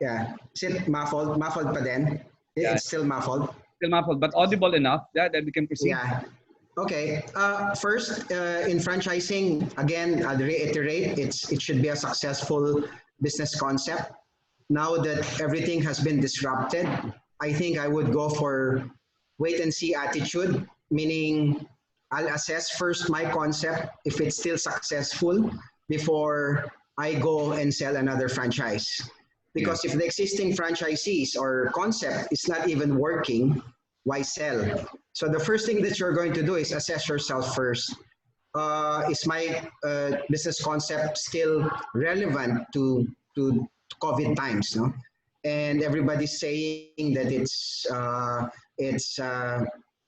Yeah. Is it muffled? Muffled pa din? It's still muffled. Still muffled, but audible enough that we can proceed. Okay. First, in franchising, again, I'll reiterate, it should be a successful business concept. Now that everything has been disrupted, I think I would go for wait and see attitude, meaning I'll assess first my concept if it's still successful before I go and sell another franchise. Because if the existing franchisees or concept is not even working, why sell? So the first thing that you're going to do is assess yourself first. Is my business concept still relevant to COVID times? No, and everybody's saying that it's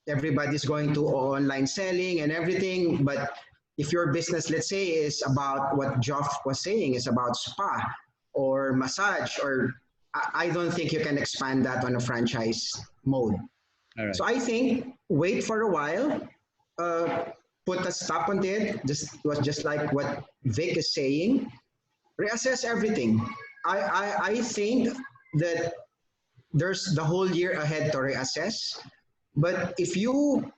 everybody's going to online selling and everything, but if your business, let's say, is about what Geoff was saying, is about spa or massage, or I don't think you can expand that on a franchise mode. All right. So I think wait for a while, uh, put a stop on it. Just like what Vic is saying. Reassess everything. I think that there's the whole year ahead to reassess. But if you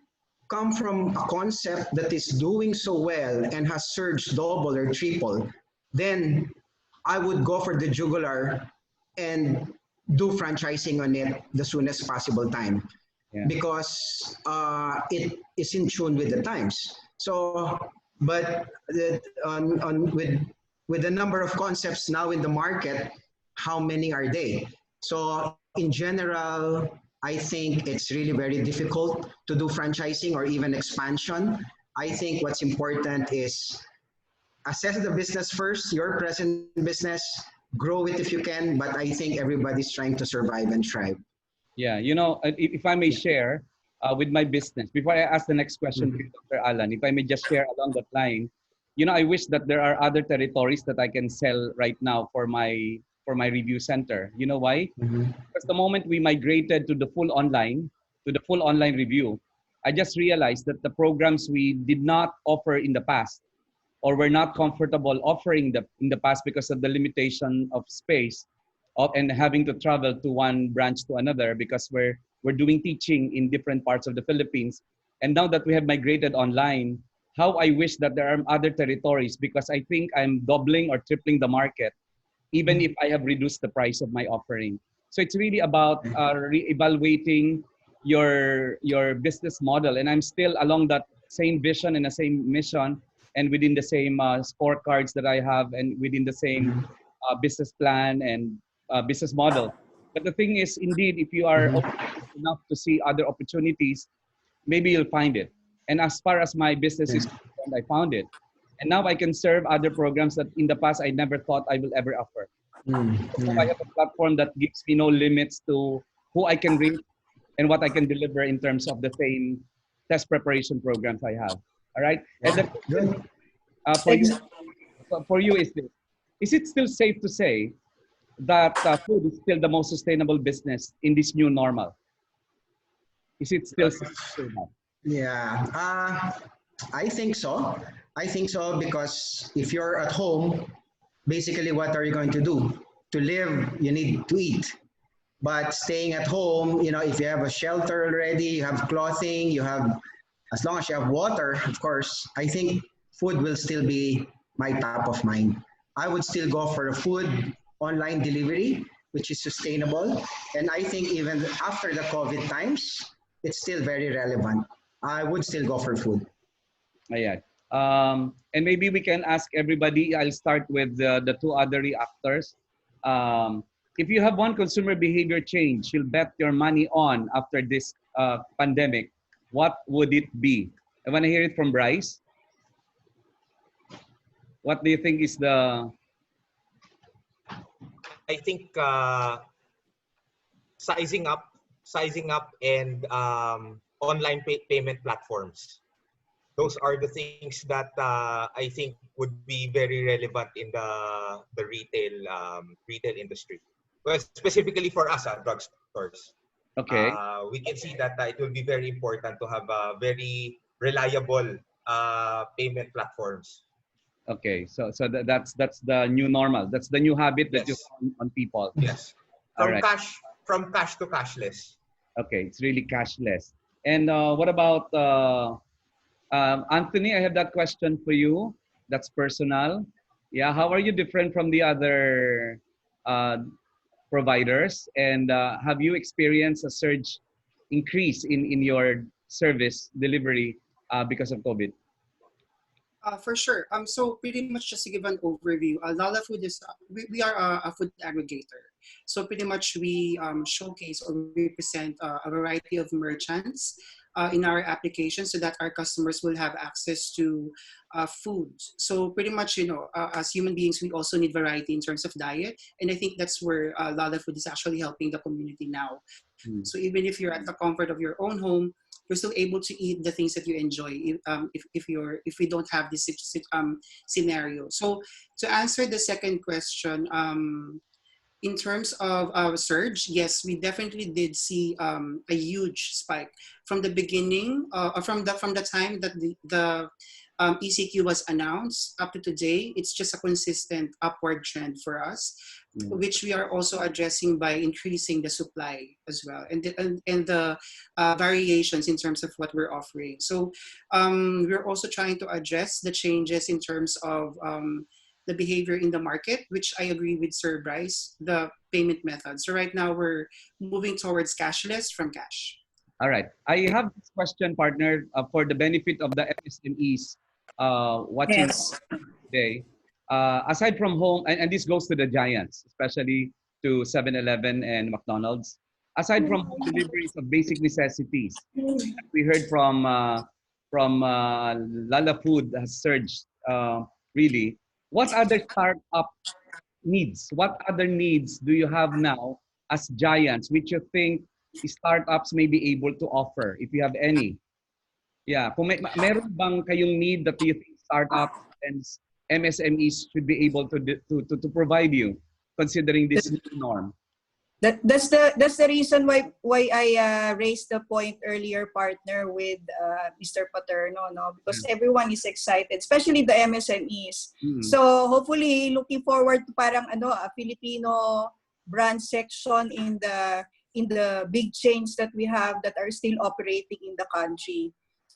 come from a concept that is doing so well and has surged double or triple, then I would go for the jugular and do franchising on it the soonest possible time. Yeah. Because it is in tune with the times. So, but with the number of concepts now in the market, how many are they? So, in general, I think it's really very difficult to do franchising or even expansion. I think what's important is assess the business first, your present business, grow it if you can, but I think everybody's trying to survive and thrive. Yeah, if I may share with my business, before I ask the next question to Dr. Alan, if I may just share along that line, I wish that there are other territories that I can sell right now for my review center. You know why? Because the moment we migrated to the full online review, I just realized that the programs we did not offer in the past, or were not comfortable offering in the past because of the limitation of space, and having to travel to one branch to another, because we're doing teaching in different parts of the Philippines. And now that we have migrated online, how I wish that there are other territories, because I think I'm doubling or tripling the market, even if I have reduced the price of my offering. So it's really about reevaluating your business model. And I'm still along that same vision and the same mission, and within the same scorecards that I have, and within the same business plan and business model. But the thing is, indeed, if you are open enough to see other opportunities, maybe you'll find it. And as far as my business is concerned, I found it. And now I can serve other programs that in the past I never thought I will ever offer. So I have a platform that gives me no limits to who I can reach and what I can deliver in terms of the same test preparation programs I have. All right. And the question, for you is this: is it still safe to say that food is still the most sustainable business in this new normal? Is it still safe to say that? Yeah, I think so. I think so because if you're at home, basically what are you going to do? To live, you need to eat. But staying at home, if you have a shelter already, you have clothing, as long as you have water, of course, I think food will still be my top of mind. I would still go for a food online delivery, which is sustainable. And I think even after the COVID times, it's still very relevant. I would still go for food. Ayan. And maybe we can ask everybody. I'll start with the two other reactors. If you have one consumer behavior change you'll bet your money on after this pandemic, what would it be? I want to hear it from Bryce. What do you think is the... I think sizing up, and online payment platforms. Those are the things that I think would be very relevant in the retail industry. Well, specifically for us at drugstores. Okay. We can see that it will be very important to have very reliable payment platforms. Okay, so that's the new normal. That's the new habit that Yes. you found on people. Yes. All From right. cash to cashless. Okay, it's really cashless. And what about Anthony, I have that question for you. That's personal. Yeah, how are you different from the other uh, providers? And have you experienced a surge increase in your service delivery because of COVID? For sure. So pretty much just to give an overview, Lala Food is we are a food aggregator. So pretty much we showcase or represent a variety of merchants in our application so that our customers will have access to food. So pretty much, as human beings, we also need variety in terms of diet, and I think that's where Lala Food is actually helping the community now. Hmm. So even if you're at the comfort of your own home, you're still able to eat the things that you enjoy. If we don't have this scenario. So to answer the second question, in terms of our surge, yes, we definitely did see a huge spike from the beginning, from the time that the ECQ was announced up to today. It's just a consistent upward trend for us, which we are also addressing by increasing the supply as well, and the variations in terms of what we're offering. So we're also trying to address the changes in terms of the behavior in the market, which I agree with Sir Bryce, the payment method. So right now we're moving towards cashless from cash. All right. I have this question, partner, for the benefit of the MSMEs watching Yes. today. Aside from home, and this goes to the giants, especially to 7-Eleven and McDonald's. Aside from home deliveries of basic necessities, we heard from Lala Food has surged really. What other startup needs? What other needs do you have now as giants, which you think startups may be able to offer, if you have any? Yeah, kung meron bang kayong need that you think startups and MSMEs should be able to provide you, considering this new norm? That's the reason why I raised the point earlier, partner, with Mr. Paterno, no, because everyone is excited, especially the MSMEs. Mm. So hopefully looking forward to parang a Filipino brand section in the big chains that we have that are still operating in the country.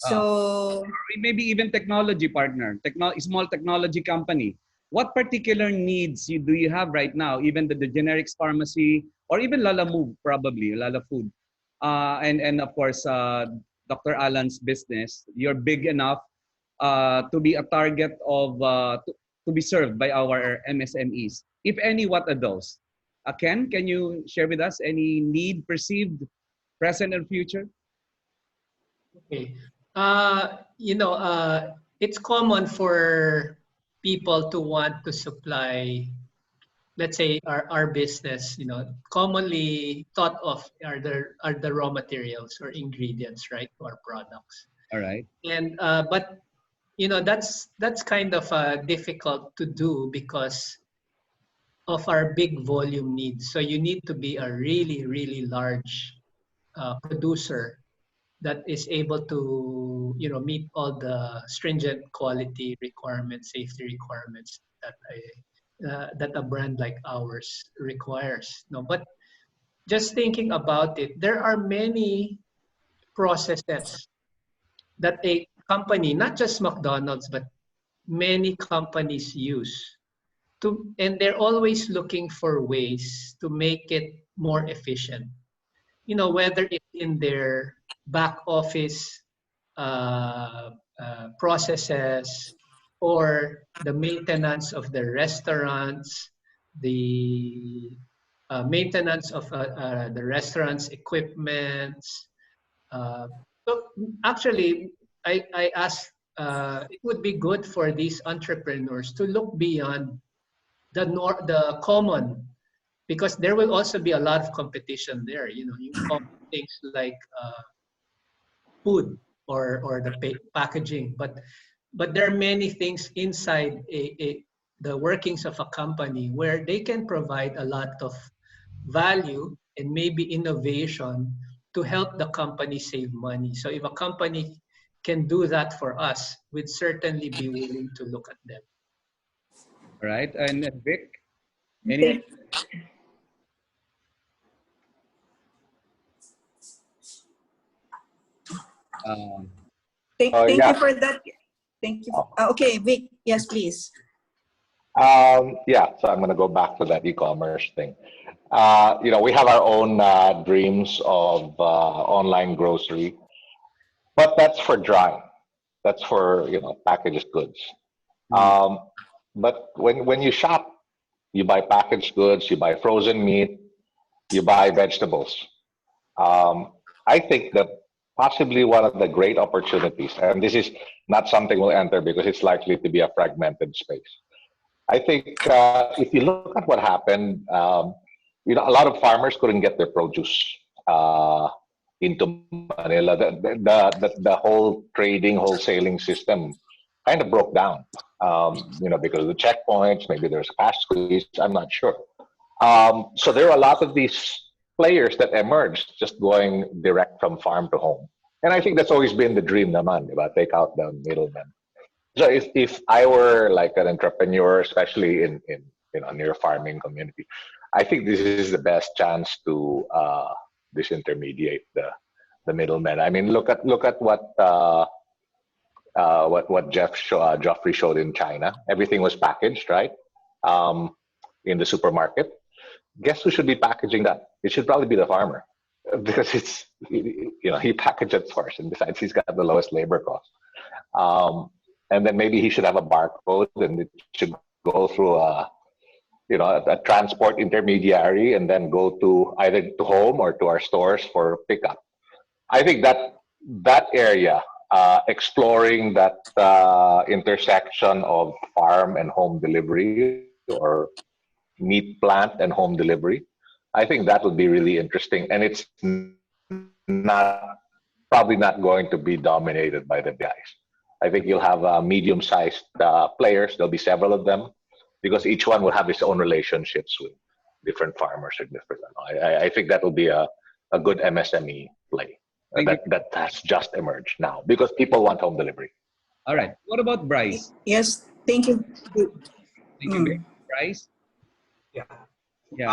So Maybe even technology partner, small technology company. What particular needs do you have right now, even the generics pharmacy or even Lala Move, probably, Lala Food? And of course, Dr. Alan's business, you're big enough to be a target of, to be served by our MSMEs. If any, what are those? Ken, can you share with us any need perceived, present and future? Okay. It's common for people to want to supply, let's say, our business, commonly thought of are the raw materials or ingredients, right, to our products. All right. And but that's kind of difficult to do because of our big volume needs. So you need to be a really, really large producer that is able to meet all the stringent quality requirements, safety requirements that a brand like ours requires. No, but just thinking about it, there are many processes that a company, not just McDonald's, but many companies use and they're always looking for ways to make it more efficient. Whether it's in their back office processes or the maintenance of the restaurants, the maintenance of the restaurant's equipments. So actually, I asked, it would be good for these entrepreneurs to look beyond the common, because there will also be a lot of competition there. You things like food or the packaging, but there are many things inside the workings of a company where they can provide a lot of value and maybe innovation to help the company save money. So if a company can do that for us, we'd certainly be willing to look at them. All right. And Vic, any? Thank you Yeah. for that. Thank you. Okay, Vic. Yes, please. Yeah, so I'm going to go back to that e-commerce thing. We have our own dreams of online grocery, but that's for dry. That's for packaged goods. Um, but when you shop, you buy packaged goods, you buy frozen meat, you buy vegetables. Um, I think that possibly one of the great opportunities, and this is not something we'll enter because it's likely to be a fragmented space. I think if you look at what happened, a lot of farmers couldn't get their produce uh, into Manila. The whole trading, wholesaling system kind of broke down. Because of the checkpoints, maybe there's a cash squeeze. I'm not sure. So there are a lot of these players that emerged just going direct from farm to home. And I think that's always been the dream naman, diba? Take out the middleman. So if I were like an entrepreneur, especially in near farming community, I think this is the best chance to disintermediate the middlemen. I mean, look at what Geoffrey showed in China. Everything was packaged, right? Um, in the supermarket. Guess who should be packaging that? It should probably be the farmer because he packaged it first, and besides, he's got the lowest labor cost. And then maybe he should have a barcode, and it should go through a transport intermediary, and then go to either to home or to our stores for pickup. I think that area, exploring that intersection of farm and home delivery, or meat plant and home delivery, I think that would be really interesting, and it's not probably not going to be dominated by the guys. I think you'll have medium-sized players. There'll be several of them because each one will have its own relationships with different farmers or different. I think that will be a good MSME play that has just emerged now because people want home delivery. All right. What about Bryce? Yes, thank you. Thank you, Bryce. Yeah. Yeah.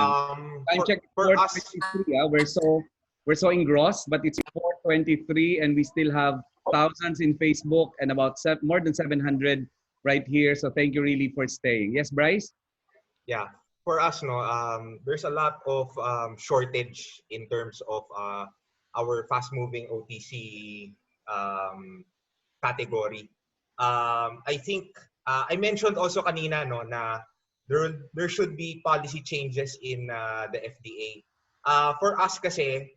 Time check for us, 4:23. We're so engrossed, but it's 4:23, and we still have thousands in Facebook and about more than 700 right here. So thank you really for staying. Yes, Bryce. yeah, for us, no, there's a lot of shortage in terms of our fast-moving OTC category. I think I mentioned also kanina no na there should be policy changes in the FDA. For us kasi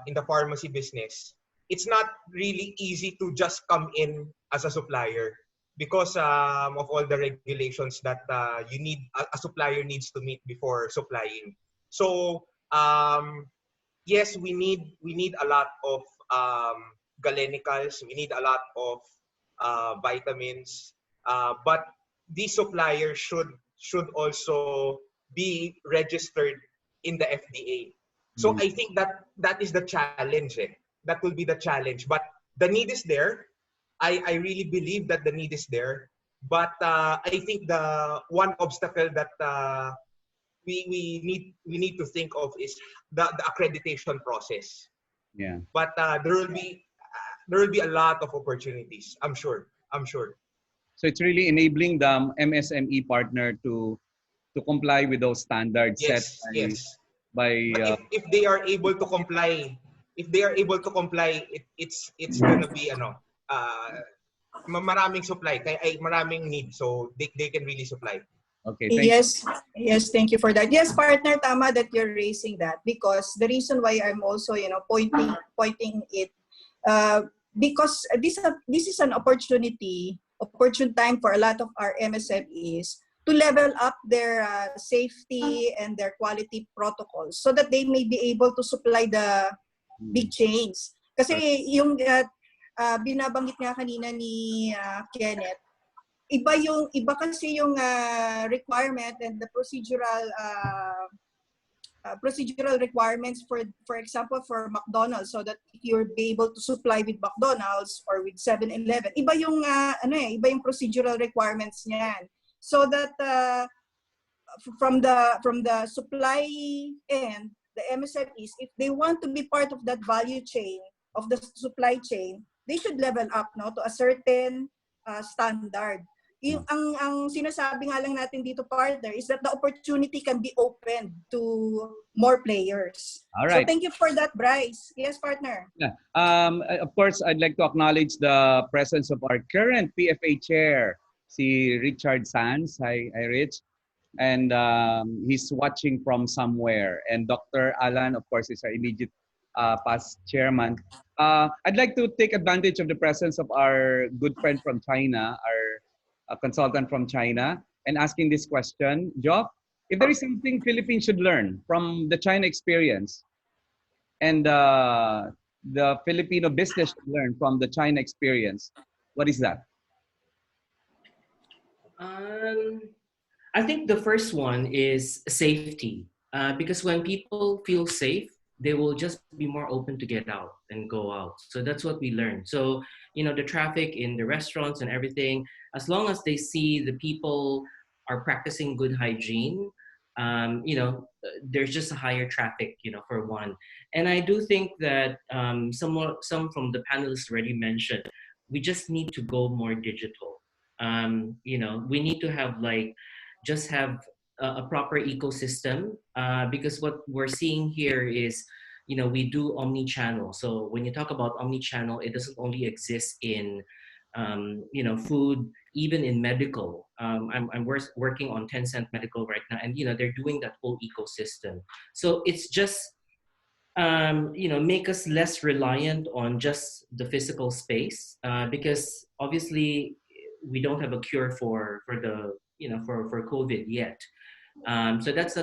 in the pharmacy business, it's not really easy to just come in as a supplier because of all the regulations that you need a supplier needs to meet before supplying. So yes, we need a lot of galenicals, we need a lot of vitamins, but these suppliers should also be registered in the FDA. So I think that is the challenge. That will be the challenge. But the need is there. I really believe that the need is there. But I think the one obstacle that we need to think of is the accreditation process. Yeah. But there will be a lot of opportunities. I'm sure. So it's really enabling the MSME partner to comply with those standards set Yes. by But if they are able to comply, it's gonna be maraming supply, kaya ay maraming need, so they can really supply. Okay, thank you. Yes, thank you for that. Yes, partner, tama that you're raising that because the reason why I'm also, pointing it, because this is an opportune time for a lot of our MSMEs to level up their safety and their quality protocols so that they may be able to supply the big chains. Kasi yung binabanggit nga kanina ni Kenneth, iba kasi yung requirement and the procedural requirements for example for McDonald's, so that if you're be able to supply with McDonald's or with 7-Eleven, iba yung iba yung procedural requirements niyan, so that from the supply end, the MSMEs, if they want to be part of that value chain of the supply chain, they should level up, no, to a certain standard. Yung ang sinasabi nga lang natin dito, partner, is that the opportunity can be opened to more players. All So right. thank you for that, Bryce. Yes, partner. Yeah. Of course, I'd like to acknowledge the presence of our current PFA chair, si Richard Sanz. Hi, Rich. And he's watching from somewhere. And Dr. Alan, of course, is our immediate past chairman. I'd like to take advantage of the presence of our good friend from China, our consultant from China, and asking this question. Joff, if there is something Philippines should learn from the China experience, and the Filipino business should learn from the China experience, what is that? I think the first one is safety, because when people feel safe, they will just be more open to get out and go out. So that's what we learned. So, you know, the traffic in the restaurants and everything, as long as they see the people are practicing good hygiene, you know, there's just a higher traffic, you know, for one. And I do think that some from the panelists already mentioned, we just need to go more digital. You know, we need to have just have a proper ecosystem, because what we're seeing here is, you know, we do omni-channel. So when you talk about omni-channel, it doesn't only exist in you know, food, even in medical. I'm working on 10 Cent Medical right now, and you know, they're doing that whole ecosystem. So it's just you know, make us less reliant on just the physical space, because obviously we don't have a cure for the, you know, for COVID yet. So that's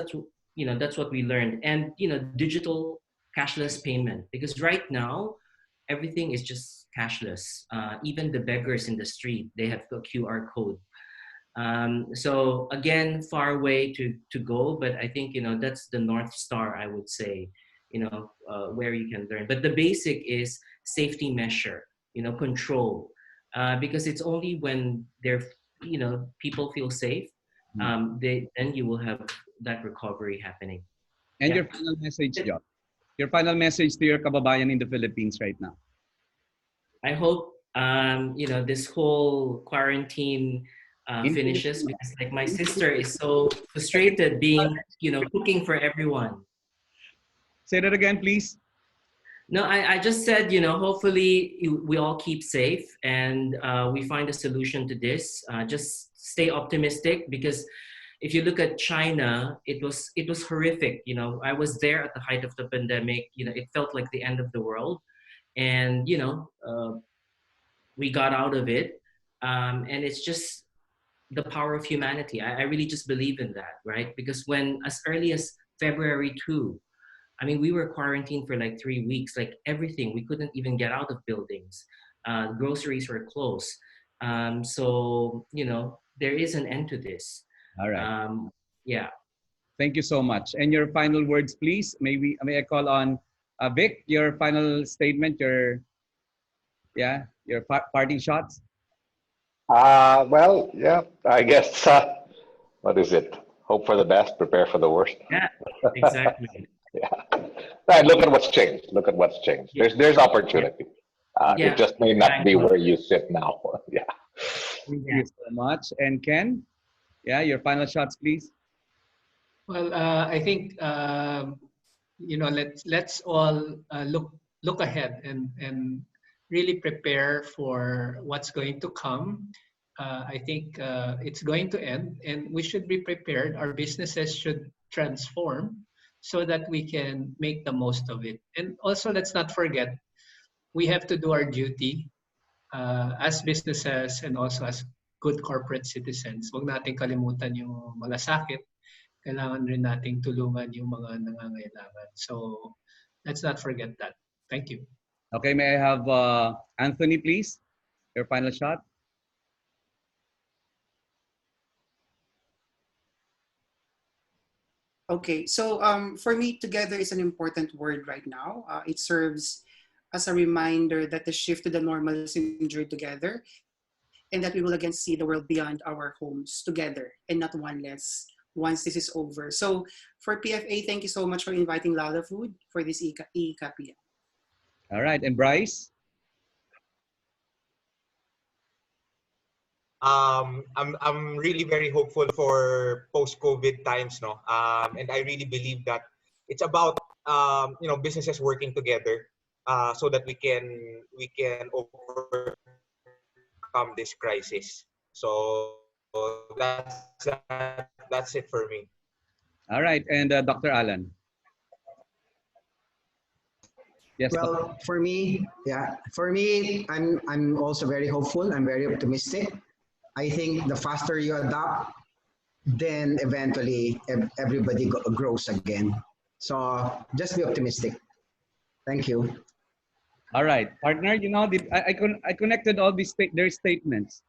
you know, that's what we learned. And you know, digital cashless payment, because right now everything is just cashless. Even the beggars in the street, they have a QR code. So again, far way to go, but I think, you know, that's the North Star, I would say, you know, where you can learn. But the basic is safety measure, you know, control, because it's only when you know, people feel safe, then you will have that recovery happening. And Yeah. your final message, Joff. Your final message to your kababayan in the Philippines right now. I hope you know, this whole quarantine finishes, because like my sister is so frustrated being, you know, cooking for everyone. Say that again, please. No, I just said, you know, hopefully we all keep safe, and we find a solution to this. Just stay optimistic, because if you look at China, it was horrific. You know, I was there at the height of the pandemic. You know, it felt like the end of the world, and you know, we got out of it, and it's just the power of humanity. I really just believe in that, right? Because when as early as February 2, I mean, we were quarantined for like 3 weeks, like everything. We couldn't even get out of buildings. Groceries were closed. So, you know, there is an end to this. All right. Yeah. Thank you so much. And your final words, please. May I call on Vic, your final statement, your parting shots? Well, yeah, I guess, what is it? Hope for the best, prepare for the worst. Yeah, exactly. Yeah. Right, look at what's changed. Look at what's changed. Yeah. There's opportunity. Yeah. It just may not be where you sit now. Yeah. Thank you so much. And Ken, your final shots, please. Well, I think you know, let's all look ahead and really prepare for what's going to come. I think it's going to end, and we should be prepared. Our businesses should transform so that we can make the most of it. And also, let's not forget, we have to do our duty as businesses and also as good corporate citizens. Huwag nating kalimutan yung malasakit. Kailangan rin nating tulungan yung mga nangangailangan. So let's not forget that. Thank you. Okay, may I have Anthony, please? Your final shot. Okay, so for me, together is an important word right now. It serves as a reminder that the shift to the normal is endured together, and that we will again see the world beyond our homes together and not one less once this is over. So for PFA, thank you so much for inviting Lala Food for this e-Kapiya. All right, and Bryce? I'm really very hopeful for post-COVID times, no. And I really believe that it's about businesses working together, so that we can overcome this crisis. So that's it for me. All right, and Dr. Alan. Yes. Well, for me, I'm also very hopeful. I'm very optimistic. I think the faster you adapt, then eventually everybody grows again. So just be optimistic. Thank you. All right, partner. You know, I connected all these their statements.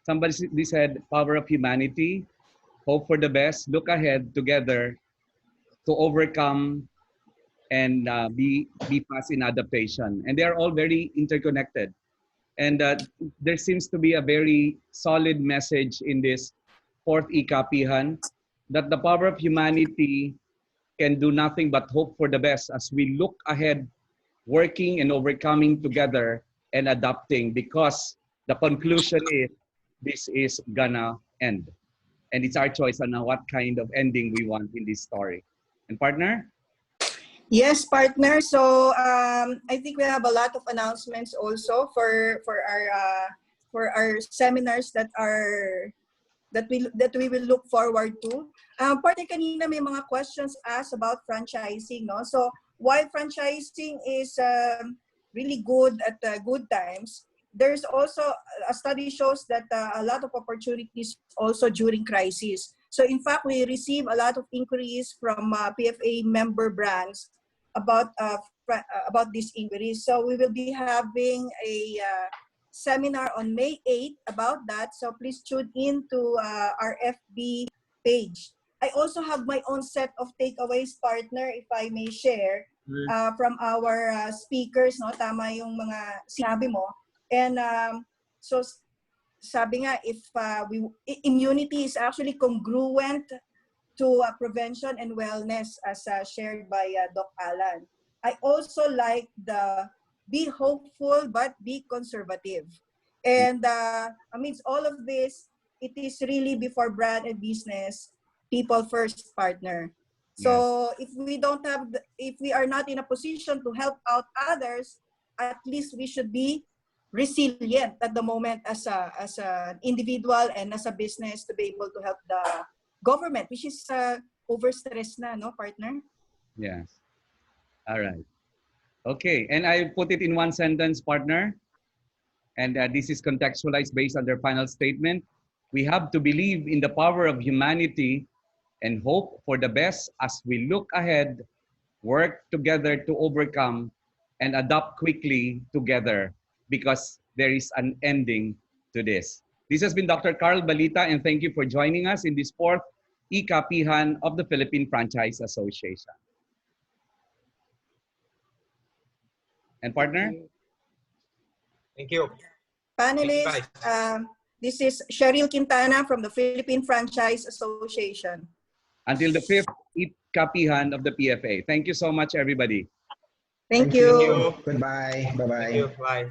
They said, power of humanity, hope for the best, look ahead together to overcome and be fast in adaptation. And they are all very interconnected. And there seems to be a very solid message in this fourth ikapihan that the power of humanity can do nothing but hope for the best as we look ahead, working and overcoming together and adapting, because the conclusion is this is gonna end. And it's our choice on what kind of ending we want in this story. And partner? Yes, partner. So I think we have a lot of announcements also for our seminars that we will look forward to. Partner, kanina may mga questions asked about franchising, no? So while franchising is really good at good times, there's also a study shows that a lot of opportunities also during crisis. So in fact, we receive a lot of inquiries from PFA member brands about these inquiries. So we will be having a seminar on May 8th about that. So please tune in to our FB page. I also have my own set of takeaways, partner, if I may share, from our speakers. No? Tama yung mga sinabi mo. And so sabi nga, if immunity is actually congruent to prevention and wellness as shared by Doc Alan. I also like the be hopeful but be conservative. And amidst all of this, it is really before brand and business, people first, partner. So if we are not in a position to help out others, at least we should be resilient at the moment as an individual and as a business to be able to help the government, which is overstressed na, no, partner? Yes. All right. Okay, and I put it in one sentence, partner. And this is contextualized based on their final statement. We have to believe in the power of humanity and hope for the best as we look ahead, work together to overcome, and adapt quickly together, because there is an ending to this. This has been Dr. Carl Balita, and thank you for joining us in this fourth ikapihan of the Philippine Franchise Association. And partner? Thank you. Panelists, this is Cheryl Quintana from the Philippine Franchise Association. Until the fifth ikapihan of the PFA. Thank you so much, everybody. Thank you. Goodbye. Bye-bye. Thank you. Bye.